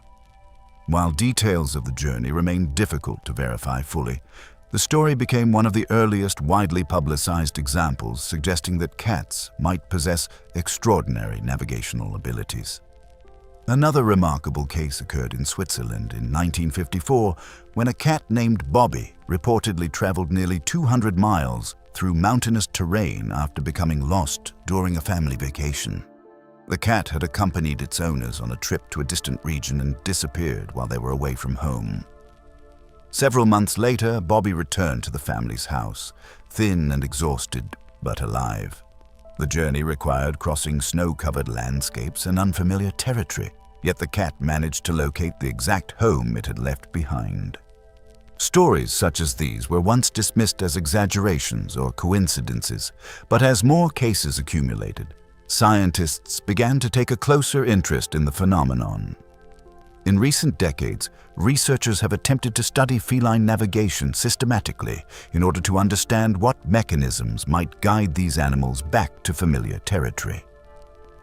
While details of the journey remain difficult to verify fully, the story became one of the earliest widely publicized examples suggesting that cats might possess extraordinary navigational abilities. Another remarkable case occurred in Switzerland in 1954 when a cat named Bobby reportedly traveled nearly 200 miles through mountainous terrain after becoming lost during a family vacation. The cat had accompanied its owners on a trip to a distant region and disappeared while they were away from home. Several months later, Bobby returned to the family's house, thin and exhausted, but alive. The journey required crossing snow-covered landscapes and unfamiliar territory, yet the cat managed to locate the exact home it had left behind. Stories such as these were once dismissed as exaggerations or coincidences, but as more cases accumulated, scientists began to take a closer interest in the phenomenon. In recent decades, researchers have attempted to study feline navigation systematically in order to understand what mechanisms might guide these animals back to familiar territory.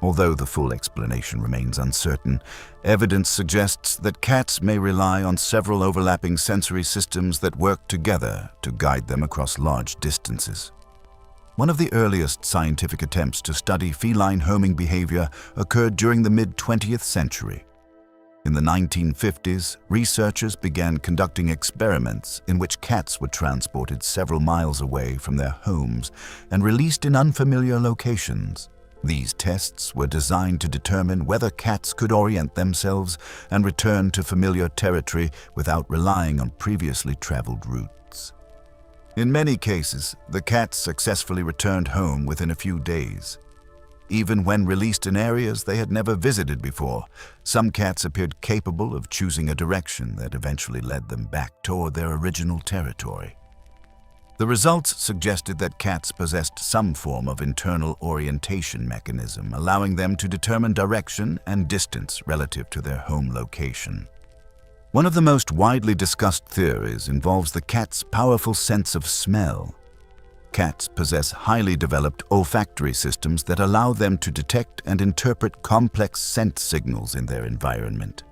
Although the full explanation remains uncertain, evidence suggests that cats may rely on several overlapping sensory systems that work together to guide them across large distances. One of the earliest scientific attempts to study feline homing behavior occurred during the mid-20th century. In the 1950s, researchers began conducting experiments in which cats were transported several miles away from their homes and released in unfamiliar locations. These tests were designed to determine whether cats could orient themselves and return to familiar territory without relying on previously traveled routes. In many cases, the cats successfully returned home within a few days. Even when released in areas they had never visited before, some cats appeared capable of choosing a direction that eventually led them back toward their original territory. The results suggested that cats possessed some form of internal orientation mechanism, allowing them to determine direction and distance relative to their home location. One of the most widely discussed theories involves the cat's powerful sense of smell. Cats possess highly developed olfactory systems that allow them to detect and interpret complex scent signals in their environment.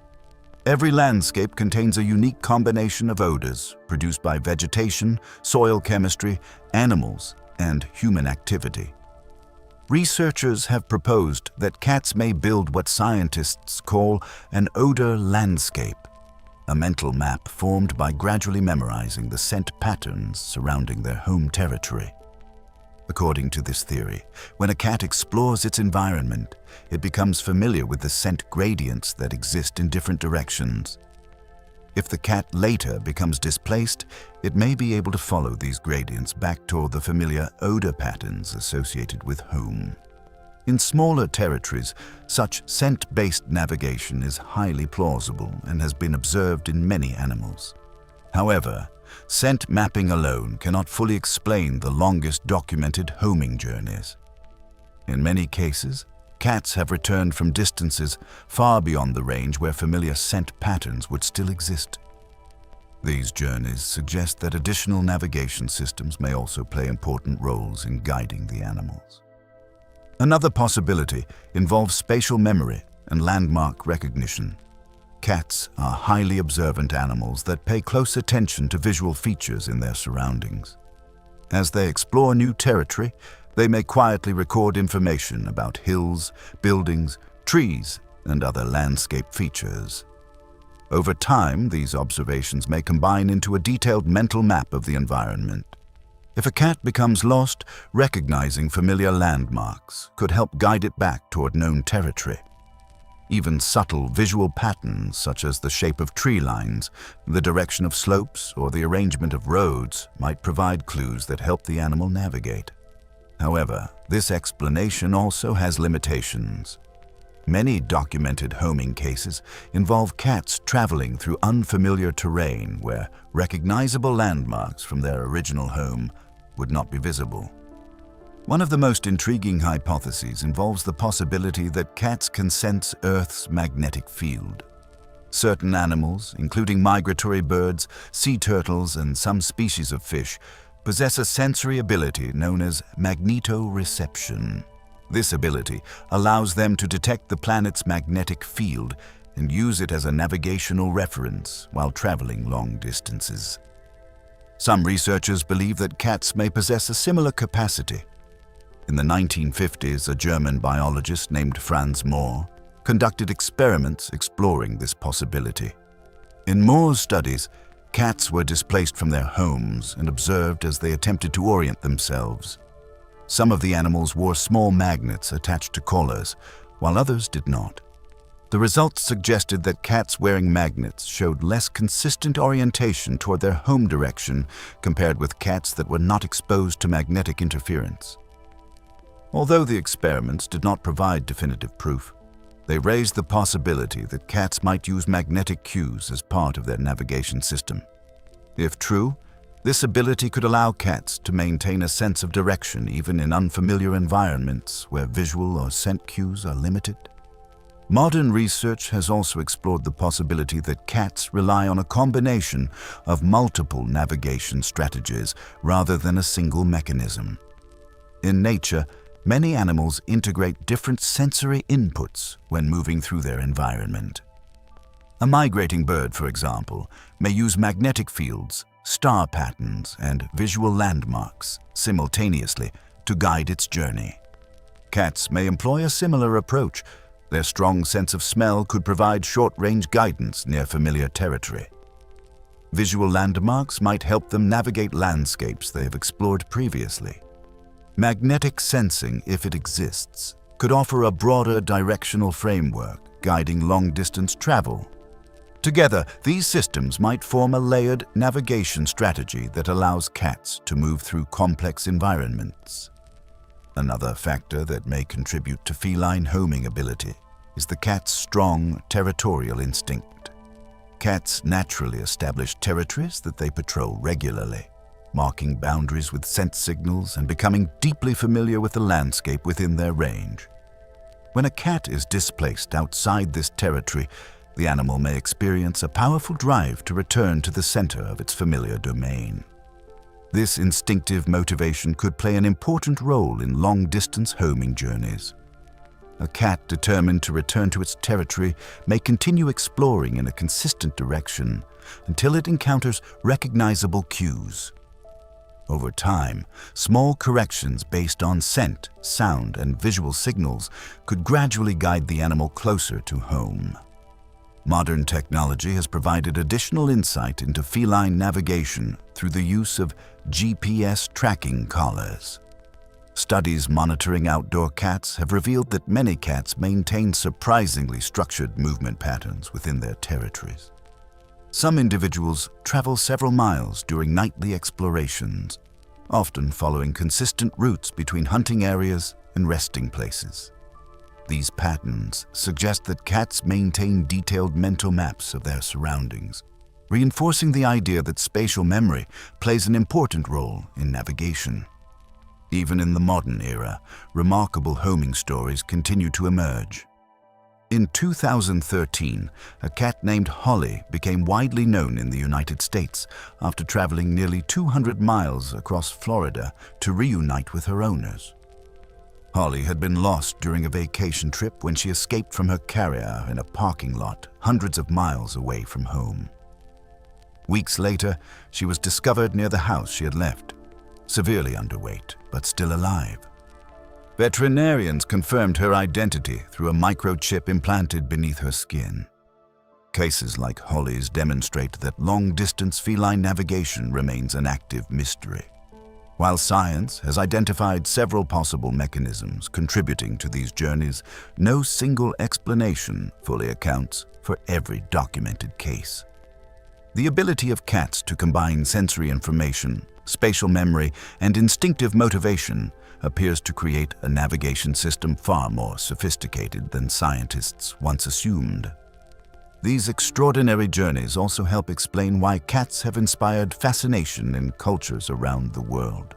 Every landscape contains a unique combination of odors produced by vegetation, soil chemistry, animals, and human activity. Researchers have proposed that cats may build what scientists call an odor landscape, a mental map formed by gradually memorizing the scent patterns surrounding their home territory. According to this theory, when a cat explores its environment, it becomes familiar with the scent gradients that exist in different directions. If the cat later becomes displaced, it may be able to follow these gradients back toward the familiar odor patterns associated with home. In smaller territories, such scent-based navigation is highly plausible and has been observed in many animals. However, scent mapping alone cannot fully explain the longest documented homing journeys. In many cases, cats have returned from distances far beyond the range where familiar scent patterns would still exist. These journeys suggest that additional navigation systems may also play important roles in guiding the animals. Another possibility involves spatial memory and landmark recognition. Cats are highly observant animals that pay close attention to visual features in their surroundings. As they explore new territory, they may quietly record information about hills, buildings, trees, and other landscape features. Over time, these observations may combine into a detailed mental map of the environment. If a cat becomes lost, recognizing familiar landmarks could help guide it back toward known territory. Even subtle visual patterns, such as the shape of tree lines, the direction of slopes, or the arrangement of roads, might provide clues that help the animal navigate. However, this explanation also has limitations. Many documented homing cases involve cats traveling through unfamiliar terrain where recognizable landmarks from their original home would not be visible. One of the most intriguing hypotheses involves the possibility that cats can sense Earth's magnetic field. Certain animals, including migratory birds, sea turtles, and some species of fish, possess a sensory ability known as magnetoreception. This ability allows them to detect the planet's magnetic field and use it as a navigational reference while traveling long distances. Some researchers believe that cats may possess a similar capacity. In the 1950s, a German biologist named Franz Mohr conducted experiments exploring this possibility. In Mohr's studies, cats were displaced from their homes and observed as they attempted to orient themselves. Some of the animals wore small magnets attached to collars, while others did not. The results suggested that cats wearing magnets showed less consistent orientation toward their home direction compared with cats that were not exposed to magnetic interference. Although the experiments did not provide definitive proof, they raised the possibility that cats might use magnetic cues as part of their navigation system. If true, this ability could allow cats to maintain a sense of direction even in unfamiliar environments where visual or scent cues are limited. Modern research has also explored the possibility that cats rely on a combination of multiple navigation strategies rather than a single mechanism. In nature, many animals integrate different sensory inputs when moving through their environment. A migrating bird, for example, may use magnetic fields, star patterns, and visual landmarks simultaneously to guide its journey. Cats may employ a similar approach. Their strong sense of smell could provide short-range guidance near familiar territory. Visual landmarks might help them navigate landscapes they have explored previously. Magnetic sensing, if it exists, could offer a broader directional framework guiding long-distance travel. Together, these systems might form a layered navigation strategy that allows cats to move through complex environments. Another factor that may contribute to feline homing ability is the cat's strong territorial instinct. Cats naturally establish territories that they patrol regularly, marking boundaries with scent signals and becoming deeply familiar with the landscape within their range. When a cat is displaced outside this territory, the animal may experience a powerful drive to return to the center of its familiar domain. This instinctive motivation could play an important role in long-distance homing journeys. A cat determined to return to its territory may continue exploring in a consistent direction until it encounters recognizable cues. Over time, small corrections based on scent, sound, and visual signals could gradually guide the animal closer to home. Modern technology has provided additional insight into feline navigation through the use of GPS tracking collars. Studies monitoring outdoor cats have revealed that many cats maintain surprisingly structured movement patterns within their territories. Some individuals travel several miles during nightly explorations, often following consistent routes between hunting areas and resting places. These patterns suggest that cats maintain detailed mental maps of their surroundings, reinforcing the idea that spatial memory plays an important role in navigation. Even in the modern era, remarkable homing stories continue to emerge. In 2013, a cat named Holly became widely known in the United States after traveling nearly 200 miles across Florida to reunite with her owners. Holly had been lost during a vacation trip when she escaped from her carrier in a parking lot hundreds of miles away from home. Weeks later, she was discovered near the house she had left, severely underweight but still alive. Veterinarians confirmed her identity through a microchip implanted beneath her skin. Cases like Holly's demonstrate that long-distance feline navigation remains an active mystery. While science has identified several possible mechanisms contributing to these journeys, no single explanation fully accounts for every documented case. The ability of cats to combine sensory information, spatial memory, and instinctive motivation appears to create a navigation system far more sophisticated than scientists once assumed. These extraordinary journeys also help explain why cats have inspired fascination in cultures around the world.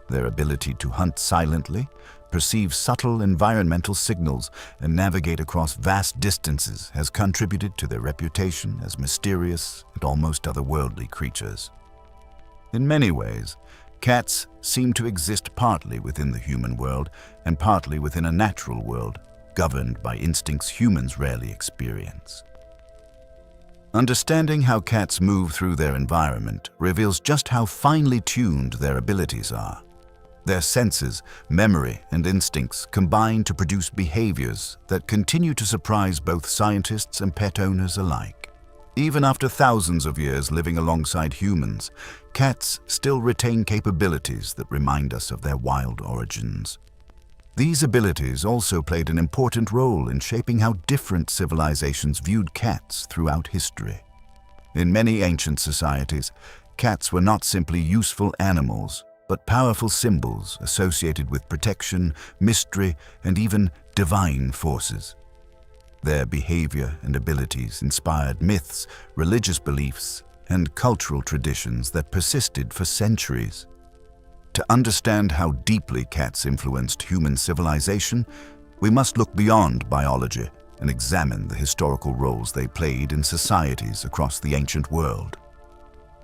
Their ability to hunt silently, perceive subtle environmental signals, and navigate across vast distances has contributed to their reputation as mysterious and almost otherworldly creatures. In many ways, cats seem to exist partly within the human world and partly within a natural world, governed by instincts humans rarely experience. Understanding how cats move through their environment reveals just how finely tuned their abilities are. Their senses, memory, and instincts combine to produce behaviors that continue to surprise both scientists and pet owners alike. Even after thousands of years living alongside humans, cats still retain capabilities that remind us of their wild origins. These abilities also played an important role in shaping how different civilizations viewed cats throughout history. In many ancient societies, cats were not simply useful animals, but powerful symbols associated with protection, mystery, and even divine forces. Their behavior and abilities inspired myths, religious beliefs, and cultural traditions that persisted for centuries. To understand how deeply cats influenced human civilization, we must look beyond biology and examine the historical roles they played in societies across the ancient world.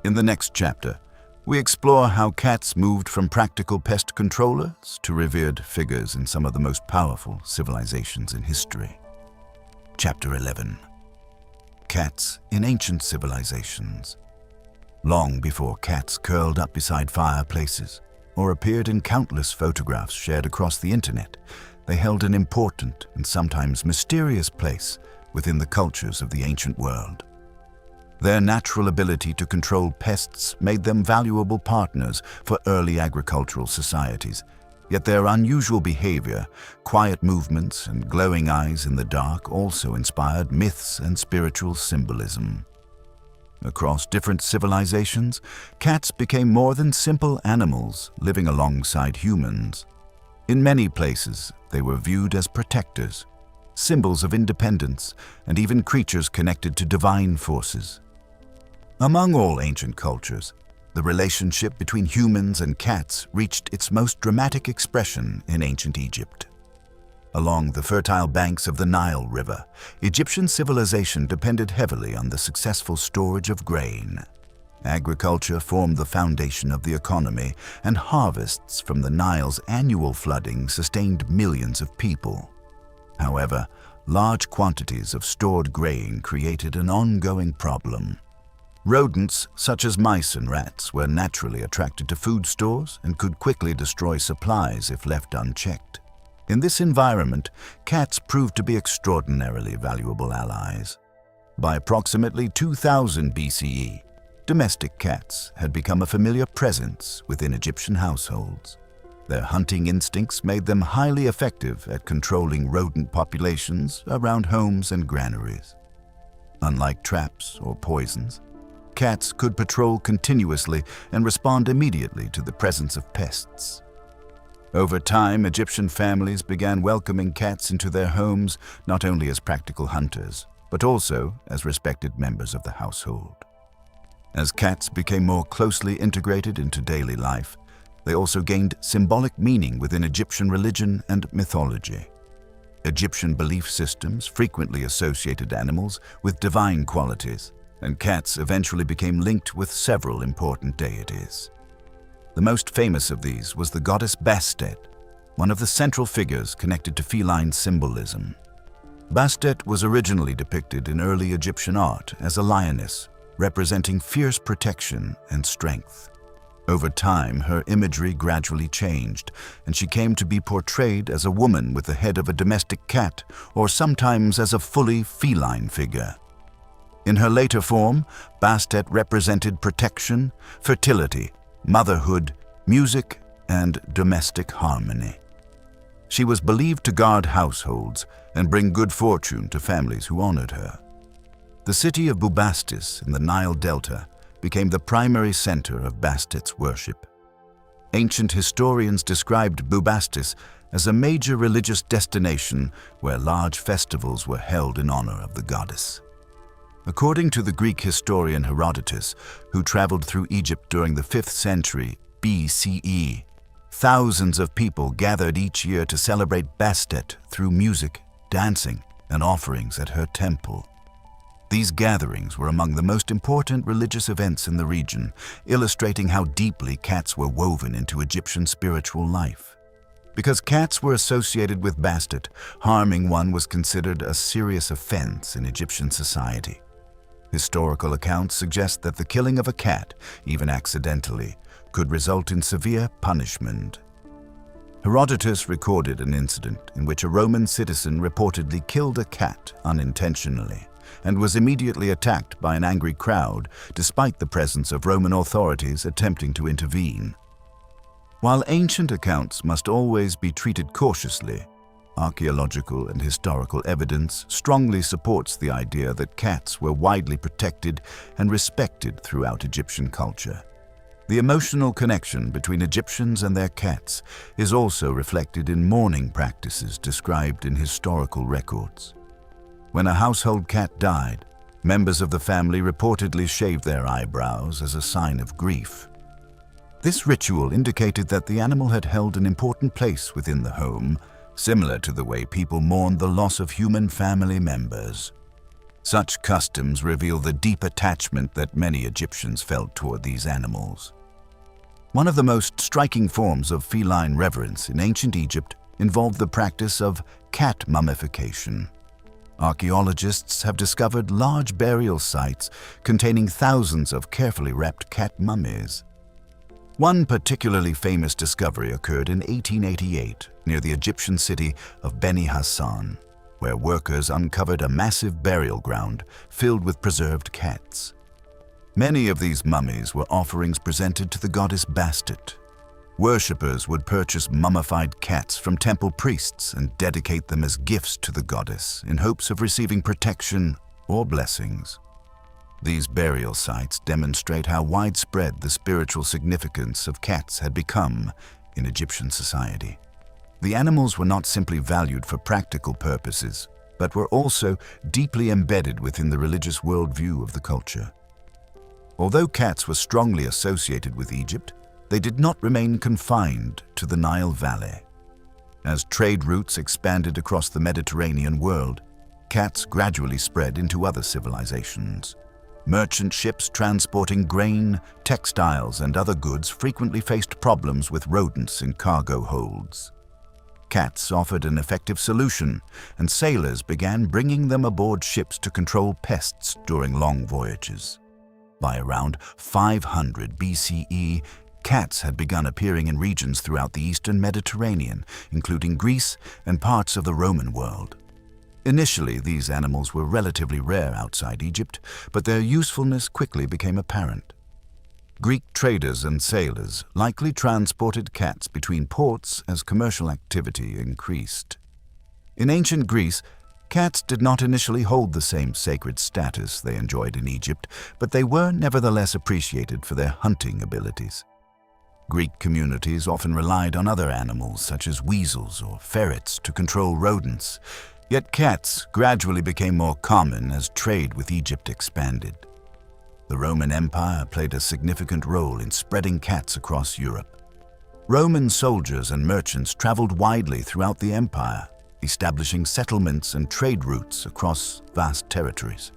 In the next chapter, we explore how cats moved from practical pest controllers to revered figures in some of the most powerful civilizations in history. Chapter 11. Cats in Ancient Civilizations. Long before cats curled up beside fireplaces or appeared in countless photographs shared across the internet, they held an important and sometimes mysterious place within the cultures of the ancient world. Their natural ability to control pests made them valuable partners for early agricultural societies, yet their unusual behavior, quiet movements, and glowing eyes in the dark also inspired myths and spiritual symbolism. Across different civilizations, cats became more than simple animals living alongside humans. In many places, they were viewed as protectors, symbols of independence, and even creatures connected to divine forces. Among all ancient cultures, the relationship between humans and cats reached its most dramatic expression in ancient Egypt. Along the fertile banks of the Nile River, Egyptian civilization depended heavily on the successful storage of grain. Agriculture formed the foundation of the economy, and harvests from the Nile's annual flooding sustained millions of people. However, large quantities of stored grain created an ongoing problem. Rodents such as mice and rats were naturally attracted to food stores and could quickly destroy supplies if left unchecked. In this environment, cats proved to be extraordinarily valuable allies. By approximately 2000 BCE, domestic cats had become a familiar presence within Egyptian households. Their hunting instincts made them highly effective at controlling rodent populations around homes and granaries. Unlike traps or poisons, cats could patrol continuously and respond immediately to the presence of pests. Over time, Egyptian families began welcoming cats into their homes not only as practical hunters, but also as respected members of the household. As cats became more closely integrated into daily life, they also gained symbolic meaning within Egyptian religion and mythology. Egyptian belief systems frequently associated animals with divine qualities, and cats eventually became linked with several important deities. The most famous of these was the goddess Bastet, one of the central figures connected to feline symbolism. Bastet was originally depicted in early Egyptian art as a lioness, representing fierce protection and strength. Over time, her imagery gradually changed, and she came to be portrayed as a woman with the head of a domestic cat, or sometimes as a fully feline figure. In her later form, Bastet represented protection, fertility, motherhood, music, and domestic harmony. She was believed to guard households and bring good fortune to families who honored her. The city of Bubastis in the Nile Delta became the primary center of Bastet's worship. Ancient historians described Bubastis as a major religious destination where large festivals were held in honor of the goddess. According to the Greek historian Herodotus, who traveled through Egypt during the 5th century BCE, thousands of people gathered each year to celebrate Bastet through music, dancing, and offerings at her temple. These gatherings were among the most important religious events in the region, illustrating how deeply cats were woven into Egyptian spiritual life. Because cats were associated with Bastet, harming one was considered a serious offense in Egyptian society. Historical accounts suggest that the killing of a cat, even accidentally, could result in severe punishment. Herodotus recorded an incident in which a Roman citizen reportedly killed a cat unintentionally and was immediately attacked by an angry crowd, despite the presence of Roman authorities attempting to intervene. While ancient accounts must always be treated cautiously, archaeological and historical evidence strongly supports the idea that cats were widely protected and respected throughout Egyptian culture. The emotional connection between Egyptians and their cats is also reflected in mourning practices described in historical records. When a household cat died, members of the family reportedly shaved their eyebrows as a sign of grief. This ritual indicated that the animal had held an important place within the home, similar to the way people mourned the loss of human family members. Such customs reveal the deep attachment that many Egyptians felt toward these animals. One of the most striking forms of feline reverence in ancient Egypt involved the practice of cat mummification. Archaeologists have discovered large burial sites containing thousands of carefully wrapped cat mummies. One particularly famous discovery occurred in 1888 near the Egyptian city of Beni Hassan, where workers uncovered a massive burial ground filled with preserved cats. Many of these mummies were offerings presented to the goddess Bastet. Worshippers would purchase mummified cats from temple priests and dedicate them as gifts to the goddess in hopes of receiving protection or blessings. These burial sites demonstrate how widespread the spiritual significance of cats had become in Egyptian society. The animals were not simply valued for practical purposes, but were also deeply embedded within the religious worldview of the culture. Although cats were strongly associated with Egypt, they did not remain confined to the Nile Valley. As trade routes expanded across the Mediterranean world, cats gradually spread into other civilizations. Merchant ships transporting grain, textiles, and other goods frequently faced problems with rodents in cargo holds. Cats offered an effective solution, and sailors began bringing them aboard ships to control pests during long voyages. By around 500 BCE, cats had begun appearing in regions throughout the eastern Mediterranean, including Greece and parts of the Roman world. Initially, these animals were relatively rare outside Egypt, but their usefulness quickly became apparent. Greek traders and sailors likely transported cats between ports as commercial activity increased. In ancient Greece, cats did not initially hold the same sacred status they enjoyed in Egypt, but they were nevertheless appreciated for their hunting abilities. Greek communities often relied on other animals such as weasels or ferrets to control rodents, yet cats gradually became more common as trade with Egypt expanded. The Roman Empire played a significant role in spreading cats across Europe. Roman soldiers and merchants traveled widely throughout the empire, establishing settlements and trade routes across vast territories.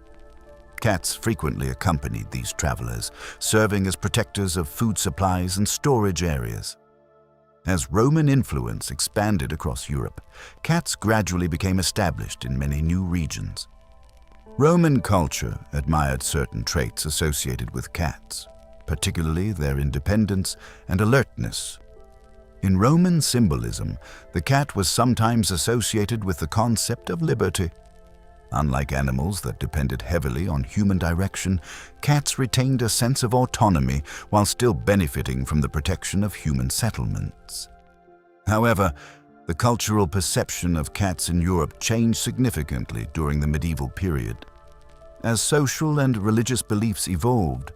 Cats frequently accompanied these travelers, serving as protectors of food supplies and storage areas. As Roman influence expanded across Europe, cats gradually became established in many new regions. Roman culture admired certain traits associated with cats, particularly their independence and alertness. In Roman symbolism, the cat was sometimes associated with the concept of liberty. Unlike animals that depended heavily on human direction, cats retained a sense of autonomy while still benefiting from the protection of human settlements. However, the cultural perception of cats in Europe changed significantly during the medieval period. As social and religious beliefs evolved,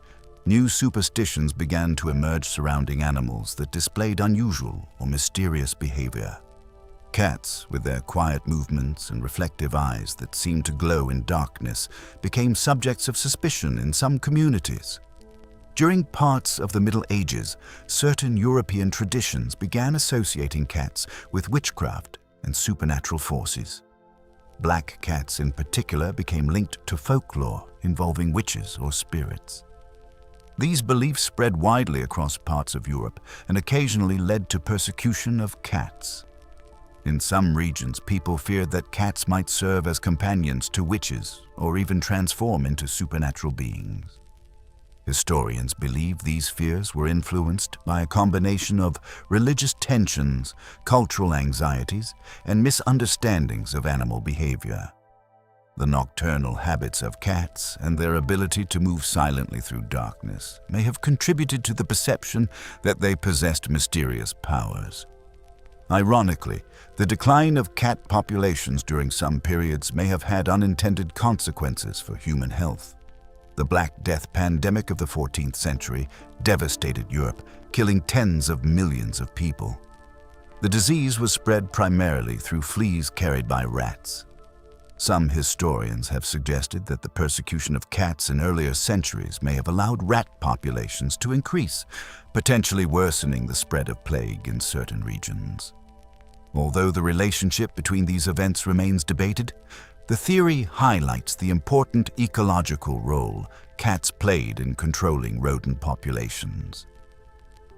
new superstitions began to emerge surrounding animals that displayed unusual or mysterious behavior. Cats, with their quiet movements and reflective eyes that seemed to glow in darkness, became subjects of suspicion in some communities. During parts of the Middle Ages, certain European traditions began associating cats with witchcraft and supernatural forces. Black cats in particular became linked to folklore involving witches or spirits. These beliefs spread widely across parts of Europe and occasionally led to persecution of cats. In some regions, people feared that cats might serve as companions to witches or even transform into supernatural beings. Historians believe these fears were influenced by a combination of religious tensions, cultural anxieties, and misunderstandings of animal behavior. The nocturnal habits of cats and their ability to move silently through darkness may have contributed to the perception that they possessed mysterious powers. Ironically, the decline of cat populations during some periods may have had unintended consequences for human health. The Black Death pandemic of the 14th century devastated Europe, killing tens of millions of people. The disease was spread primarily through fleas carried by rats. Some historians have suggested that the persecution of cats in earlier centuries may have allowed rat populations to increase, potentially worsening the spread of plague in certain regions. Although the relationship between these events remains debated, the theory highlights the important ecological role cats played in controlling rodent populations.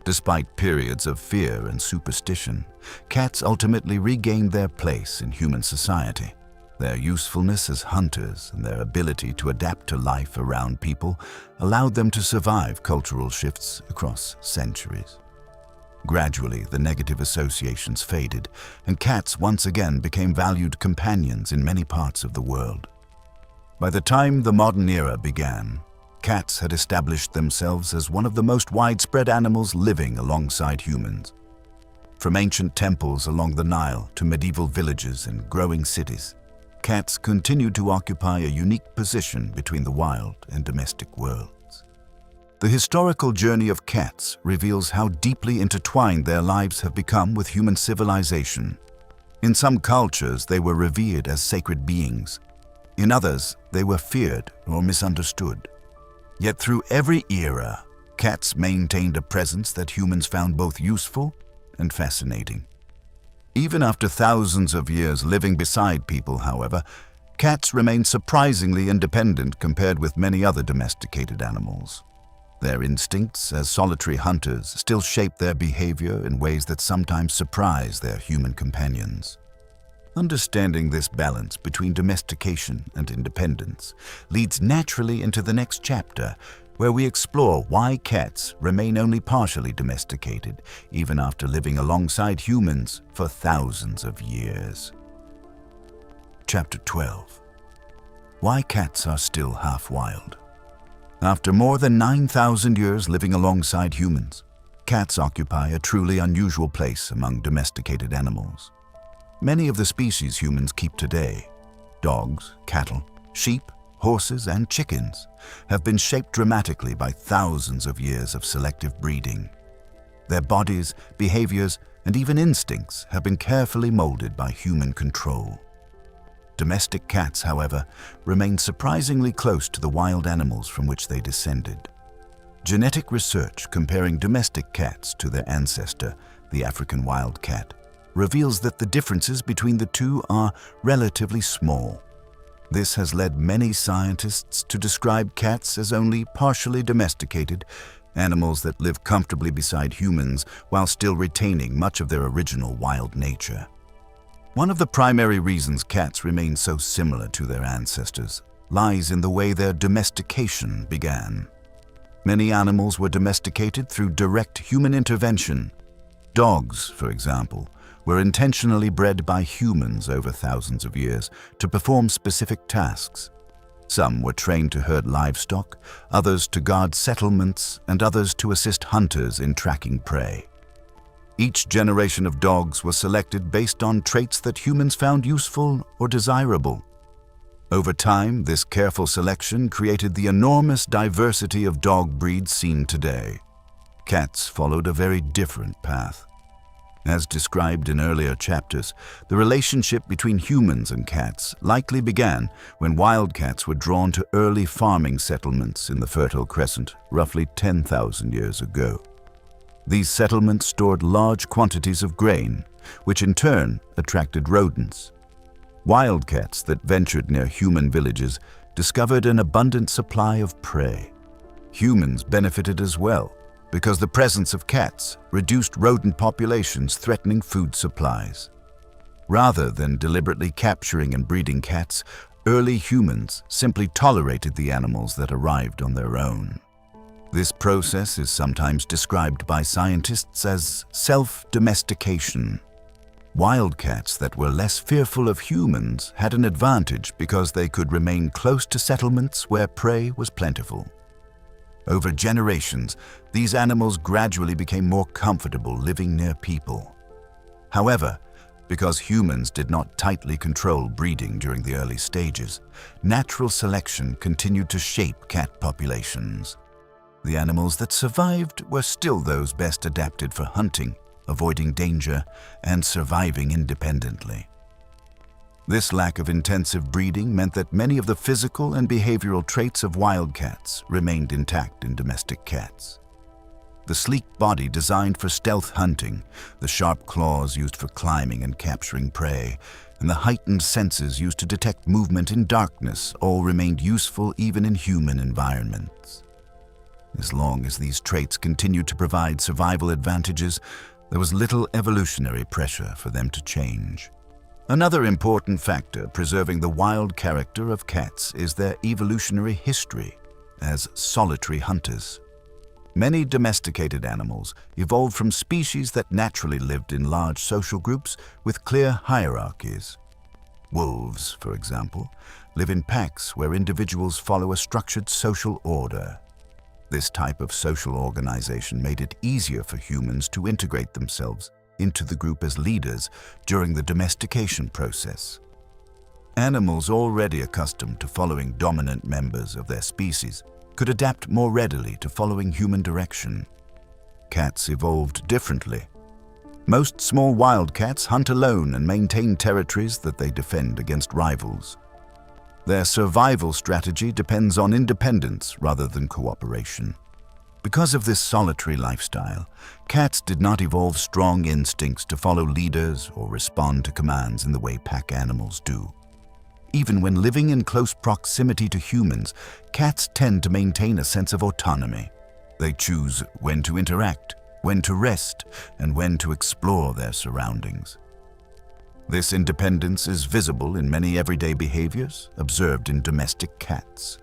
Despite periods of fear and superstition, cats ultimately regained their place in human society. Their usefulness as hunters and their ability to adapt to life around people allowed them to survive cultural shifts across centuries. Gradually, the negative associations faded, and cats once again became valued companions in many parts of the world. By the time the modern era began, cats had established themselves as one of the most widespread animals living alongside humans. From ancient temples along the Nile to medieval villages and growing cities, cats continued to occupy a unique position between the wild and domestic worlds. The historical journey of cats reveals how deeply intertwined their lives have become with human civilization. In some cultures, they were revered as sacred beings. In others, they were feared or misunderstood. Yet through every era, cats maintained a presence that humans found both useful and fascinating. Even after thousands of years living beside people, however, cats remain surprisingly independent compared with many other domesticated animals. Their instincts as solitary hunters still shape their behavior in ways that sometimes surprise their human companions. Understanding this balance between domestication and independence leads naturally into the next chapter, where we explore why cats remain only partially domesticated, even after living alongside humans for thousands of years. Chapter 12. Why cats are still half wild. After more than 9,000 years living alongside humans, cats occupy a truly unusual place among domesticated animals. Many of the species humans keep today, dogs, cattle, sheep, horses, and chickens, have been shaped dramatically by thousands of years of selective breeding. Their bodies, behaviors, and even instincts have been carefully molded by human control. Domestic cats, however, remain surprisingly close to the wild animals from which they descended. Genetic research comparing domestic cats to their ancestor, the African wild cat, reveals that the differences between the two are relatively small. This has led many scientists to describe cats as only partially domesticated, animals that live comfortably beside humans while still retaining much of their original wild nature. One of the primary reasons cats remain so similar to their ancestors lies in the way their domestication began. Many animals were domesticated through direct human intervention. Dogs, for example, were intentionally bred by humans over thousands of years to perform specific tasks. Some were trained to herd livestock, others to guard settlements, and others to assist hunters in tracking prey. Each generation of dogs was selected based on traits that humans found useful or desirable. Over time, this careful selection created the enormous diversity of dog breeds seen today. Cats followed a very different path. As described in earlier chapters, the relationship between humans and cats likely began when wildcats were drawn to early farming settlements in the Fertile Crescent, roughly 10,000 years ago. These settlements stored large quantities of grain, which in turn attracted rodents. Wildcats that ventured near human villages discovered an abundant supply of prey. Humans benefited as well, because the presence of cats reduced rodent populations threatening food supplies. Rather than deliberately capturing and breeding cats, early humans simply tolerated the animals that arrived on their own. This process is sometimes described by scientists as self-domestication. Wildcats that were less fearful of humans had an advantage because they could remain close to settlements where prey was plentiful. Over generations, these animals gradually became more comfortable living near people. However, because humans did not tightly control breeding during the early stages, natural selection continued to shape cat populations. The animals that survived were still those best adapted for hunting, avoiding danger, and surviving independently. This lack of intensive breeding meant that many of the physical and behavioral traits of wildcats remained intact in domestic cats. The sleek body designed for stealth hunting, the sharp claws used for climbing and capturing prey, and the heightened senses used to detect movement in darkness all remained useful even in human environments. As long as these traits continued to provide survival advantages, there was little evolutionary pressure for them to change. Another important factor preserving the wild character of cats is their evolutionary history as solitary hunters. Many domesticated animals evolved from species that naturally lived in large social groups with clear hierarchies. Wolves, for example, live in packs where individuals follow a structured social order. This type of social organization made it easier for humans to integrate themselves into the group as leaders during the domestication process. Animals already accustomed to following dominant members of their species could adapt more readily to following human direction. Cats evolved differently. Most small wildcats hunt alone and maintain territories that they defend against rivals. Their survival strategy depends on independence rather than cooperation. Because of this solitary lifestyle, cats did not evolve strong instincts to follow leaders or respond to commands in the way pack animals do. Even when living in close proximity to humans, cats tend to maintain a sense of autonomy. They choose when to interact, when to rest, and when to explore their surroundings. This independence is visible in many everyday behaviors observed in domestic cats.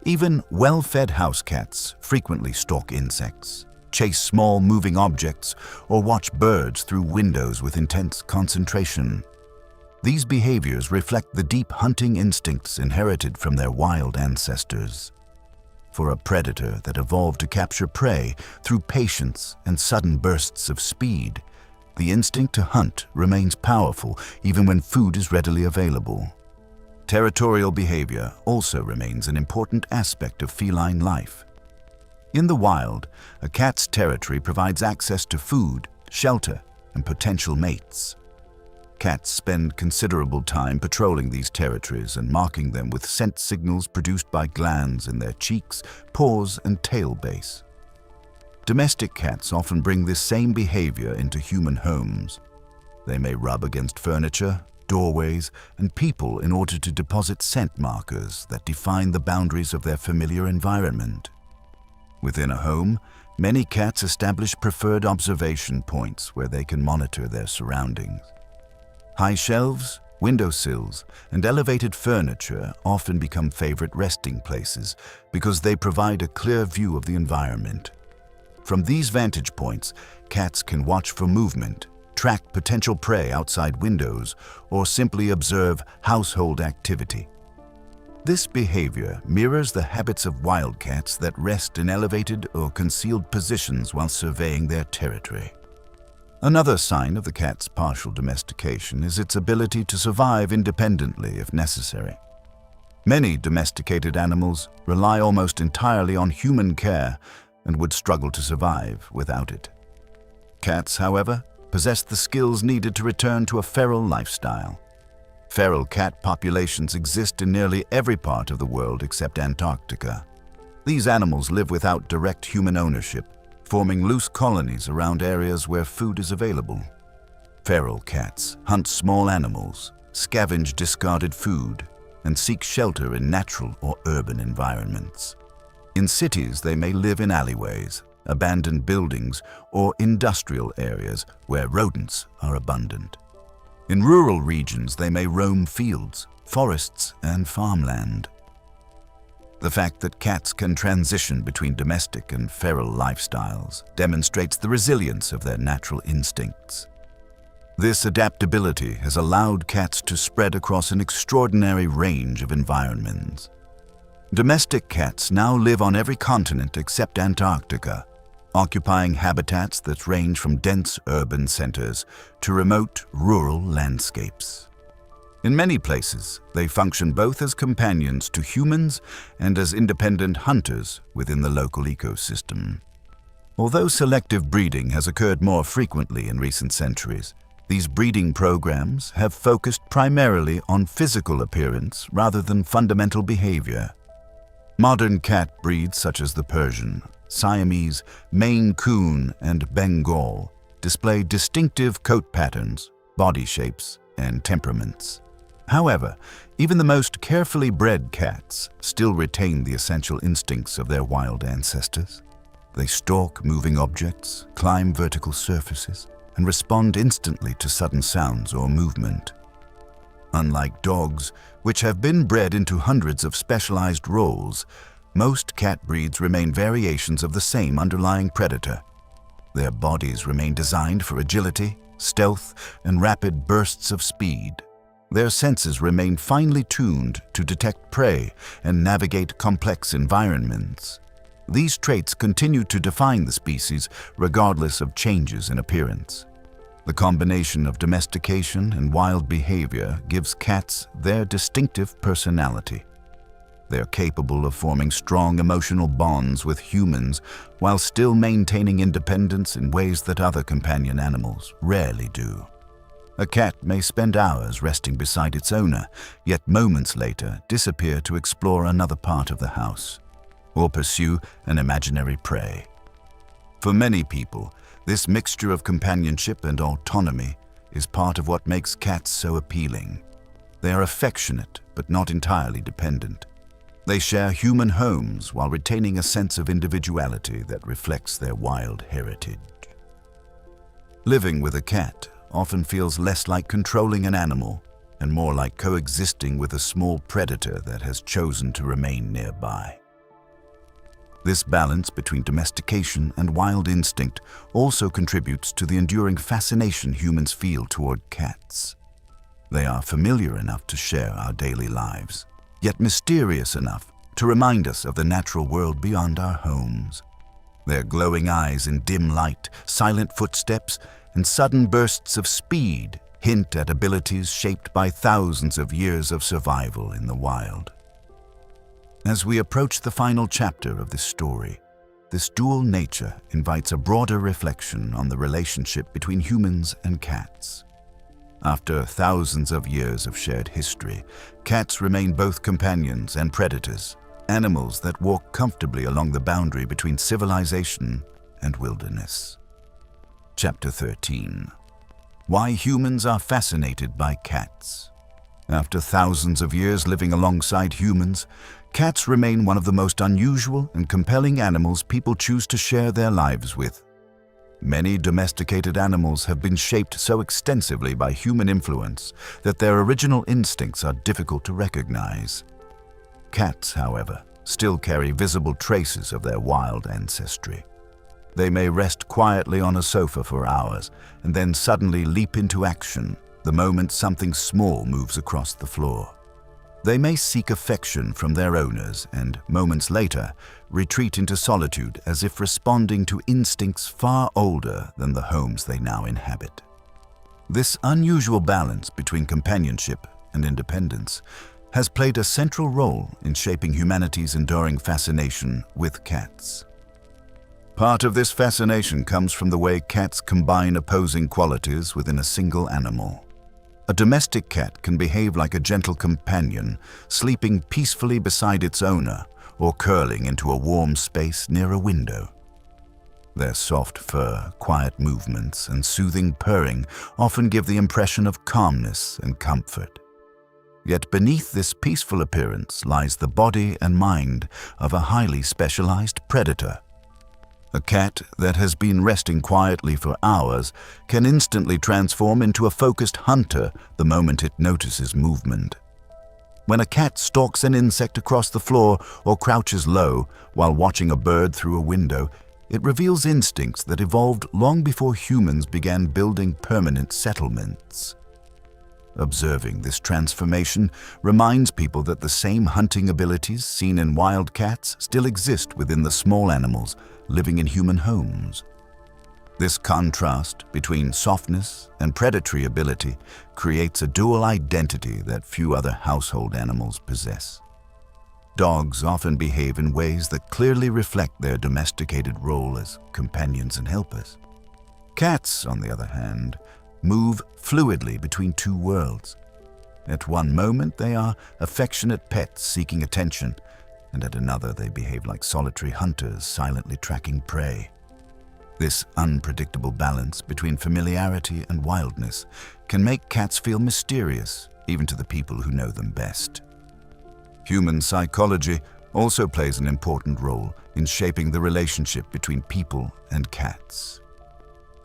Even well-fed house cats frequently stalk insects, chase small moving objects, or watch birds through windows with intense concentration. These behaviors reflect the deep hunting instincts inherited from their wild ancestors. For a predator that evolved to capture prey through patience and sudden bursts of speed, the instinct to hunt remains powerful even when food is readily available. Territorial behavior also remains an important aspect of feline life. In the wild, a cat's territory provides access to food, shelter, and potential mates. Cats spend considerable time patrolling these territories and marking them with scent signals produced by glands in their cheeks, paws, and tail base. Domestic cats often bring this same behavior into human homes. They may rub against furniture, doorways, and people in order to deposit scent markers that define the boundaries of their familiar environment. Within a home, many cats establish preferred observation points where they can monitor their surroundings. High shelves, windowsills, and elevated furniture often become favorite resting places because they provide a clear view of the environment. From these vantage points, cats can watch for movement, track potential prey outside windows or simply observe household activity. This behavior mirrors the habits of wildcats that rest in elevated or concealed positions while surveying their territory. Another sign of the cat's partial domestication is its ability to survive independently if necessary. Many domesticated animals rely almost entirely on human care and would struggle to survive without it. Cats, however, possess the skills needed to return to a feral lifestyle. Feral cat populations exist in nearly every part of the world except Antarctica. These animals live without direct human ownership, forming loose colonies around areas where food is available. Feral cats hunt small animals, scavenge discarded food, and seek shelter in natural or urban environments. In cities, they may live in alleyways, abandoned buildings, or industrial areas where rodents are abundant. In rural regions, they may roam fields, forests, and farmland. The fact that cats can transition between domestic and feral lifestyles demonstrates the resilience of their natural instincts. This adaptability has allowed cats to spread across an extraordinary range of environments. Domestic cats now live on every continent except Antarctica, occupying habitats that range from dense urban centers to remote rural landscapes. In many places, they function both as companions to humans and as independent hunters within the local ecosystem. Although selective breeding has occurred more frequently in recent centuries, these breeding programs have focused primarily on physical appearance rather than fundamental behavior. Modern cat breeds such as the Persian, Siamese, Maine Coon, and Bengal display distinctive coat patterns, body shapes, and temperaments. However, even the most carefully bred cats still retain the essential instincts of their wild ancestors. They stalk moving objects, climb vertical surfaces, and respond instantly to sudden sounds or movement. Unlike dogs, which have been bred into hundreds of specialized roles, most cat breeds remain variations of the same underlying predator. Their bodies remain designed for agility, stealth, and rapid bursts of speed. Their senses remain finely tuned to detect prey and navigate complex environments. These traits continue to define the species regardless of changes in appearance. The combination of domestication and wild behavior gives cats their distinctive personality. They are capable of forming strong emotional bonds with humans while still maintaining independence in ways that other companion animals rarely do. A cat may spend hours resting beside its owner, yet moments later disappear to explore another part of the house or pursue an imaginary prey. For many people, this mixture of companionship and autonomy is part of what makes cats so appealing. They are affectionate but not entirely dependent. They share human homes while retaining a sense of individuality that reflects their wild heritage. Living with a cat often feels less like controlling an animal and more like coexisting with a small predator that has chosen to remain nearby. This balance between domestication and wild instinct also contributes to the enduring fascination humans feel toward cats. They are familiar enough to share our daily lives, yet mysterious enough to remind us of the natural world beyond our homes. Their glowing eyes in dim light, silent footsteps, and sudden bursts of speed hint at abilities shaped by thousands of years of survival in the wild. As we approach the final chapter of this story, this dual nature invites a broader reflection on the relationship between humans and cats. After thousands of years of shared history, cats remain both companions and predators, animals that walk comfortably along the boundary between civilization and wilderness. Chapter 13. Why humans are fascinated by cats. After thousands of years living alongside humans, cats remain one of the most unusual and compelling animals people choose to share their lives with. Many domesticated animals have been shaped so extensively by human influence that their original instincts are difficult to recognize. Cats, however, still carry visible traces of their wild ancestry. They may rest quietly on a sofa for hours and then suddenly leap into action the moment something small moves across the floor. They may seek affection from their owners and, moments later, retreat into solitude as if responding to instincts far older than the homes they now inhabit. This unusual balance between companionship and independence has played a central role in shaping humanity's enduring fascination with cats. Part of this fascination comes from the way cats combine opposing qualities within a single animal. A domestic cat can behave like a gentle companion, sleeping peacefully beside its owner or curling into a warm space near a window. Their soft fur, quiet movements, and soothing purring often give the impression of calmness and comfort. Yet beneath this peaceful appearance lies the body and mind of a highly specialized predator. A cat that has been resting quietly for hours can instantly transform into a focused hunter the moment it notices movement. When a cat stalks an insect across the floor or crouches low while watching a bird through a window, it reveals instincts that evolved long before humans began building permanent settlements. Observing this transformation reminds people that the same hunting abilities seen in wild cats still exist within the small animals living in human homes. This contrast between softness and predatory ability creates a dual identity that few other household animals possess. Dogs often behave in ways that clearly reflect their domesticated role as companions and helpers. Cats, on the other hand, move fluidly between two worlds. At one moment, they are affectionate pets seeking attention, and at another, they behave like solitary hunters silently tracking prey. This unpredictable balance between familiarity and wildness can make cats feel mysterious, even to the people who know them best. Human psychology also plays an important role in shaping the relationship between people and cats.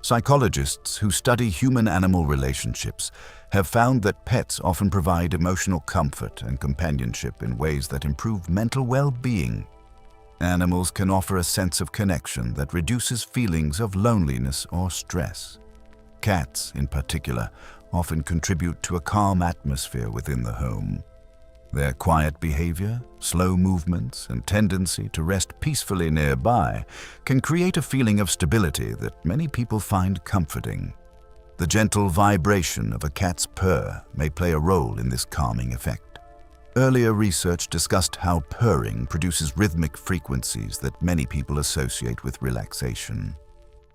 Psychologists who study human-animal relationships have found that pets often provide emotional comfort and companionship in ways that improve mental well-being. Animals can offer a sense of connection that reduces feelings of loneliness or stress. Cats, in particular, often contribute to a calm atmosphere within the home. Their quiet behavior, slow movements, and tendency to rest peacefully nearby can create a feeling of stability that many people find comforting. The gentle vibration of a cat's purr may play a role in this calming effect. Earlier research discussed how purring produces rhythmic frequencies that many people associate with relaxation.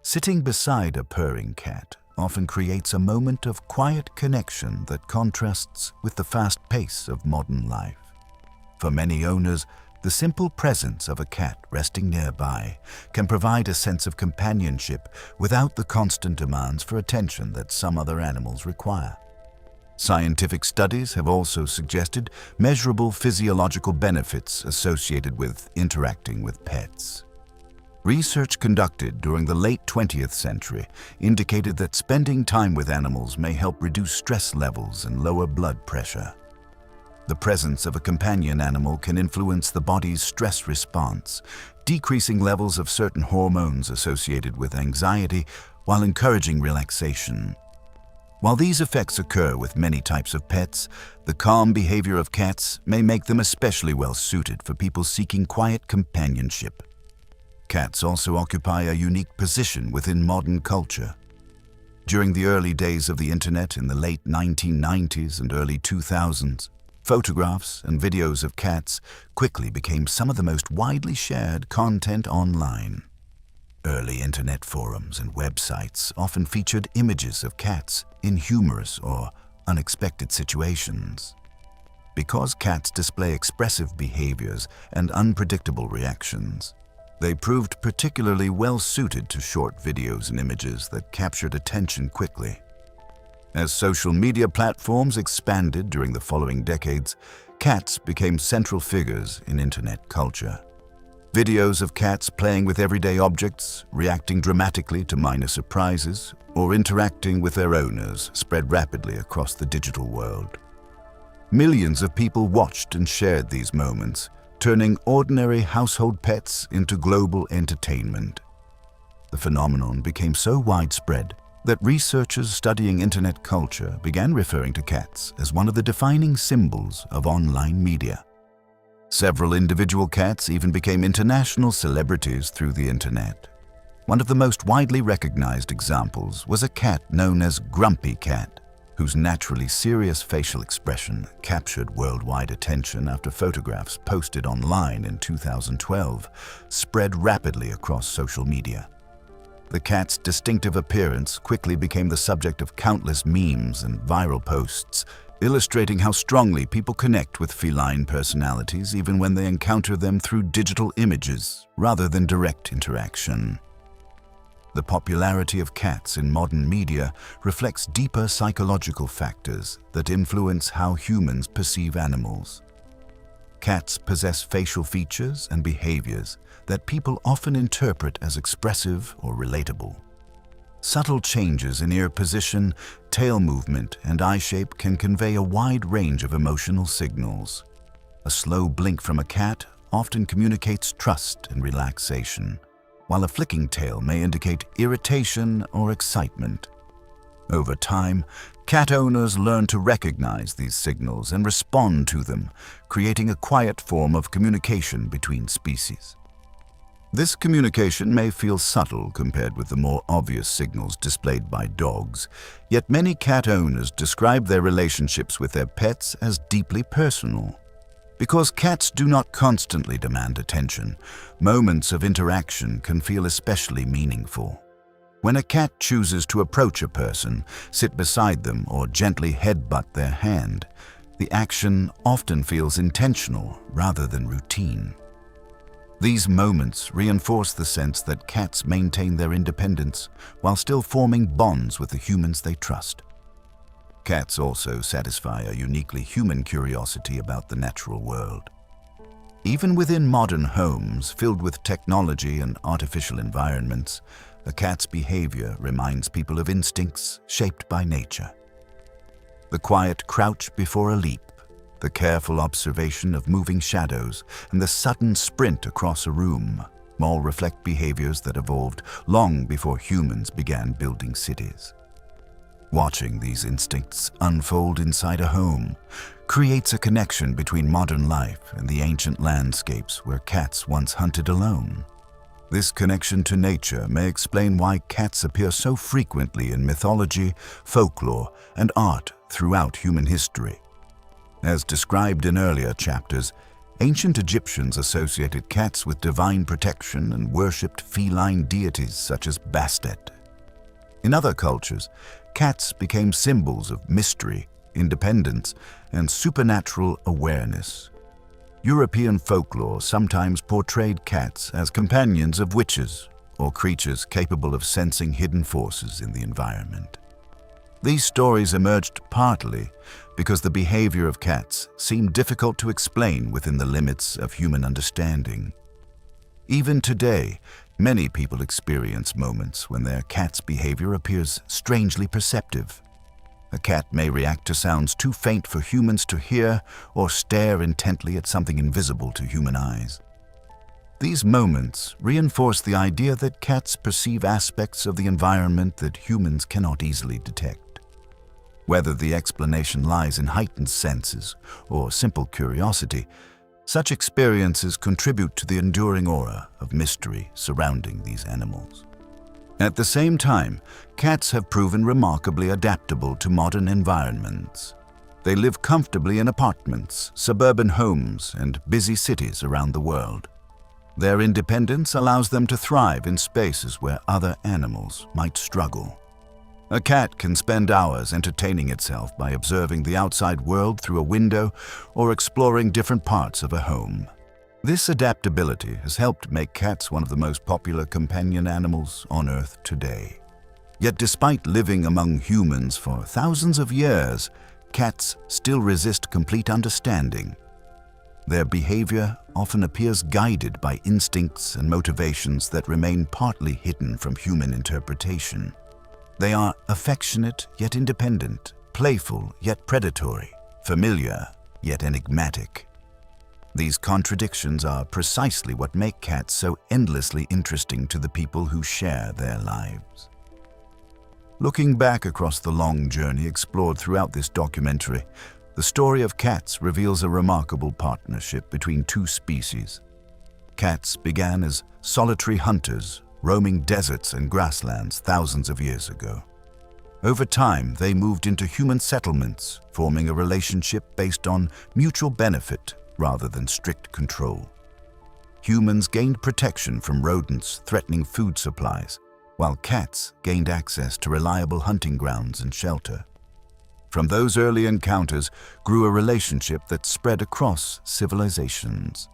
Sitting beside a purring cat often creates a moment of quiet connection that contrasts with the fast pace of modern life. For many owners, the simple presence of a cat resting nearby can provide a sense of companionship without the constant demands for attention that some other animals require. Scientific studies have also suggested measurable physiological benefits associated with interacting with pets. Research conducted during the late 20th century indicated that spending time with animals may help reduce stress levels and lower blood pressure. The presence of a companion animal can influence the body's stress response, decreasing levels of certain hormones associated with anxiety while encouraging relaxation. While these effects occur with many types of pets, the calm behavior of cats may make them especially well suited for people seeking quiet companionship. Cats also occupy a unique position within modern culture. During the early days of the internet in the late 1990s and early 2000s, photographs and videos of cats quickly became some of the most widely shared content online. Early internet forums and websites often featured images of cats in humorous or unexpected situations. Because cats display expressive behaviors and unpredictable reactions, they proved particularly well-suited to short videos and images that captured attention quickly. As social media platforms expanded during the following decades, cats became central figures in internet culture. Videos of cats playing with everyday objects, reacting dramatically to minor surprises, or interacting with their owners spread rapidly across the digital world. Millions of people watched and shared these moments, turning ordinary household pets into global entertainment. The phenomenon became so widespread that researchers studying internet culture began referring to cats as one of the defining symbols of online media. Several individual cats even became international celebrities through the internet. One of the most widely recognized examples was a cat known as Grumpy Cat, whose naturally serious facial expression captured worldwide attention after photographs posted online in 2012 spread rapidly across social media. The cat's distinctive appearance quickly became the subject of countless memes and viral posts, illustrating how strongly people connect with feline personalities even when they encounter them through digital images rather than direct interaction. The popularity of cats in modern media reflects deeper psychological factors that influence how humans perceive animals. Cats possess facial features and behaviors that people often interpret as expressive or relatable. Subtle changes in ear position, tail movement, and eye shape can convey a wide range of emotional signals. A slow blink from a cat often communicates trust and relaxation, while a flicking tail may indicate irritation or excitement. Over time, cat owners learn to recognize these signals and respond to them, creating a quiet form of communication between species. This communication may feel subtle compared with the more obvious signals displayed by dogs, yet many cat owners describe their relationships with their pets as deeply personal. Because cats do not constantly demand attention, moments of interaction can feel especially meaningful. When a cat chooses to approach a person, sit beside them, or gently headbutt their hand, the action often feels intentional rather than routine. These moments reinforce the sense that cats maintain their independence while still forming bonds with the humans they trust. Cats also satisfy a uniquely human curiosity about the natural world. Even within modern homes filled with technology and artificial environments, a cat's behavior reminds people of instincts shaped by nature. The quiet crouch before a leap, the careful observation of moving shadows, and the sudden sprint across a room all reflect behaviors that evolved long before humans began building cities. Watching these instincts unfold inside a home creates a connection between modern life and the ancient landscapes where cats once hunted alone. This connection to nature may explain why cats appear so frequently in mythology, folklore, and art throughout human history. As described in earlier chapters, ancient Egyptians associated cats with divine protection and worshipped feline deities such as Bastet. In other cultures, cats became symbols of mystery, independence, and supernatural awareness. European folklore sometimes portrayed cats as companions of witches or creatures capable of sensing hidden forces in the environment. These stories emerged partly because the behavior of cats seemed difficult to explain within the limits of human understanding. Even today, many people experience moments when their cat's behavior appears strangely perceptive. A cat may react to sounds too faint for humans to hear or stare intently at something invisible to human eyes. These moments reinforce the idea that cats perceive aspects of the environment that humans cannot easily detect. Whether the explanation lies in heightened senses or simple curiosity, such experiences contribute to the enduring aura of mystery surrounding these animals. At the same time, cats have proven remarkably adaptable to modern environments. They live comfortably in apartments, suburban homes, and busy cities around the world. Their independence allows them to thrive in spaces where other animals might struggle. A cat can spend hours entertaining itself by observing the outside world through a window or exploring different parts of a home. This adaptability has helped make cats one of the most popular companion animals on Earth today. Yet despite living among humans for thousands of years, cats still resist complete understanding. Their behavior often appears guided by instincts and motivations that remain partly hidden from human interpretation. They are affectionate yet independent, playful yet predatory, familiar yet enigmatic. These contradictions are precisely what make cats so endlessly interesting to the people who share their lives. Looking back across the long journey explored throughout this documentary, the story of cats reveals a remarkable partnership between two species. Cats began as solitary hunters, roaming deserts and grasslands thousands of years ago. Over time, they moved into human settlements, forming a relationship based on mutual benefit rather than strict control. Humans gained protection from rodents threatening food supplies, while cats gained access to reliable hunting grounds and shelter. From those early encounters grew a relationship that spread across civilizations.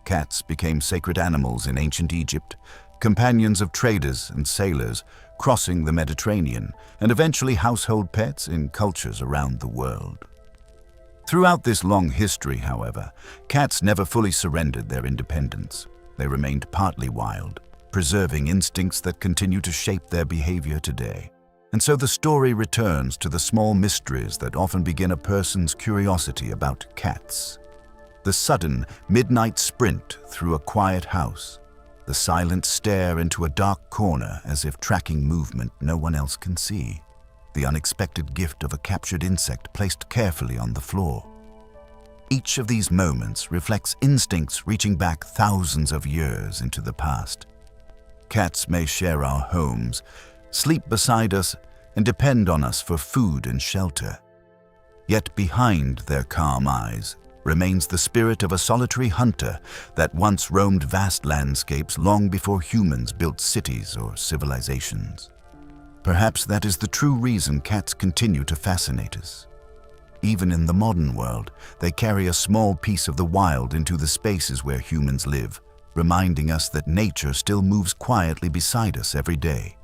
Cats became sacred animals in ancient Egypt, companions of traders and sailors crossing the Mediterranean, and eventually household pets in cultures around the world. Throughout this long history, however, cats never fully surrendered their independence. They remained partly wild, preserving instincts that continue to shape their behavior today. And so the story returns to the small mysteries that often begin a person's curiosity about cats. The sudden, midnight sprint through a quiet house, the silent stare into a dark corner as if tracking movement no one else can see, the unexpected gift of a captured insect placed carefully on the floor. Each of these moments reflects instincts reaching back thousands of years into the past. Cats may share our homes, sleep beside us, and depend on us for food and shelter. Yet behind their calm eyes remains the spirit of a solitary hunter that once roamed vast landscapes long before humans built cities or civilizations. Perhaps that is the true reason cats continue to fascinate us. Even in the modern world, they carry a small piece of the wild into the spaces where humans live, reminding us that nature still moves quietly beside us every day.